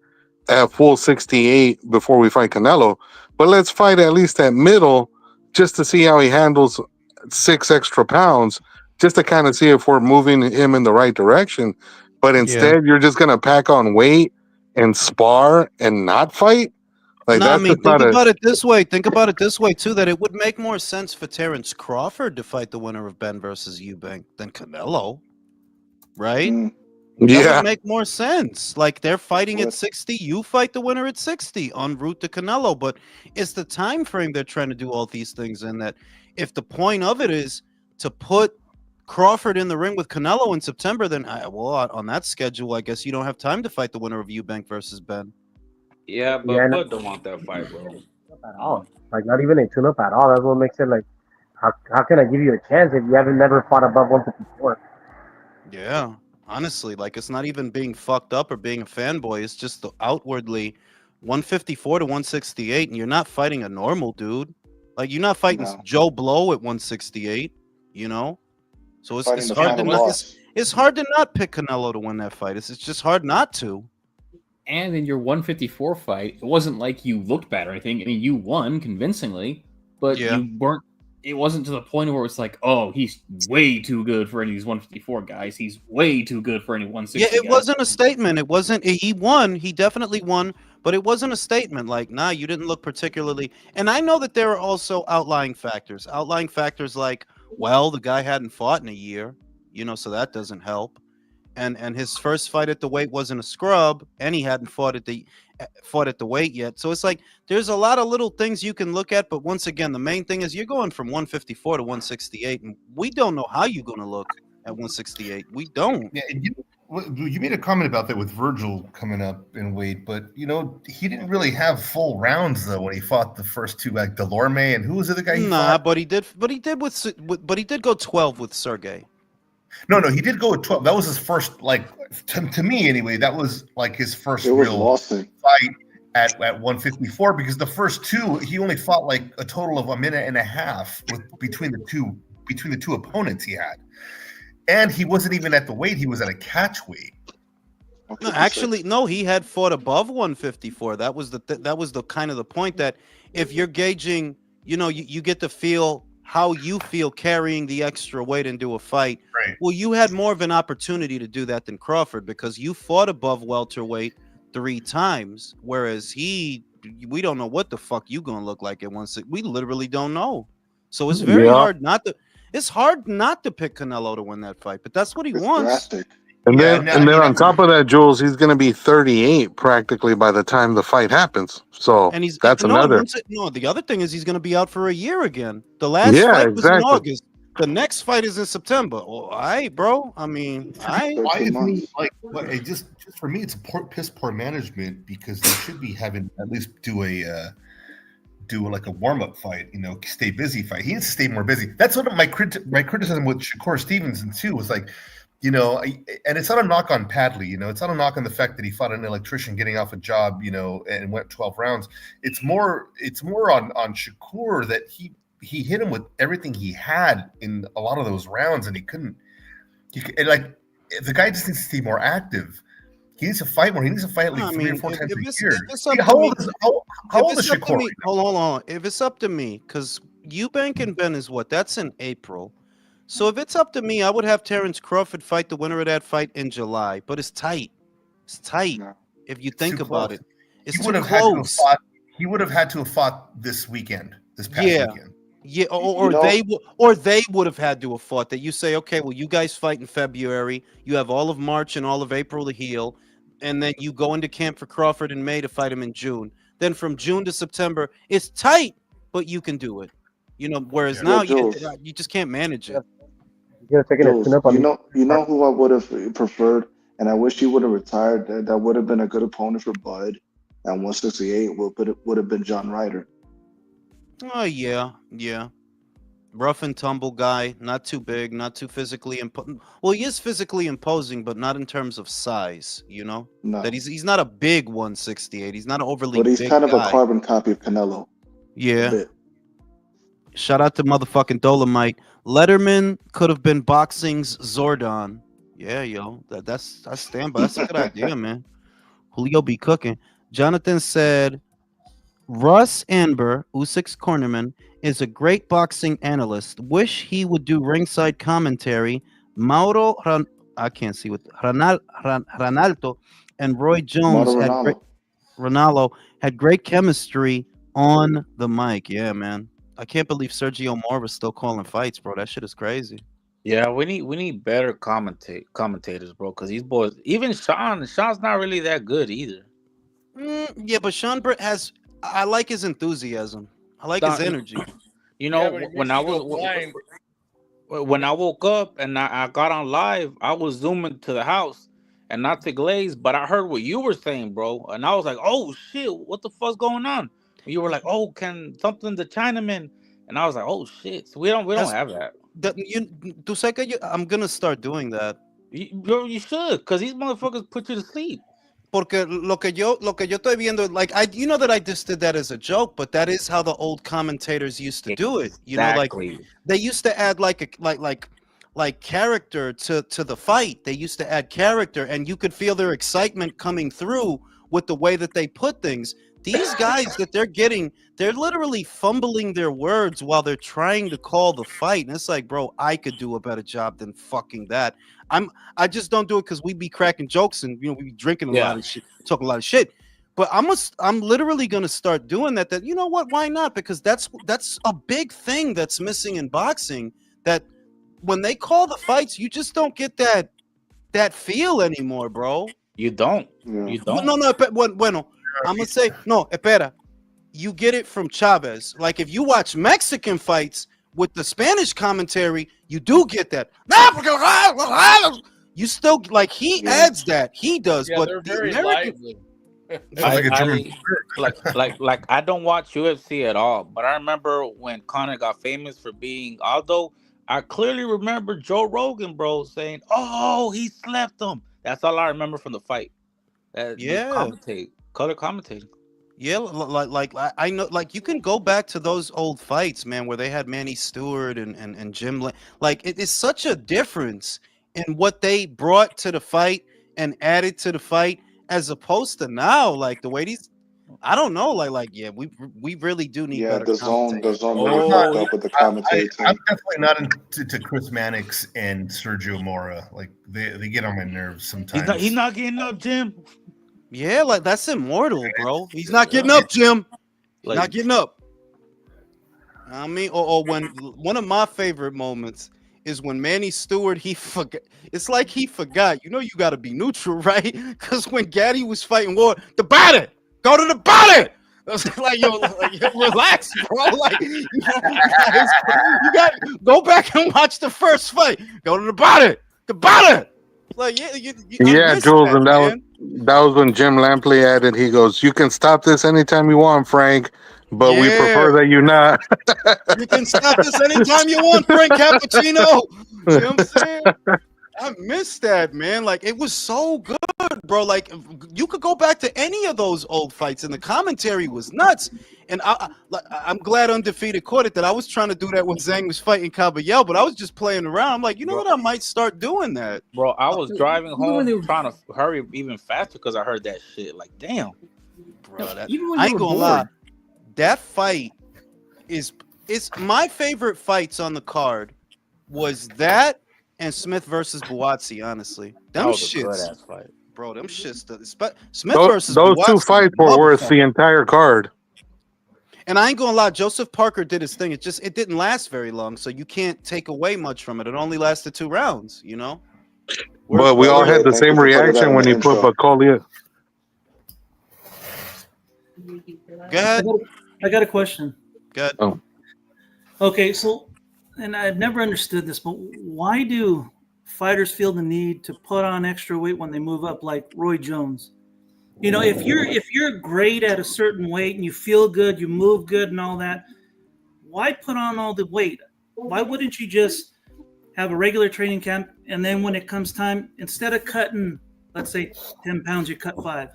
at full 68 before we fight Canelo, but let's fight at least at middle just to see how he handles 6 extra pounds, just to kind of see if we're moving him in the right direction. But instead, you're just gonna pack on weight and spar and not fight. Like No, I that's mean, just think not a. about it this way. Think about it this way too. That it would make more sense for Terrence Crawford to fight the winner of Ben versus Eubank than Canelo, right? That Yeah. would make more sense. Like they're fighting at 60, you fight the winner at 60 en route to Canelo. But it's the time frame they're trying to do all these things in. That if the point of it is to put Crawford in the ring with Canelo in September, then on that schedule, I guess you don't have time to fight the winner of Eubank versus Ben. Yeah, but Yeah, Bud don't want that fight, bro. at all. Like not even a tune up at all. That's what makes it like how can I give you a chance if you haven't never fought above 154? Yeah, honestly, like it's not even being fucked up or being a fanboy. It's just outwardly 154 to 168, and you're not fighting a normal dude. Like you're not fighting No. Joe Blow at 168. You know, so it's Fighting the hard to final not. boss. It's hard to not pick Canelo to win that fight. It's just hard not to. And in your 154 fight, it wasn't like you looked bad or anything. I mean, you won convincingly, but Yeah. you weren't. It wasn't to the point where it's like, oh, he's way too good for any of these 154 guys. He's way too good for any 160 Yeah, it guys. wasn't a statement. It wasn't. He won. He definitely won, but it wasn't a statement. Like, nah, you didn't look particularly. And I know that there are also outlying factors. Outlying factors like, well, the guy hadn't fought in a year, you know, so that doesn't help. And his first fight at the weight wasn't a scrub, and he hadn't fought at the weight yet. So it's like there's a lot of little things you can look at, but once again, the main thing is you're going from 154 to 168, and we don't know how you're going to look at 168. We don't. Yeah, and you made a comment about that with Virgil coming up in weight, but you know he didn't really have full rounds though when he fought the first two, like Delorme and who was the other guy he fought? But he did. But he did go 12 with Sergey. No, he did go with 12. That was his first, like, to me anyway, that was like his first real fight at 154 because the first two, he only fought like a total of a minute and a half between the two opponents he had. And he wasn't even at the weight, he was at a catch weight. No, actually, no, he had fought above 154. That was the kind of the point that if you're gauging, you know, you get to feel how you feel carrying the extra weight into a fight. Right. Well, you had more of an opportunity to do that than Crawford because you fought above welterweight 3 times, whereas we don't know what the fuck you gonna look like at 160. We literally don't know. So it's very hard not to. It's hard not to pick Canelo to win that fight, but that's what he wants. Drastic. And Yeah, then, no, and then I on mean, top of that, Jules, he's going to be 38 practically by the time the fight happens. So And he's that's no, another. the other thing is he's going to be out for a year again. The last Yeah, fight was in exactly. August. The next fight is in September. Well, all right, bro. I mean, why is me like? It just for me, it's piss poor management because they should be having at least do like a warm up fight. You know, stay busy fight. He needs to stay more busy. That's what my criticism with Shakur Stevenson too was like. You know, and it's not a knock on Padley, you know, it's not a knock on the fact that he fought an electrician getting off a job, you know, and went 12 rounds. It's more on Shakur that he hit him with everything he had in a lot of those rounds, and he couldn't. Like the guy just needs to stay more active. He needs to fight more. He needs to fight at least 3 or 4 times a year. How old is Shakur? Hold on. If it's up to me, because Eubank and Ben is what? That's in April. So if it's up to me, I would have Terrence Crawford fight the winner of that fight in July. But it's tight. It's tight. If you think about it, it's too close. He would have had to have fought this weekend, this past weekend. Yeah, or they would have had to have fought that. You say, okay, well, you guys fight in February. You have all of March and all of April to heal, and then you go into camp for Crawford in May to fight him in June. Then from June to September, it's tight, but you can do it. You know, whereas now you just can't manage it. Jules, you know who I would have preferred, and I wish he would have retired. That would have been a good opponent for Bud. At 168 would have been John Ryder. Oh yeah. Rough and tumble guy, not too big, not too physically imposing. Well, he is physically imposing, but not in terms of size. You know, that he's not a big 168. He's not an overly. But he's big kind of guy. a carbon copy of Canelo. Yeah. Shout out to motherfucking Dolomite. Letterman could have been boxing's Zordon. Yeah, yo, that's I stand by. That's a good idea, man. Julio be cooking. Jonathan said, Russ Amber, Usyk's cornerman, is a great boxing analyst. Wish he would do ringside commentary. I can't see what Ranaldo and Roy Jones Ronaldo had great chemistry on the mic. Yeah, man. I can't believe Sergio Moore was still calling fights, bro. That shit is crazy. Yeah, we need better commentators, bro. Because these boys, even Sean's not really that good either. Yeah, but Sean Britt has. I like his enthusiasm. I like his energy. You know, when I woke up and I got on live, I was zooming to the house and not to Glaze, but I heard what you were saying, bro, and I was like, "Oh shit, what the fuck's going on?" You were like, "Oh, can something the Chinaman?" And I was like, "Oh shit, so we don't have that." I'm gonna start doing that. You should, because these motherfuckers put you to sleep. Porque lo que yo estoy viendo, like you know that I just did that as a joke, but that is how the old commentators used to do it. You know, like Exactly. they used to add like character to the fight. They used to add character, and you could feel their excitement coming through with the way that they put things. These guys that they're getting, they're literally fumbling their words while they're trying to call the fight. And it's like, bro, I could do a better job than fucking that. I just don't do it because we be cracking jokes and we be drinking a lot of shit, talking a lot of shit. But I'm literally gonna start doing that. That you know what? Why not? Because that's a big thing that's missing in boxing. That when they call the fights, you just don't get that feel anymore, bro. You don't. You don't. No. Bueno, I'm gonna say no. Espera. You get it from Chavez. Like if you watch Mexican fights with the Spanish commentary, you do get that. You still like he adds that. He does, Yeah, but they're the very American, lively. like I don't watch UFC at all, but I remember when Conor got famous for being Aldo. I clearly remember Joe Rogan, bro, saying, "Oh, he slept him." That's all I remember from the fight. Color commentating. Yeah, like I know, like you can go back to those old fights, man, where they had Manny Stewart and Jim. Like it is such a difference in what they brought to the fight and added to the fight, as opposed to now, like the way these. I don't know, yeah, we really do need better. The zone really fucked up with the commentating. I'm definitely not into Chris Mannix and Sergio Mora. Like they get on my nerves sometimes. He's not getting up, Jim. Yeah, like that's immortal, bro. He's not getting up, Jim. Like, not getting up. I mean, or when one of my favorite moments is when Manny Stewart, he forgot. It's like he forgot. You know, you got to be neutral, right? Because when Gaddy was fighting Ward, the body, go to the body. I was like, yo, relax, bro. Like, you got go back and watch the first fight. Go to the body, the body. Like, yeah, Jules, and that was when Jim Lampley added. He goes, "You can stop this anytime you want, Frank, but we prefer that you not." You can stop this anytime you want, Frank Cappuccino. You know what I'm saying? I missed that, man. Like it was so good, bro. Like you could go back to any of those old fights, and the commentary was nuts. And I'm glad Undefeated caught it. That I was trying to do that when Zhang was fighting Caballero, but I was just playing around. I'm like, you know what? I might start doing that, bro. I was driving home trying to hurry even faster because I heard that shit. Like, damn, bro. I ain't gonna lie. That fight is my favorite fights on the card. Was that and Smith versus Buatsi? Honestly, them shits, fight. Bro. Them shits. Smith versus those Buatsi, two fights were worth the entire card. And I ain't gonna lie, Joseph Parker did his thing. It didn't last very long, so you can't take away much from it. It only lasted 2 rounds, you know. But we all had the same reaction when he put Bacolia. Go ahead. I got a question. Good. Oh. Okay, so, and I've never understood this, but why do fighters feel the need to put on extra weight when they move up, like Roy Jones? You know, if you're great at a certain weight and you feel good, you move good and all that, why put on all the weight? Why wouldn't you just have a regular training camp and then when it comes time, instead of cutting, let's say 10 pounds, you cut 5,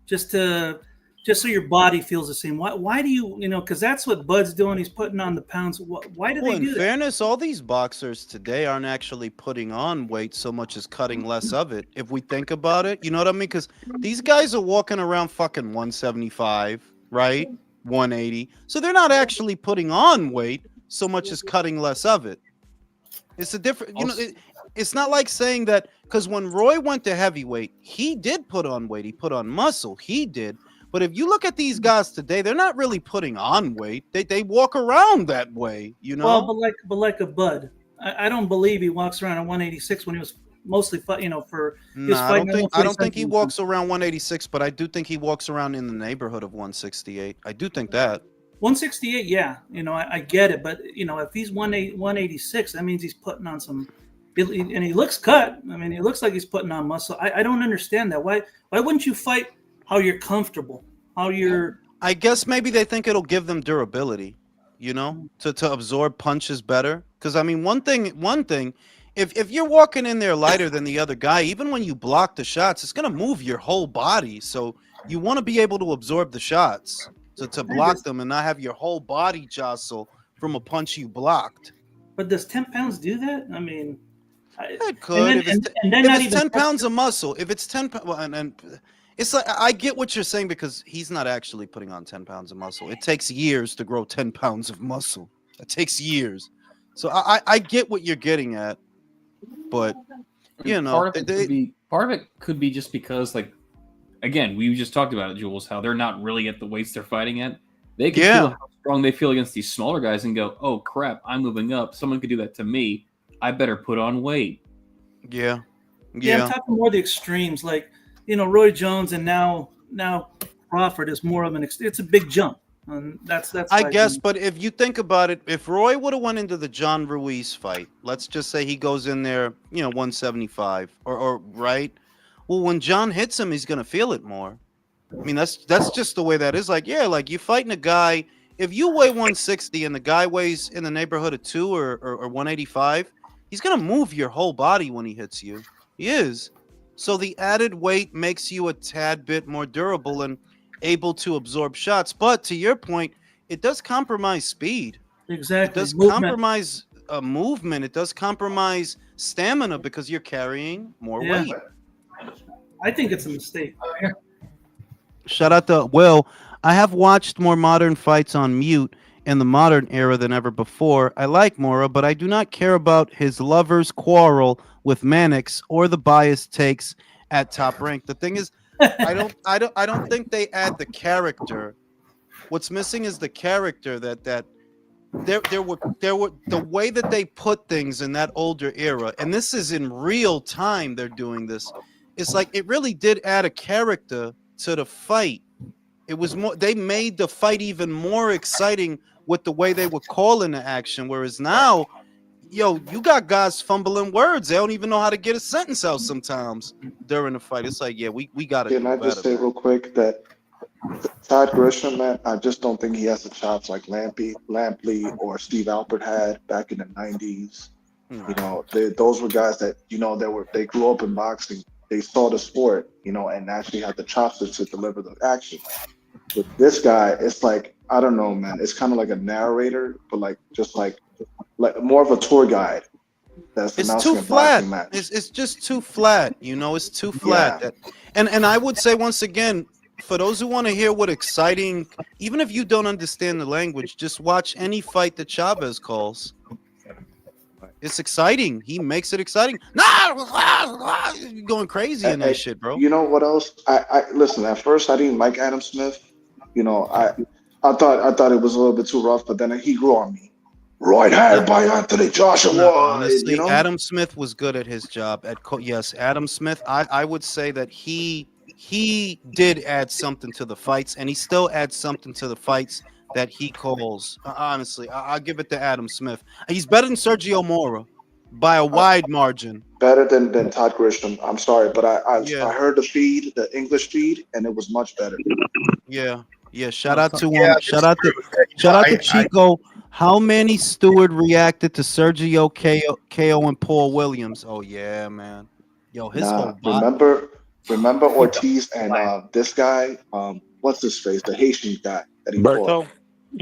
just so your body feels the same. Why do you know, because that's what Bud's doing. He's putting on the pounds. Why do they do that? In fairness, all these boxers today aren't actually putting on weight so much as cutting less of it. If we think about it, you know what I mean? Because these guys are walking around fucking 175, right? 180. So they're not actually putting on weight so much as cutting less of it. It's a different, you know, it's not like saying that, because when Roy went to heavyweight, he did put on weight. He put on muscle. He did. But if you look at these guys today, they're not really putting on weight. They walk around that way, you know. Well, but like a Bud, I don't believe he walks around at 186 when he was mostly, for. I don't think he walks around 186, but I do think he walks around in the neighborhood of 168. I do think that 168, yeah, you know, I get it, but you know, if he's 186, that means he's putting on some, and he looks cut. I mean, he looks like he's putting on muscle. I don't understand that. Why wouldn't you fight how you're comfortable, how you're... I guess maybe they think it'll give them durability, you know, to absorb punches better. Because I mean, one thing if you're walking in there lighter than the other guy, even when you block the shots, it's gonna move your whole body. So you want to be able to absorb the shots to block them and not have your whole body jostle from a punch you blocked. But does 10 pounds do that? I mean, it could. If it's 10 pounds of muscle, if it's 10 well, and it's like I get what you're saying because he's not actually putting on 10 pounds of muscle. It takes years to grow 10 pounds of muscle. It takes years. So I get what you're getting at, but you know, part of it could be just because, like, again, we just talked about it, Jules, how they're not really at the weights they're fighting at. They can feel how strong they feel against these smaller guys and go, "Oh crap, I'm moving up. Someone could do that to me. I better put on weight." Yeah. I'm talking more the extremes, like, you know, Roy Jones and now Crawford is more of an. It's a big jump. And that's I guess, but if you think about it, if Roy would have went into the John Ruiz fight, let's just say he goes in there, you know, 175 or right. Well, when John hits him, he's gonna feel it more. I mean, that's just the way that is. Like, yeah, like you fighting a guy. If you weigh 160 and the guy weighs in the neighborhood of 2 or 185, he's gonna move your whole body when he hits you. He is. So the added weight makes you a tad bit more durable and able to absorb shots. But to your point, it does compromise speed. Exactly. It does compromise movement. It does compromise stamina because you're carrying more weight. I think it's a mistake. Shout out to Will. I have watched more modern fights on mute in the modern era than ever before. I like Mora, but I do not care about his lover's quarrel with Mannix or the biased takes at Top Rank. The thing is, I don't think they add the character. What's missing is the character that there were the way that they put things in that older era, and this is in real time they're doing this. It's like it really did add a character to the fight. It was more, they made the fight even more exciting with the way they were calling the action. Whereas now, yo, you got guys fumbling words. They don't even know how to get a sentence out sometimes during the fight. It's like, yeah, we got to. Can I just say real quick that Todd Grisham, man, I just don't think he has the chops like Lampley or Steve Alpert had back in the 90s. You know, those were guys that, you know, they grew up in boxing. They saw the sport, you know, and actually had the chops to deliver the action. With this guy, it's like, I don't know, man. It's kind of like a narrator, but like more of a tour guide. It's too flat. It's just too flat. You know, it's too flat. Yeah. And I would say once again, for those who want to hear what exciting, even if you don't understand the language, just watch any fight that Chavez calls. It's exciting. He makes it exciting. You're going crazy in that shit, bro. You know what else? I listen. At first, I didn't like Adam Smith. You know, I thought it was a little bit too rough, but then he grew on me. Right hand by Anthony Joshua. No, honestly, you know? Adam Smith was good at his job. Yes, Adam Smith. I would say that he did add something to the fights, and he still adds something to the fights that he calls. Honestly, I'll give it to Adam Smith. He's better than Sergio Mora by a wide margin. Better than Todd Grisham. I'm sorry, but I heard the English feed, and it was much better. Yeah. Shout out to shout out to Chico. How many Stewart reacted to Sergio KO and Paul Williams? Oh yeah, man. Yo, his whole remember Ortiz and this guy. What's his face? The Haitian guy that he fought.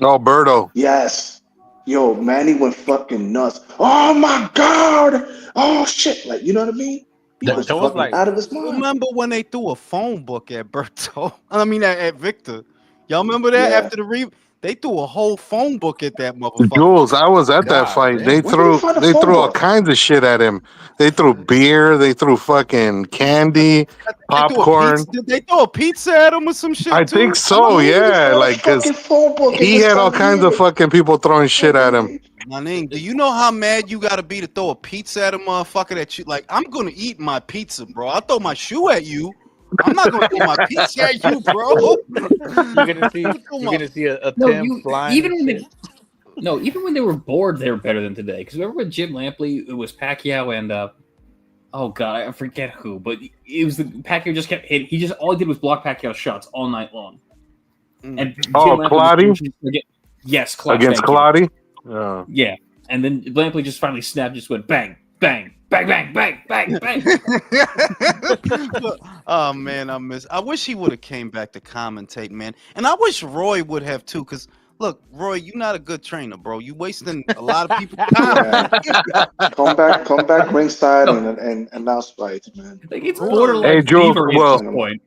Oh, Berto. Yes. Yo, Manny went fucking nuts. Oh my God. Oh shit. Like, you know what I mean? He was fucking out of his mind. Remember when they threw a phone book at Berto? I mean, at Victor. Y'all remember that after the they threw a whole phone book at that motherfucker. Jules, I was at that fight. They threw all kinds of shit at him. They threw beer. They threw fucking candy, popcorn. Did they throw a pizza at him or some shit? I think so. Yeah, like because he had all kinds of fucking people throwing shit at him. My name. Do you know how mad you gotta be to throw a pizza at a motherfucker that you like? I'm gonna eat my pizza, bro. I'll throw my shoe at you. I'm not gonna throw my pizza at you, bro. You're gonna see a Tim flying. Even when they were bored, they were better than today. Because remember with Jim Lampley, it was Pacquiao and oh god, I forget who, but it was Pacquiao just kept hitting. He just all he did was block Pacquiao shots all night long. And Claudio? Yes, against Claudio. Yeah, and then Lampley just finally snapped, just went bang, Bang, bang, bang, bang, bang, bang. Oh man, I wish he would have came back to commentate, man. And I wish Roy would have too, because look, Roy, you're not a good trainer, bro. You wasting a lot of people's time. Yeah. Come back ringside and announce fights, man. Like it's Hey, borderline Jules. thievery at Well, this point.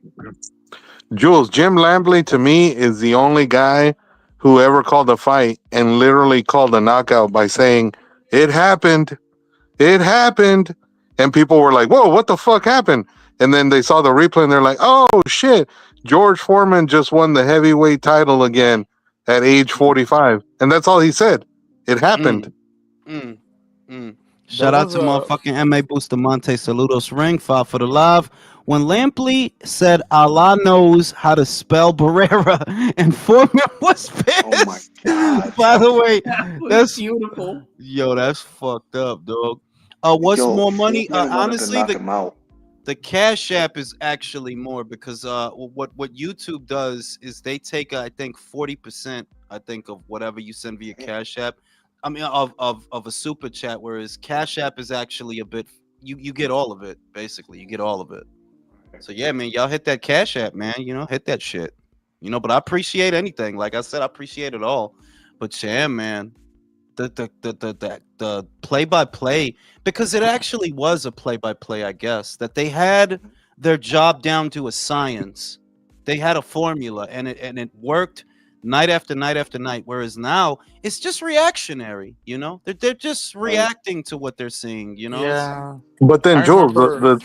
Jules, Jim Lampley to me is the only guy who ever called a fight and literally called a knockout by saying, "It happened. It happened." And people were like, "Whoa, what the fuck happened?" And then they saw the replay and they're like, "Oh shit, George Foreman just won the heavyweight title again at age 45." And that's all he said. It happened. Shout out to motherfucking M.A. Bustamante. Saludos ring. File for the live. When Lampley said Allah knows how to spell Barrera and Foreman was pissed. Oh my god. By the way, that's beautiful. Yo, that's fucked up, dog. What's more money? Honestly, the Cash App is actually more because what YouTube does is they take I think 40% I think of whatever you send via Cash App. I mean of a super chat, whereas Cash App is actually a bit you get all of it basically. You get all of it. So yeah, man, y'all hit that Cash App, man. You know, hit that shit. You know, but I appreciate anything. Like I said, I appreciate it all. But yeah, man, the play-by-play, because it actually was a play-by-play, I guess, that they had their job down to a science. They had a formula, and it worked night after night after night. Whereas now it's just reactionary. You know, they're just reacting to what they're seeing. You know. Yeah. But then, I Jules, remember-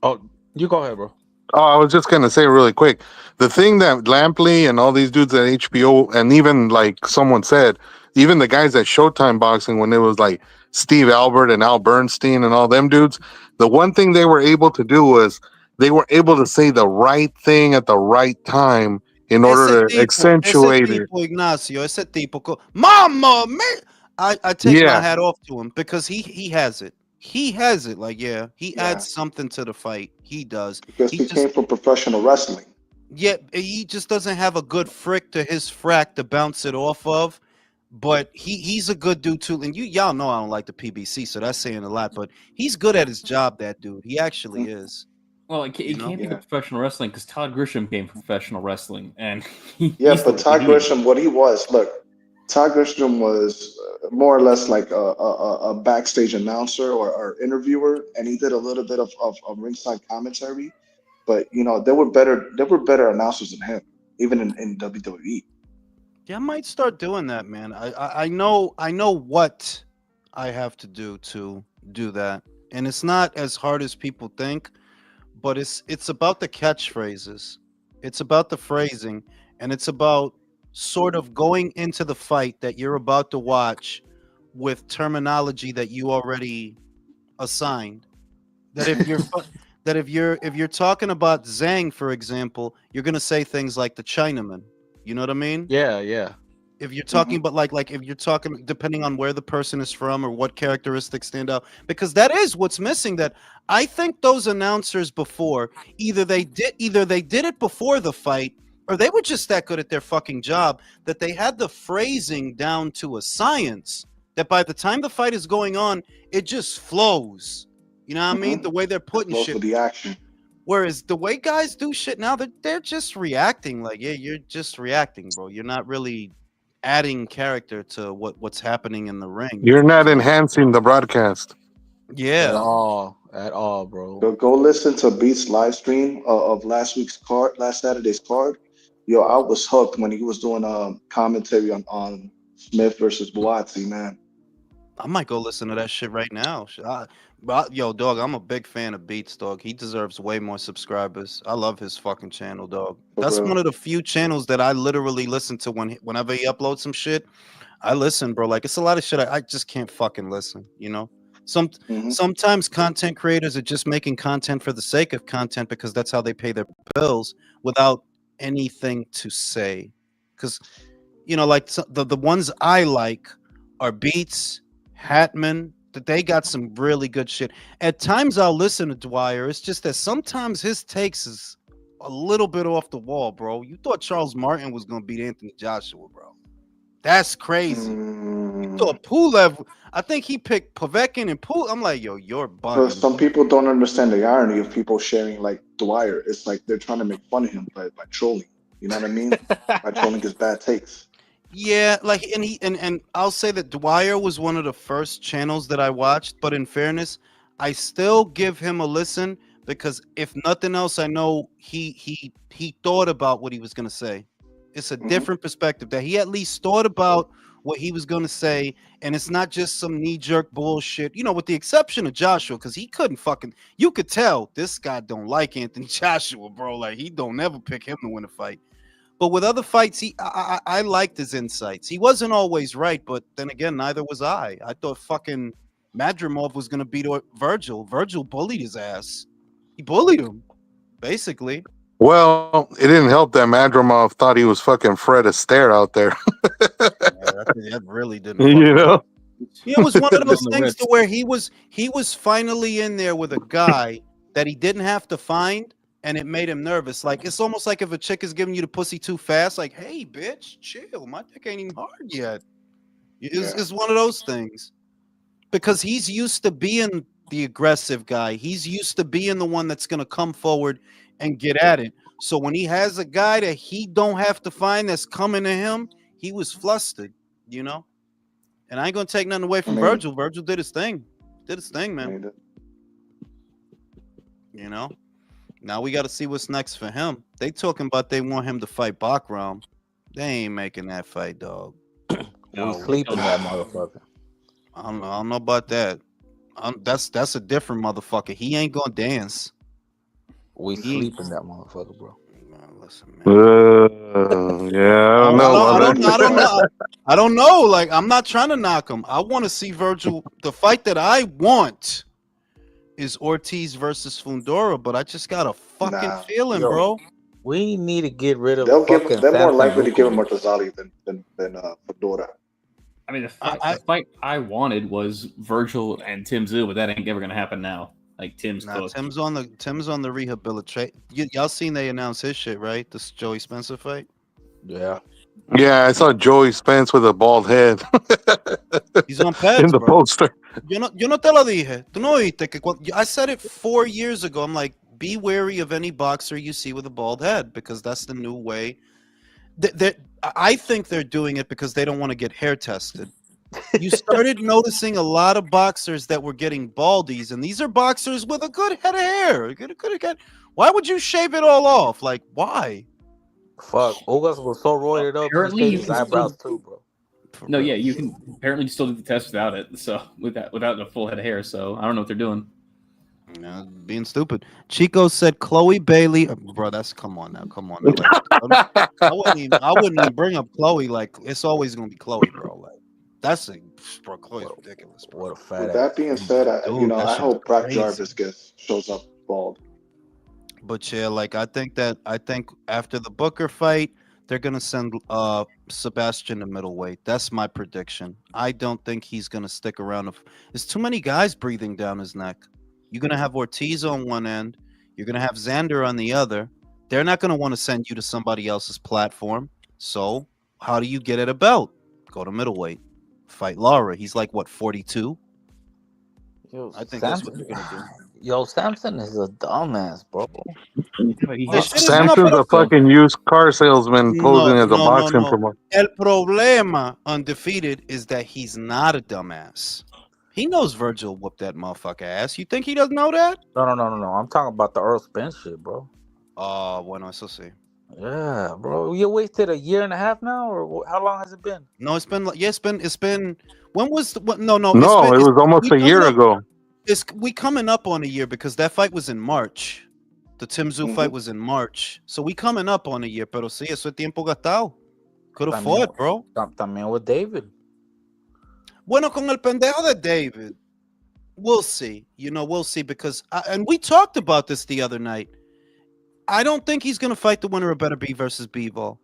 Oh, you go ahead, bro. Oh, I was just gonna say really quick, the thing that Lampley and all these dudes at HBO, and even like someone said, even the guys at Showtime Boxing, when it was like Steve Albert and Al Bernstein and all them dudes, the one thing they were able to do was they were able to say the right thing at the right time in order to accentuate it. Ignacio, ese tipo, mama, man. I take my hat off to him because he has it. He has it. Like, yeah, he adds something to the fight. He does. Because he came from professional wrestling. Yeah, he just doesn't have a good frick to his frack to bounce it off of. But he's a good dude too. And y'all know I don't like the PBC, so that's saying a lot. But he's good at his job, that dude. He actually is. Well, it can't be professional wrestling because Todd Grisham came from professional wrestling, and but Todd Grisham, what he was, look, Todd Grisham was more or less like a backstage announcer or interviewer, and he did a little bit of ringside commentary. But you know, there were better announcers than him, even in WWE. Yeah, I might start doing that, man. I know what I have to do that, and it's not as hard as people think. But it's about the catchphrases, it's about the phrasing, and it's about sort of going into the fight that you're about to watch with terminology that you already assigned. That if you're talking about Zhang, for example, you're gonna say things like the Chinaman. You know what I mean? Yeah. If you're talking about like if you're talking depending on where the person is from or what characteristics stand out, because that is what's missing. That I think those announcers before either they did it before the fight, or they were just that good at their fucking job that they had the phrasing down to a science that by the time the fight is going on, it just flows. You know what I mean? The way they're putting shit. With the action. Whereas the way guys do shit now, they're just reacting. Like, yeah, you're just reacting, bro. You're not really adding character to what's happening in the ring. You're not enhancing the broadcast. Yeah. At all, bro. So go listen to Beats live stream of last Saturday's card. Yo, I was hooked when he was doing commentary on Smith versus Buatsi, man. I might go listen to that shit right now. Yo, dog, I'm a big fan of Beats, dog. He deserves way more subscribers. I love his fucking channel, dog. That's one of the few channels that I literally listen to whenever he uploads some shit. I listen, bro. Like, it's a lot of shit I just can't fucking listen, you know? Sometimes content creators are just making content for the sake of content because that's how they pay their bills without anything to say. Because, you know, like the ones I like are Beats, Hatman, that they got some really good shit. At times I'll listen to Dwyer. It's just that sometimes his takes is a little bit off the wall, bro. You thought Charles Martin was gonna beat Anthony Joshua, bro. That's crazy. thought Pulev. I think he picked Povetkin and Pulev. I'm like, yo, you're But bugging. some people don't understand the irony of people sharing like Dwyer. It's like they're trying to make fun of him by trolling. You know what I mean? By trolling his bad takes. Yeah, like, and I'll say that Dwyer was one of the first channels that I watched. But in fairness, I still give him a listen because if nothing else, I know he thought about what he was gonna say. It's a different perspective that he at least thought about what he was gonna say, and it's not just some knee-jerk bullshit. You know, with the exception of Joshua, because he couldn't fucking. You could tell this guy don't like Anthony Joshua, bro. Like he don't ever pick him to win a fight. But with other fights, I liked his insights. He wasn't always right, but then again, neither was I. I thought fucking Madrimov was gonna beat Virgil. Virgil bullied his ass. He bullied him, basically. Well, it didn't help that Madrimov thought he was fucking Fred Astaire out there. That really didn't. You know, It was one of those things to where he was finally in there with a guy that he didn't have to find, and it made him nervous. Like it's almost like if a chick is giving you the pussy too fast, like, hey, bitch, chill. My dick ain't even hard yet. It's one of those things. Because he's used to being the aggressive guy. He's used to being the one that's gonna come forward and get at it. So when he has a guy that he don't have to find that's coming to him, he was flustered, you know. And I ain't gonna take nothing away from Virgil. Virgil did his thing. Did his thing, man. You know. Now we got to see what's next for him. They talking about they want him to fight Bakram. They ain't making that fight, dog. We sleeping that motherfucker. I don't know about that. That's a different motherfucker. He ain't gonna dance. We sleeping that motherfucker, bro. Yeah, I don't know. I don't know. Like, I'm not trying to knock him. I want to see Virgil. The fight that I want is Ortiz versus Fundora, but I just got a fucking feeling, bro. We need to get rid of. They're more likely to give him Mortazali than Fundora. I mean, the fight I wanted was Virgil and Tim Tszyu, but that ain't ever gonna happen now. Like Tim's Tim's on the rehabilitation. Y'all seen they announced his shit, right? This Joey Spencer fight. Yeah. Yeah, I saw Joey Spence with a bald head. He's on pads, in the bro. poster. Yo no te lo dije. Tú no oíste que I said it 4 years ago. I'm like, be wary of any boxer you see with a bald head because that's the new way. I think they're doing it because they don't want to get hair tested. You started noticing a lot of boxers that were getting baldies, and these are boxers with a good head of hair. Why would you shave it all off? Like, why? Fuck, Ugas was so roided up. Apparently, he his eyebrows too, bro. No, yeah, you can apparently still do the test without it. So without a full head of hair. So I don't know what they're doing. Being stupid. Chico said Chloe Bailey. Bro, come on now. Like, I wouldn't even bring up Chloe. Like, it's always gonna be Chloe, bro. Like, bro, Chloe's ridiculous, bro. What a fat With that being said, I hope Brock Jarvis shows up bald. But yeah, like I think after the Booker fight, they're gonna send Sebastian to middleweight. That's my prediction. I don't think he's gonna stick around. There's too many guys breathing down his neck. You're gonna have Ortiz on one end. You're gonna have Xander on the other. They're not gonna want to send you to somebody else's platform. So how do you get at a belt? Go to middleweight. Fight Lara. He's like what, 42? I think that's what they're gonna do. Yo, Samson is a dumbass, bro. Samson's a fucking used car salesman posing as a boxing promoter. El problema, undefeated, is that he's not a dumbass. He knows Virgil whooped that motherfucker ass. You think he doesn't know that? No. I'm talking about the Earl Spence shit, bro. Bueno, eso sí. Yeah, bro. You wasted a year and a half now, or how long has it been? No, it's been. When was the? No. No, it was almost a year ago. We coming up on a year because that fight was in March. The Tim Tszyu fight was in March, so we coming up on a year. Pero sí, eso es tiempo gastado. Could have fought, bro. También with David. Bueno, con el pendejo de David, we'll see. We'll see because, and we talked about this the other night. I don't think he's going to fight the winner of Beterbiev versus Bivol,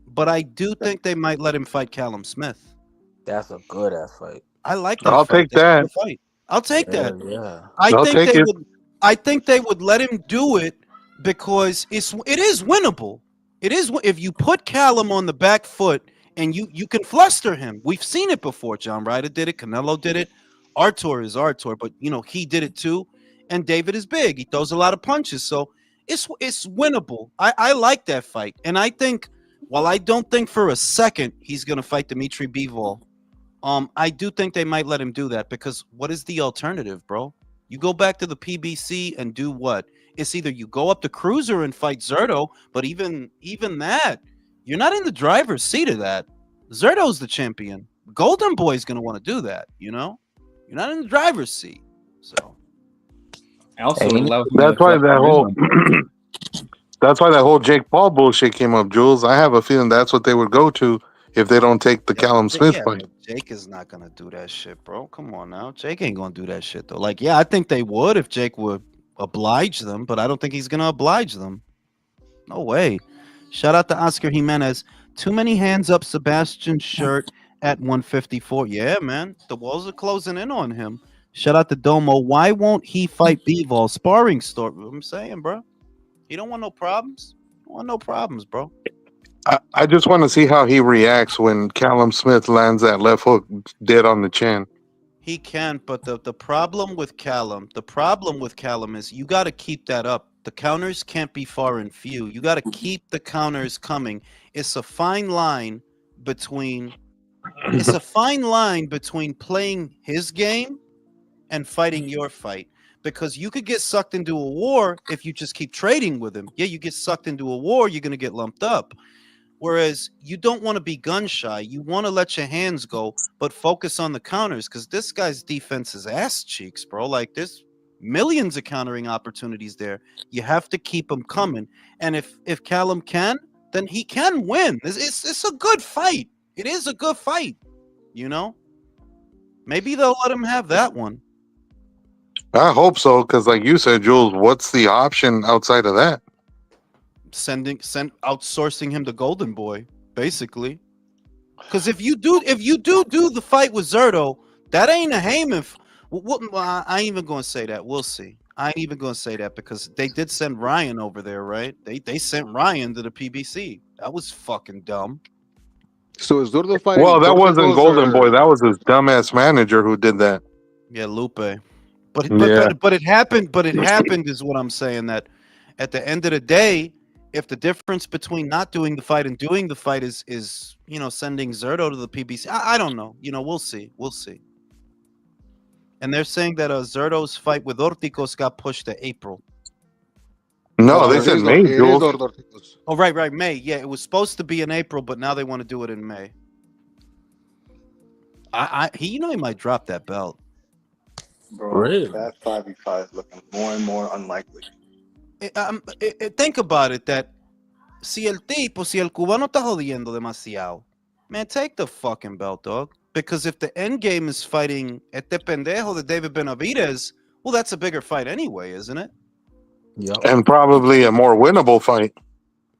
but I do think they might let him fight Callum Smith. That's a good ass fight. I like that. I'll take that. I'll take that. Yeah. I think they would let him do it because it is winnable. It is if you put Callum on the back foot and you can fluster him. We've seen it before. John Ryder did it. Canelo did it. Artur is Artur, but he did it too. And David is big. He throws a lot of punches, so it's winnable. I like that fight, and I think while I don't think for a second he's gonna fight Dimitri Bivol, I do think they might let him do that because what is the alternative, bro? You go back to the PBC and do what? It's either you go up to cruiser and fight Zerto, but even that, you're not in the driver's seat of that. Zerto's the champion. Golden Boy's gonna want to do that. You're not in the driver's seat. So also that's why that whole that's why that whole Jake Paul bullshit came up, Jules. I have a feeling that's what they would go to if they don't take the Callum Smith fight. Jake is not gonna do that shit, bro. Come on now. Jake ain't gonna do that shit though. Like, yeah, I think they would if Jake would oblige them, but I don't think he's gonna oblige them. No way. Shout out to Oscar Jimenez. Too many hands up Sebastian shirt at 154. Yeah, man. The walls are closing in on him. Shout out to Domo. Why won't he fight Bivol? Sparring story. I'm saying, bro. He don't want no problems. Don't want no problems, bro. I just want to see how he reacts when Callum Smith lands that left hook dead on the chin. He can, but the problem with Callum, is you got to keep that up. The counters can't be far and few. You got to keep the counters coming. It's a fine line between playing his game and fighting your fight, because you could get sucked into a war if you just keep trading with him. Yeah, you get sucked into a war, you're going to get lumped up. Whereas you don't want to be gun shy. You want to let your hands go, but focus on the counters, because this guy's defense is ass cheeks, bro. Like, there's millions of countering opportunities there. You have to keep them coming. And if Callum can, then he can win. It's a good fight. It is a good fight, Maybe they'll let him have that one. I hope so, because like you said, Jules, what's the option outside of that? Outsourcing him to Golden Boy, basically. Because if you do the fight with Zerto, that ain't a Haymon. I ain't even gonna say that. We'll see. I ain't even gonna say that because they did send Ryan over there, right? They sent Ryan to the PBC. That was fucking dumb. So is Zerto fighting? Well, that wasn't Golden Boy. That was his dumbass manager who did that. Yeah, Lupe. But it happened. But it happened is what I'm saying. That at the end of the day, if the difference between not doing the fight and doing the fight is sending Zerto to the PBC, I don't know. We'll see. And they're saying that Zerto's fight with Ortiz got pushed to April. No, they said May. Oh, right, May. Yeah, it was supposed to be in April, but now they want to do it in May. He might drop that belt. Bro, Really? that 5v5 is looking more and more unlikely. Think about it, that si el cubano está jodiendo demasiado, man, take the fucking belt, dog. Because if the end game is fighting este pendejo de David Benavidez, well, that's a bigger fight anyway, isn't it? Yep. And probably a more winnable fight.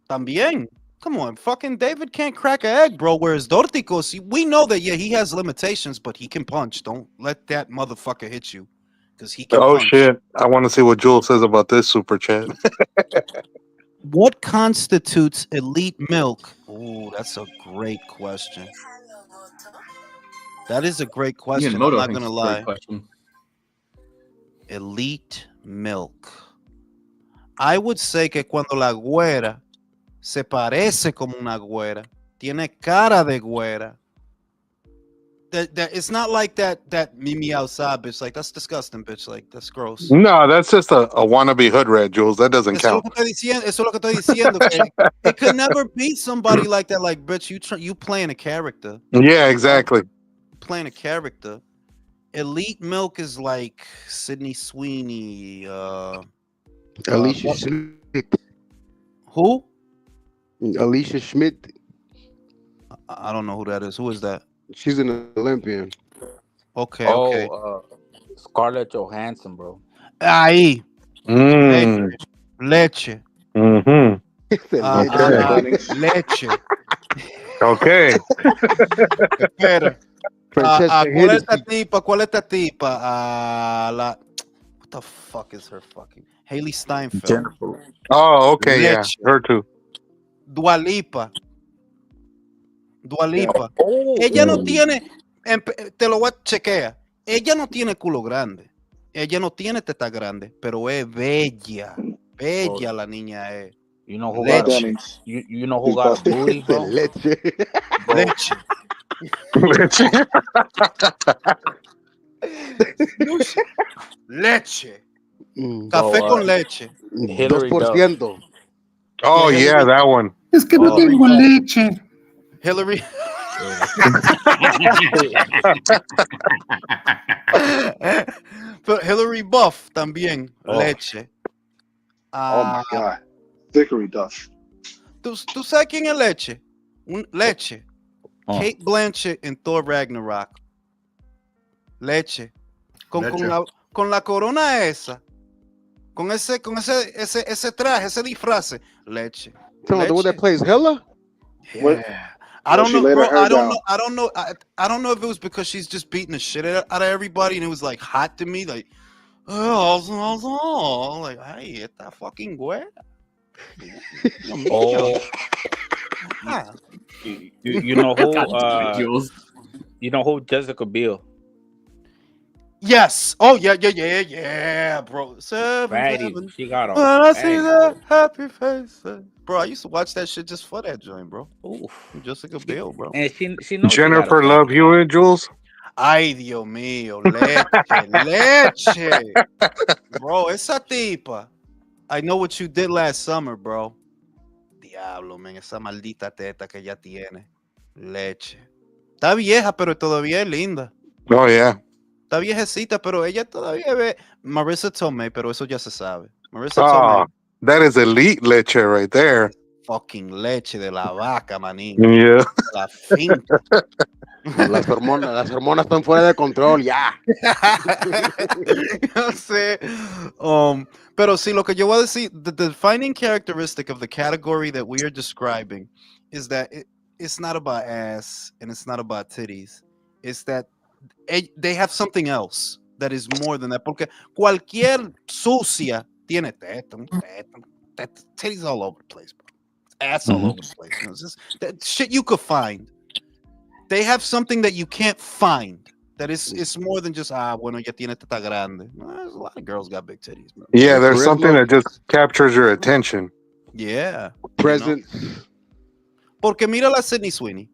También. Come on, fucking David can't crack an egg, bro. Whereas Dorticos, we know that, yeah, he has limitations, but he can punch. Don't let that motherfucker hit you. Because he can punch. Shit. I want to see what Jules says about this super chat. What constitutes elite milk? Oh, that's a great question. That is a great question. I'm not going to lie. Elite milk. I would say que cuando la güera se parece como una güera, tiene cara de güera. That it's not like that Mimi outside bitch. Like, that's disgusting, bitch. Like, that's gross. No, that's just a wannabe hood rat, Jules. That doesn't count. Eso es lo que estoy diciendo. It could never be somebody like that. Like, bitch, you playing a character. Yeah, exactly. Playing a character. Elite milk is like Sydney Sweeney. Alicia Schmidt. Who? Alicia Schmidt. I don't know who that is. Who is that? She's an Olympian. Okay. Scarlett Johansson, bro. Ahí. Leche. Mm-hmm. Leche. Okay. Espera. ¿Cuál es esta tipa? What the fuck is her fucking? Haley Steinfeld. Oh, okay, Leche. Yeah. Her too. Dua Lipa. Dua Lipa. Oh, Ella no tiene, te lo voy a chequear. Ella no tiene culo grande. Ella no tiene teta grande, pero es bella. Bella la niña es. you know who got Leche. you know who got a booty, bro? Leche. Leche. Leche. Café Bro, con leche. Hillary Duff. 2%. Oh Yeah, yeah, Hillary- that one. Es que no tengo leche. Hillary. Pero Hillary Buff también. Oh. Leche. Oh my God. Thickery Duff. ¿Tú sabes quién es Leche? Leche. Oh. Kate Blanchett en Thor Ragnarok. Leche. Con la corona esa. Con ese traje, ese disfraz. Leche. Tell me the one that plays Hella? Yeah. I don't know, bro. I don't know if it was because she's just beating the shit out of everybody, and it was like hot to me, like, oh, like, ay, esta fucking güey. Oh. You know who? You know who? Jessica Biel. Yes. Oh yeah, bro. Fatty. She got a. When I see that happy face, bro. I used to watch that shit just for that joint, bro. Oof. Jessica Biel, bro. And she knows Jennifer Love Hewitt, Jules. Ay, Dios mío, leche. Bro, esa tipa. I know what you did last summer, bro. Diablo, man, esa maldita teta que ella tiene. Leche. Está vieja, pero todavía es linda. Oh yeah. Está viejecita, pero ella todavía ve. Marissa Tomei, pero eso ya se sabe. Marissa Oh, Tomei. that is elite leche right there. Fucking leche de la vaca, manín. Yeah. La finca. Las hormonas están fuera de control, ya. No sé. Pero sí, lo que yo voy a decir, the defining characteristic of the category that we are describing is that it's not about ass and it's not about titties. It's that they have something else that is more than that. Porque cualquier sucia tiene teta, titties all over the place, bro. Ass all over the place. You know, it's just that shit you could find. They have something that you can't find. That it's more than just bueno, ya tiene teta grande. There's a lot of girls got big titties, bro. Yeah, there's something that just captures your attention. Yeah. Present. You know? Porque mira la Sydney Sweeney.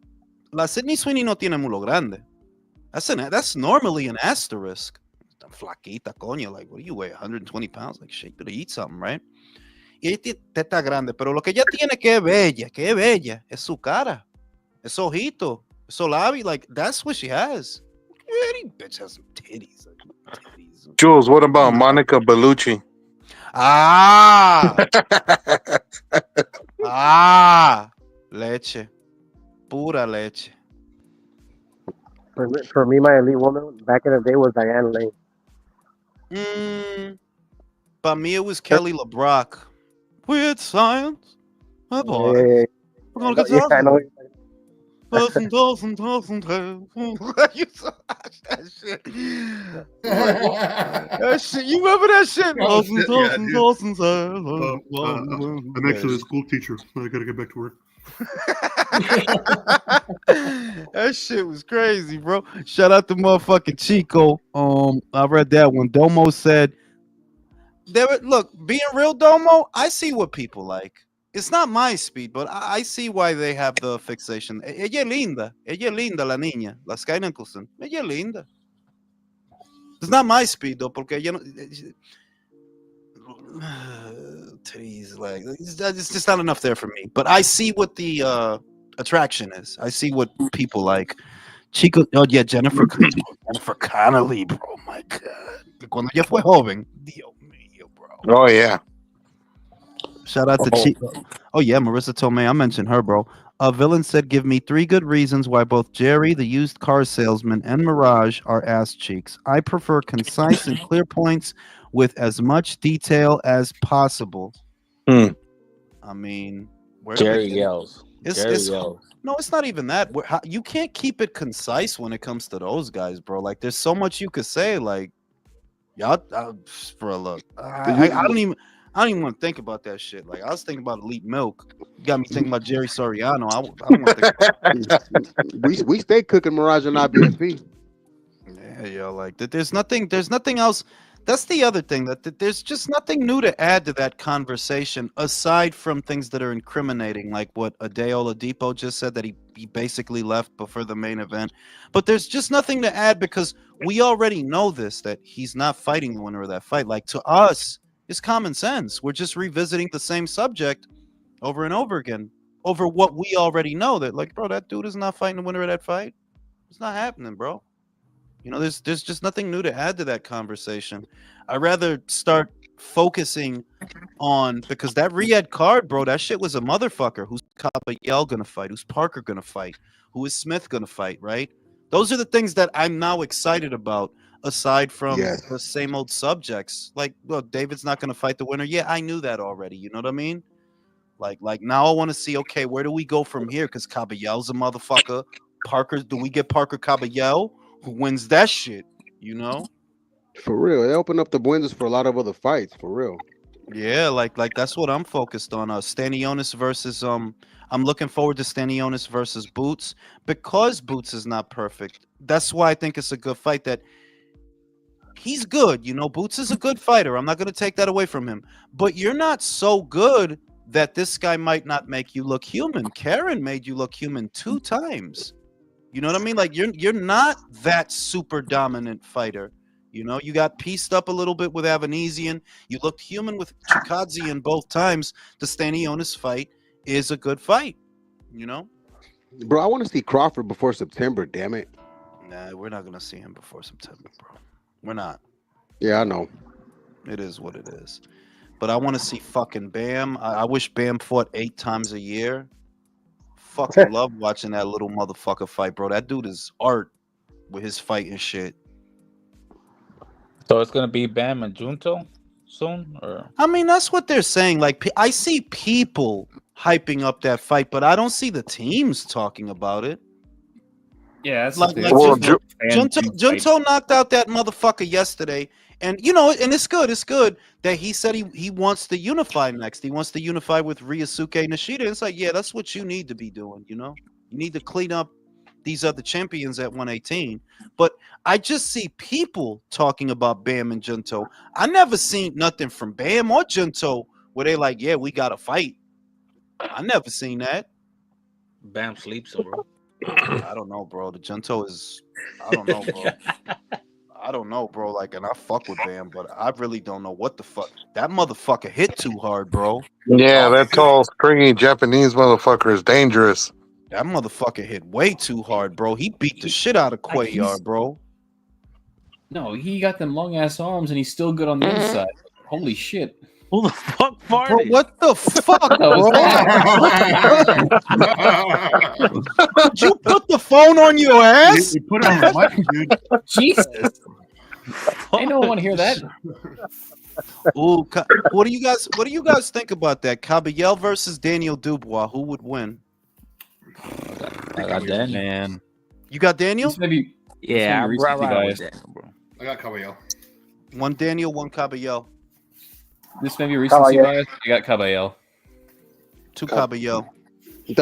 La Sydney Sweeney no tiene mulo grande. That's normally an asterisk. Flaquita, coño. Like, what do you weigh? 120 pounds? Like, shit, you better eat something, right? Y ella tiene teta grande, pero lo que ella tiene que es bella, es su cara, es ojito, esos labios. Like, that's what she has. Any bitch has some titties. Jules, what about Monica Bellucci? Leche. Pura leche. For me, my elite woman back in the day was Diane Lane. By me, it was Kelly LeBrock. Weird science. My boy. Yeah, We're gonna get I know. dozen. You saw that shit. That shit. You remember that shit? Oh, shit, yeah, dude. Dozens. I'm actually a school teacher. I gotta get back to work. That shit was crazy, bro. Shout out to motherfucking Chico. I read that one. Domo said, look, being real, Domo, I see what people like. It's not my speed, but I see why they have the fixation. Ella es linda, la niña, la Sky Nicholson. Ella es linda. It's not my speed, though, porque ella no... Titties, like, it's just not enough there for me. But I see what the attraction is. I see what people like. Chico, oh yeah, Jennifer Connelly, bro. My God. Cuando ella fue joven, Dios mío, bro. Oh yeah. Shout out to Chico. Oh yeah, Marissa Tomei. I mentioned her, bro. Villain said, "Give me 3 good reasons why both Jerry, the used car salesman, and Mirage are ass cheeks. I prefer concise and clear points with as much detail as possible." I mean, Jerry yells. No, it's not even that. You can't keep it concise when it comes to those guys, bro. Like, there's so much you could say. Like, y'all, for a look, I don't even. I don't even want to think about that shit. Like I was thinking about Elite Milk. You got me thinking about Jerry Soriano. I don't want to think. We stay cooking Mirage and IBSP. Yeah, yo, like there's nothing else. That's the other thing that there's just nothing new to add to that conversation aside from things that are incriminating, like what Adeola Depot just said that he basically left before the main event. But there's just nothing to add because we already know this, that he's not fighting the winner of that fight. Like to us, it's common sense. We're just revisiting the same subject over and over again over what we already know. That like, bro, that dude is not fighting the winner of that fight. It's not happening, bro. You know, there's just nothing new to add to that conversation. I'd rather start focusing on, because that Riyadh card, bro, that shit was a motherfucker. Who's Caballel gonna fight? Who's Parker gonna fight? Who is Smith gonna fight? Right? Those are the things that I'm now excited about. Aside from the same old subjects, like, well, David's not gonna fight the winner. Yeah, I knew that already. You know what I mean? Like now I want to see, okay, where do we go from here? Because Caballel's a motherfucker. Parker, do we get Parker Caballel? Who wins that shit, you know? For real, they open up the windows for a lot of other fights. For real. Yeah, like that's what I'm focused on. Stanionis versus I'm looking forward to Stanionis versus Boots because Boots is not perfect. That's why I think it's a good fight. That he's good, you know. Boots is a good fighter. I'm not going to take that away from him. But you're not so good that this guy might not make you look human. Karen made you look human 2 times. You know what I mean? Like you're not that super dominant fighter. You know, you got pieced up a little bit with Avanesian. You looked human with Chikadzian both times. The Stanionis fight is a good fight. You know, bro. I want to see Crawford before September. Damn it. Nah, we're not gonna see him before September, bro. We're not. Yeah, I know. It is what it is. But I want to see fucking Bam. I wish Bam fought 8 times a year. Fucking love watching that little motherfucker fight, bro. That dude is art with his fighting shit. So it's gonna be Bam and Junto soon, or I mean, that's what they're saying. Like, I see people hyping up that fight, but I don't see the teams talking about it. Yeah, that's like Junto knocked out that motherfucker yesterday, and you know, and it's good. It's good that he said he wants to unify next. He wants to unify with Ryosuke Nishida. It's like, yeah, that's what you need to be doing. You know, you need to clean up these other champions at 118. But I just see people talking about Bam and Junto. I never seen nothing from Bam or Junto where they like, yeah, we got to fight. I never seen that. Bam sleeps, bro. I don't know, bro. The Junto is, I don't know, bro. I don't know, bro. Like, and I fuck with Bam, but I really don't know what the fuck. That motherfucker hit too hard, bro. Yeah, that tall, stringy Japanese motherfucker is dangerous. That motherfucker hit way too hard, bro. He beat the shit out of Cuellar, bro. No, he got them long ass arms, and he's still good on the inside. Holy shit! Who the fuck farted? Bro, what the fuck, bro? Did you put the phone on your ass? You put it on the mic, dude. Jesus! I don't want to hear that. Ooh, what do you guys think about that? Caballel versus Daniel Dubois. Who would win? I got Daniel. Man. You got Daniel? Maybe. Yeah, I'm right with Daniel, bro. I got Caballel. One Daniel, one Caballel. This may be recency bias. I got Caballel. 2 Caballel. I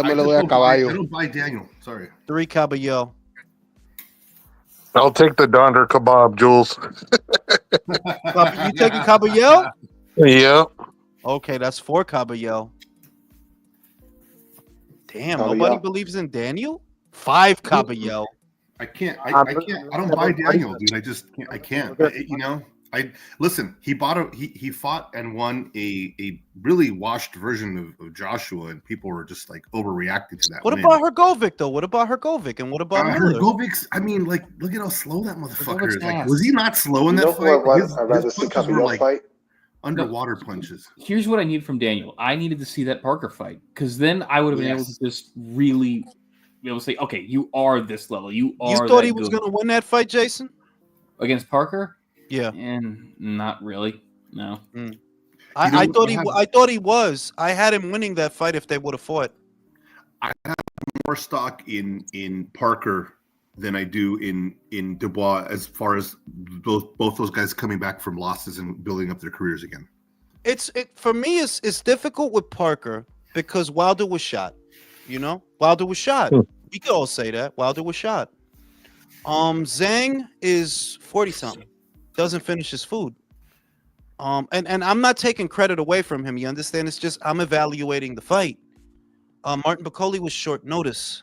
don't buy Daniel. Sorry. 3 Caballel. I'll take the Donder kebab, Jules. You taking Caballel? Yeah. Okay, that's 4 Caballel. Damn, Caballel. nobody believes in Daniel? 5 Caballel. I can't. I don't buy Daniel, dude. I can't. You know. Listen. He fought and won a really washed version of Joshua, and people were just like overreacting to that. What about Hrgovic though? What about Hrgovic and what about Miller? Hrgovic's? I mean, like, look at how slow that motherfucker is. Like, was he not slow in that fight? I'd rather see Caballel fight. Underwater punches. Here's what I need from Daniel. I needed to see that Parker fight, because then I would have been able to just really be able to say, okay, you are this level. You thought he was going to win that fight, Jason? Against Parker? Yeah. And not really. No. I thought he was. I had him winning that fight if they would have fought. I have more stock in Parker than I do in Dubois, as far as both those guys coming back from losses and building up their careers again. For me. It's difficult with Parker because Wilder was shot. You know, Wilder was shot. We could all say that Wilder was shot. Zhang is 40 something. Doesn't finish his food. And I'm not taking credit away from him. You understand? It's just I'm evaluating the fight. Martin Piccoli was short notice,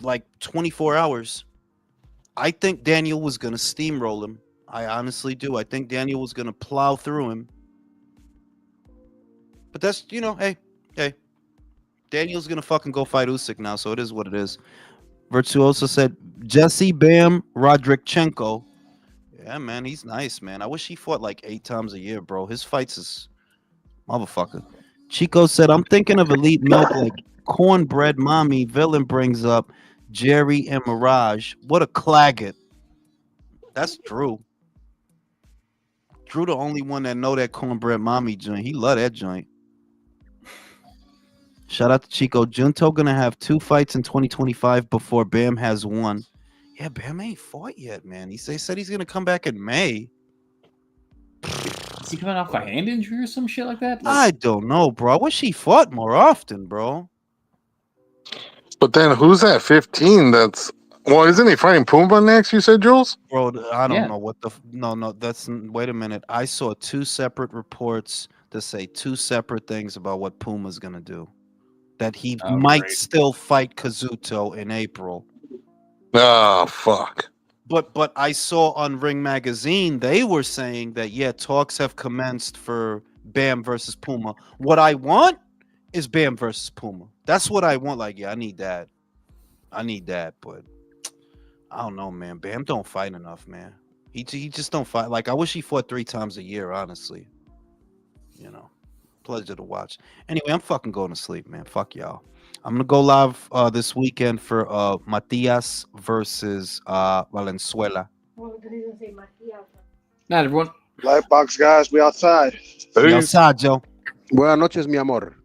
like 24 hours. I think Daniel was gonna steamroll him. I honestly do. I think Daniel was gonna plow through him. But that's hey, Daniel's gonna fucking go fight Usyk now, so it is what it is. Virtuoso said Jesse Bam Rodrikchenko. Yeah, man, he's nice, man. I wish he fought like 8 times a year, bro. His fights is motherfucker. Chico said, I'm thinking of elite milk like cornbread mommy. Villain brings up Jerry and Mirage. What a Clagett. That's Drew. Drew the only one that know that cornbread mommy joint. He love that joint. Shout out to Chico. Junto gonna have 2 fights in 2025 before Bam has 1. Yeah, Bam ain't fought yet, man. He said he's gonna come back in May. Is he coming off a hand injury or some shit like that? I don't know, bro. I wish he fought more often, bro. But then who's at 15? Isn't he fighting Puma next? You said, Jules? Bro, I don't know what the no. Wait a minute. I saw 2 separate reports that say 2 separate things about what Puma's gonna do. That he might still fight Kazuto in April. Oh fuck. But I saw on Ring Magazine they were saying that talks have commenced for Bam versus Puma. What I want is Bam versus Puma. That's what I want. Like, I need that. But I don't know, man. Bam don't fight enough, man. He just don't fight. Like, I wish he fought 3 times a year, honestly. Pleasure to watch. Anyway, I'm fucking going to sleep, man. Fuck y'all. I'm gonna go live this weekend for Matias versus Valenzuela. Night, everyone. Lightbox guys, we outside. We outside, Joe. Buenas noches, mi amor.